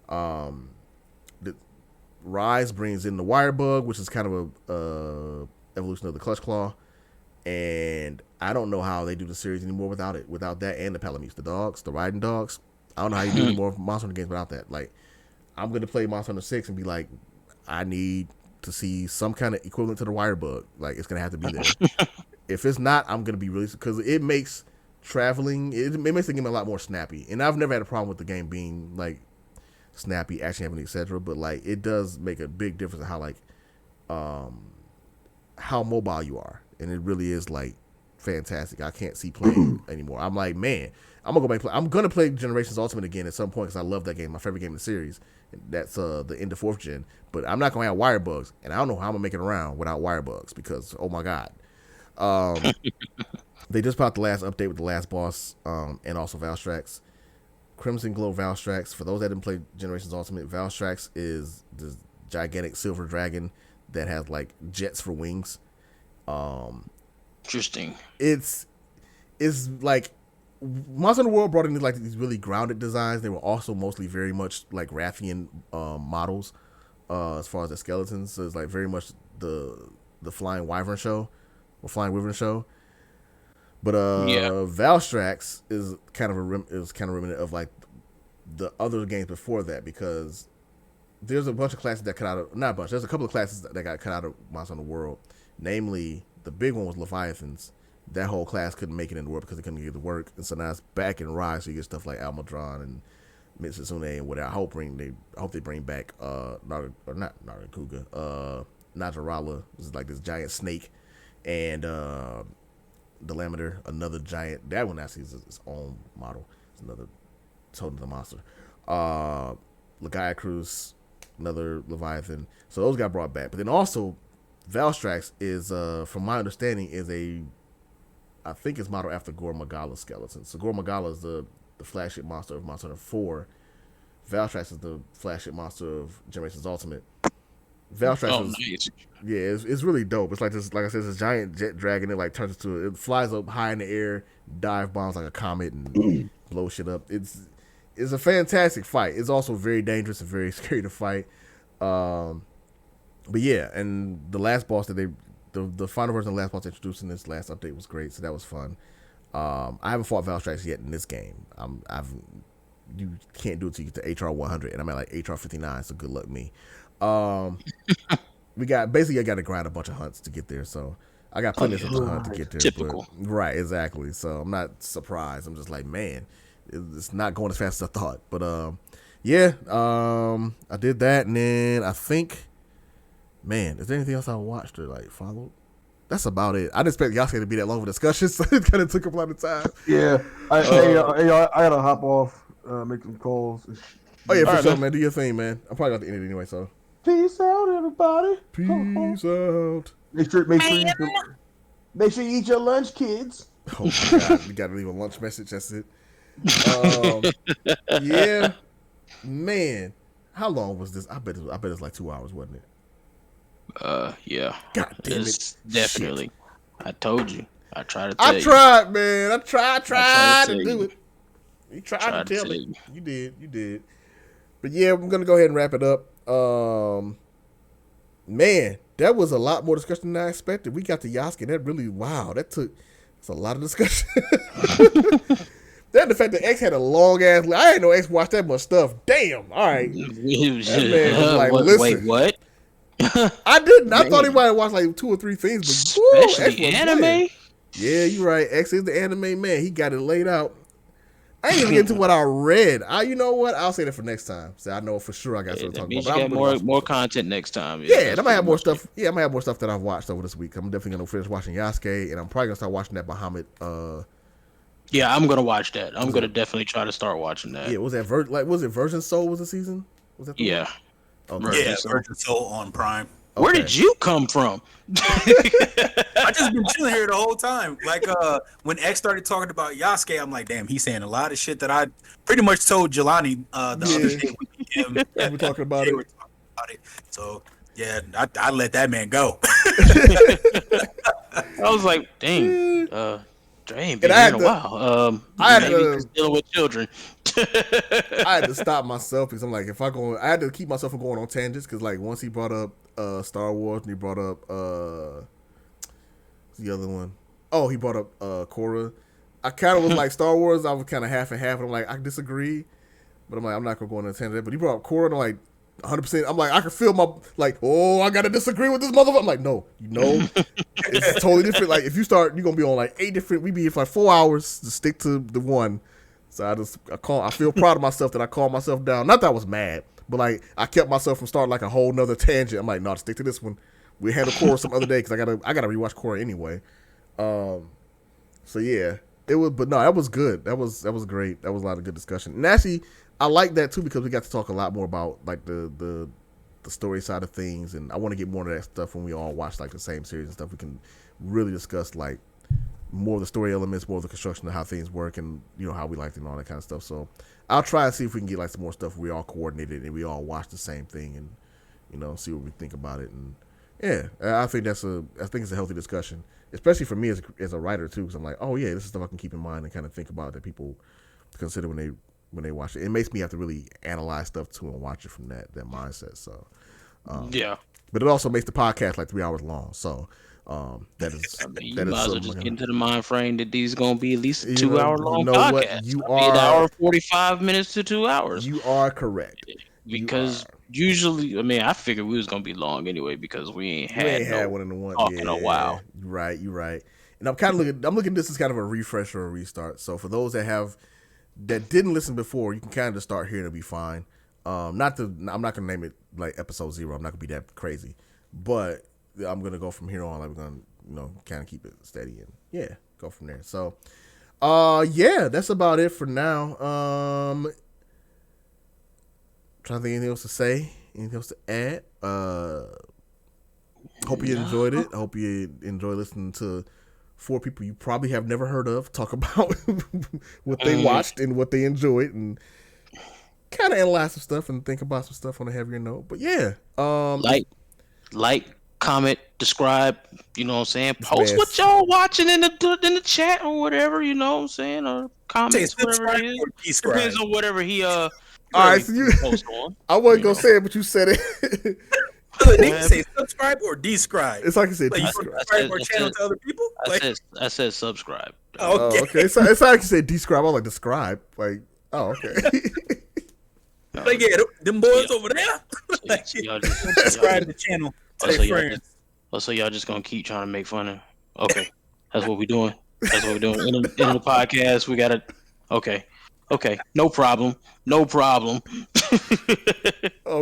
The Rise brings in the wire bug, which is kind of a evolution of the clutch claw. And I don't know how they do the series anymore without it. Without that and the Palamutes, the riding dogs. I don't know how you do any more Monster Hunter games without that. Like, I'm going to play Monster Hunter 6 and be like, I need to see some kind of equivalent to the wire bug. Like, it's going to have to be there. If it's not, I'm going to be really... Because it makes traveling... It makes the game a lot more snappy. And I've never had a problem with the game being, like, snappy, action heavy, etc. But, like, it does make a big difference in how, like... how mobile you are. And it really is like fantastic. I can't see playing anymore. I'm like, man, I'm gonna go back and play. I'm gonna play Generations Ultimate again at some point because I love that game. My favorite game in the series. And that's the end of 4th gen. But I'm not gonna have wire bugs, and I don't know how I'm gonna make it around without wire bugs because oh my god. They just put out the last update with the last boss and also Valstrax. Crimson Glow Valstrax. For those that didn't play Generations Ultimate, Valstrax is the gigantic silver dragon that has like jets for wings. Interesting. It's like Monster Hunter World brought in like these really grounded designs. They were also mostly very much like Rathian models as far as the skeletons. So it's like very much the flying wyvern show or flying wyvern show. But Valstrax is kind of remnant of like the other games before that, because there's a bunch of classes that cut out of, not a bunch, there's a couple of classes that got cut out of Monster Hunter World. Namely, the big one was Leviathans. That whole class couldn't make it in the world because they couldn't get to work, and so now it's back in Rise. So you get stuff like Almudron and Mitsune and whatever. I hope they bring back Najarala. This is like this giant snake, and Delameter, another giant. That one actually is its own model. It's another totem of the monster. Legaia Cruz, another Leviathan. So those got brought back. But then also, Valstrax is, from my understanding, I think it's modeled after Gore Magala's skeleton. So Gore Magala is the flagship monster of Monster Hunter 4. Valstrax is the flagship monster of Generations Ultimate. Valstrax is nice. Yeah, it's really dope. It's like this, like I said, this giant jet dragon. It like turns into, it flies up high in the air, dive bombs like a comet, and blows shit up. It's a fantastic fight. It's also very dangerous and very scary to fight. But yeah, and the last boss that the final version of the last boss introduced in this last update was great, so that was fun. I haven't fought Valstrax yet in this game. You can't do it till you get to HR 100, and I'm at like HR 59, so good luck me. I got to grind a bunch of hunts to get there, so I got plenty of stuff to hunt to get there. Typical. But, right, exactly. So I'm not surprised. I'm just like, man, it's not going as fast as I thought. But I did that, and then I think, man, is there anything else I watched or like followed? That's about it. I didn't expect Yasuke to be that long of a discussion, so it kind of took up a lot of time. Yeah, I gotta hop off, make some calls. Oh yeah, for sure, man. Do your thing, man. I'm probably about to end it anyway, so. Peace out, everybody. Peace out. Make sure you eat your lunch, kids. Oh my God, we gotta leave a lunch message. That's it. Yeah, man. How long was this? I bet it's like 2 hours, wasn't it? Yeah. God damn it. Definitely. Shit. I told you. I tried to tell you. I tried, man. I tried to do it. You tried to tell me. You did. But yeah, I'm gonna go ahead and wrap it up. Man, that was a lot more discussion than I expected. We got to Yasuke. That really, wow, that's a lot of discussion. Then the fact that X had a long ass, I didn't know X watched that much stuff. Damn. All right. That man was like, listen. Wait, what? I didn't. I thought he might have watched like 2 or 3 things, but especially anime. Playing. Yeah, you're right. X is the anime man. He got it laid out. I ain't even get into what I read. You know what? I'll say that for next time. So I know for sure I got something to talk about. You got more content next time. Yeah, I might have more stuff. Yeah, I might have more stuff that I've watched over this week. I'm definitely gonna finish watching Yasuke, and I'm probably gonna start watching that Bahamut. Yeah, I'm gonna watch that. I'm gonna definitely try to start watching that. Yeah, was it Virgin Soul was the season? Was that the one? Okay. Yeah, Virgin Soul on Prime. Okay. Where did you come from? I just been chilling here the whole time. Like when X started talking about Yasuke, I'm like, damn, he's saying a lot of shit that I pretty much told Jelani the other day. We're talking about it. So yeah, I let that man go. I was like, dang, been here in a while. I had to dealing with children. I had to stop myself because I'm like, I had to keep myself from going on tangents because like once he brought up Star Wars and he brought up the other one. Oh, he brought up Korra. I kind of was like Star Wars. I was kind of half and half, and I'm like, I disagree, but I'm like, I'm not gonna go on a tangent. But he brought up Korra, and I'm like, 100%. I'm like, I can feel I gotta disagree with this motherfucker. I'm like, no, it's totally different. Like if you start, you're gonna be on like 8 different. We be here for like 4 hours to stick to the one. So I feel proud of myself that I calmed myself down. Not that I was mad, but like I kept myself from starting like a whole nother tangent. I'm like, no, stick to this one. We handle Korra some other day because I gotta rewatch Korra anyway. So yeah, it was. But no, that was good. That was great. That was a lot of good discussion. And actually, I like that too because we got to talk a lot more about like the story side of things, and I want to get more of that stuff when we all watch like the same series and stuff. We can really discuss like more of the story elements, more of the construction of how things work, and how we liked it and all that kind of stuff. So I'll try and see if we can get like some more stuff where we all coordinated and we all watch the same thing and see what we think about it. And yeah, I think it's a healthy discussion, especially for me as a writer too, because I'm like, oh yeah, this is stuff I can keep in mind and kind of think about that people consider when they watch it. It makes me have to really analyze stuff too and watch it from that mindset. So yeah, but it also makes the podcast like 3 hours long. So That is I mean, you that is might as well something. just get into the mind frame that these gonna be at least a You 2 know- hour you long know what? podcast. You I mean, an hour are- and 45 minutes to 2 hours. You are correct. Because usually, I mean, I figured we was gonna be long anyway because we ain't had one in the one. talk in a while. You're right. And I'm kind of looking at this as kind of a refresh or a restart. So for those that didn't listen before, you can kind of just start here and it'll be fine. I'm not gonna name it like episode 0. I'm not gonna be that crazy, but I'm gonna go from here on. Like, we're gonna, kind of keep it steady and go from there. So, that's about it for now. Trying to think anything else to say, anything else to add. Hope you enjoyed it. I hope you enjoy listening to 4 people you probably have never heard of talk about what they watched and what they enjoyed, and kind of analyze some stuff and think about some stuff on a heavier note. But like, comment, describe. You know what I'm saying? Post what y'all watching in the chat or whatever. You know what I'm saying? Or comments, whatever it is. Depends on whatever he All right, so you post on. I wasn't gonna say it, but you said it. Nigga say subscribe or describe. It's like you said, like describe. You subscribe our channel to other people. I said subscribe. Okay. Okay. It's like you said describe. I was like describe. Like, oh, okay. Like, yeah, them boys over there. Like, y'all just subscribe to the channel. So y'all just gonna keep trying to make fun of. Okay, that's what we doing. That's what we're doing. In the podcast, we gotta. Okay, no problem. Oh,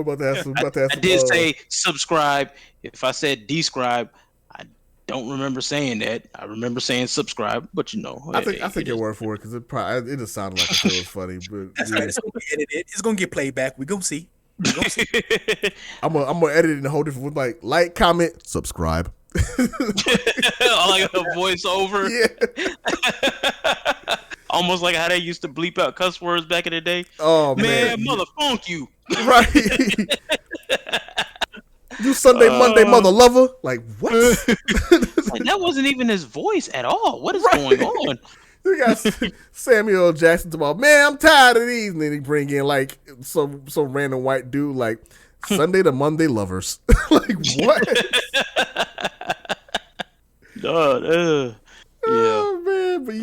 about to have some. I did say subscribe. If I said describe, I don't remember saying that. I remember saying subscribe, but I think your word for it because it just sounded like it was funny. But that's right. It's gonna be edited. It's gonna get played back. We gonna see. I'm gonna edit it in a whole different way. Like, comment, subscribe. Like a voiceover. Yeah. Almost like how they used to bleep out cuss words back in the day. Oh man, mother funk you. Right. You Sunday, Monday, mother lover. Like, what? Like, that wasn't even his voice at all. What is going on? You got Samuel Jackson talking about, man, I'm tired of these. And then he bring in like some random white dude like Sunday to Monday lovers. Like, what? Oh man, but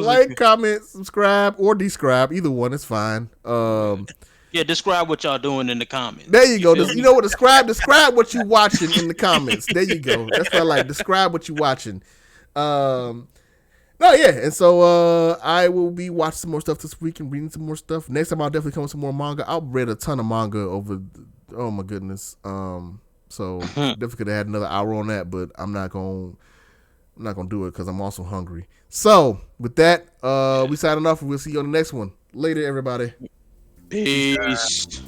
like, comment, subscribe, or describe. Either one is fine. Describe what y'all doing in the comments. There you go. You know what? Describe what you watching in the comments. There you go. That's what I like. Describe what you watching. And so I will be watching some more stuff this week and reading some more stuff. Next time I'll definitely come with some more manga. I've read a ton of manga over. Oh my goodness. So definitely could have had another hour on that, but I'm not gonna do it because I'm also hungry. So with that, we signing off and we'll see you on the next one. Later, everybody. Peace.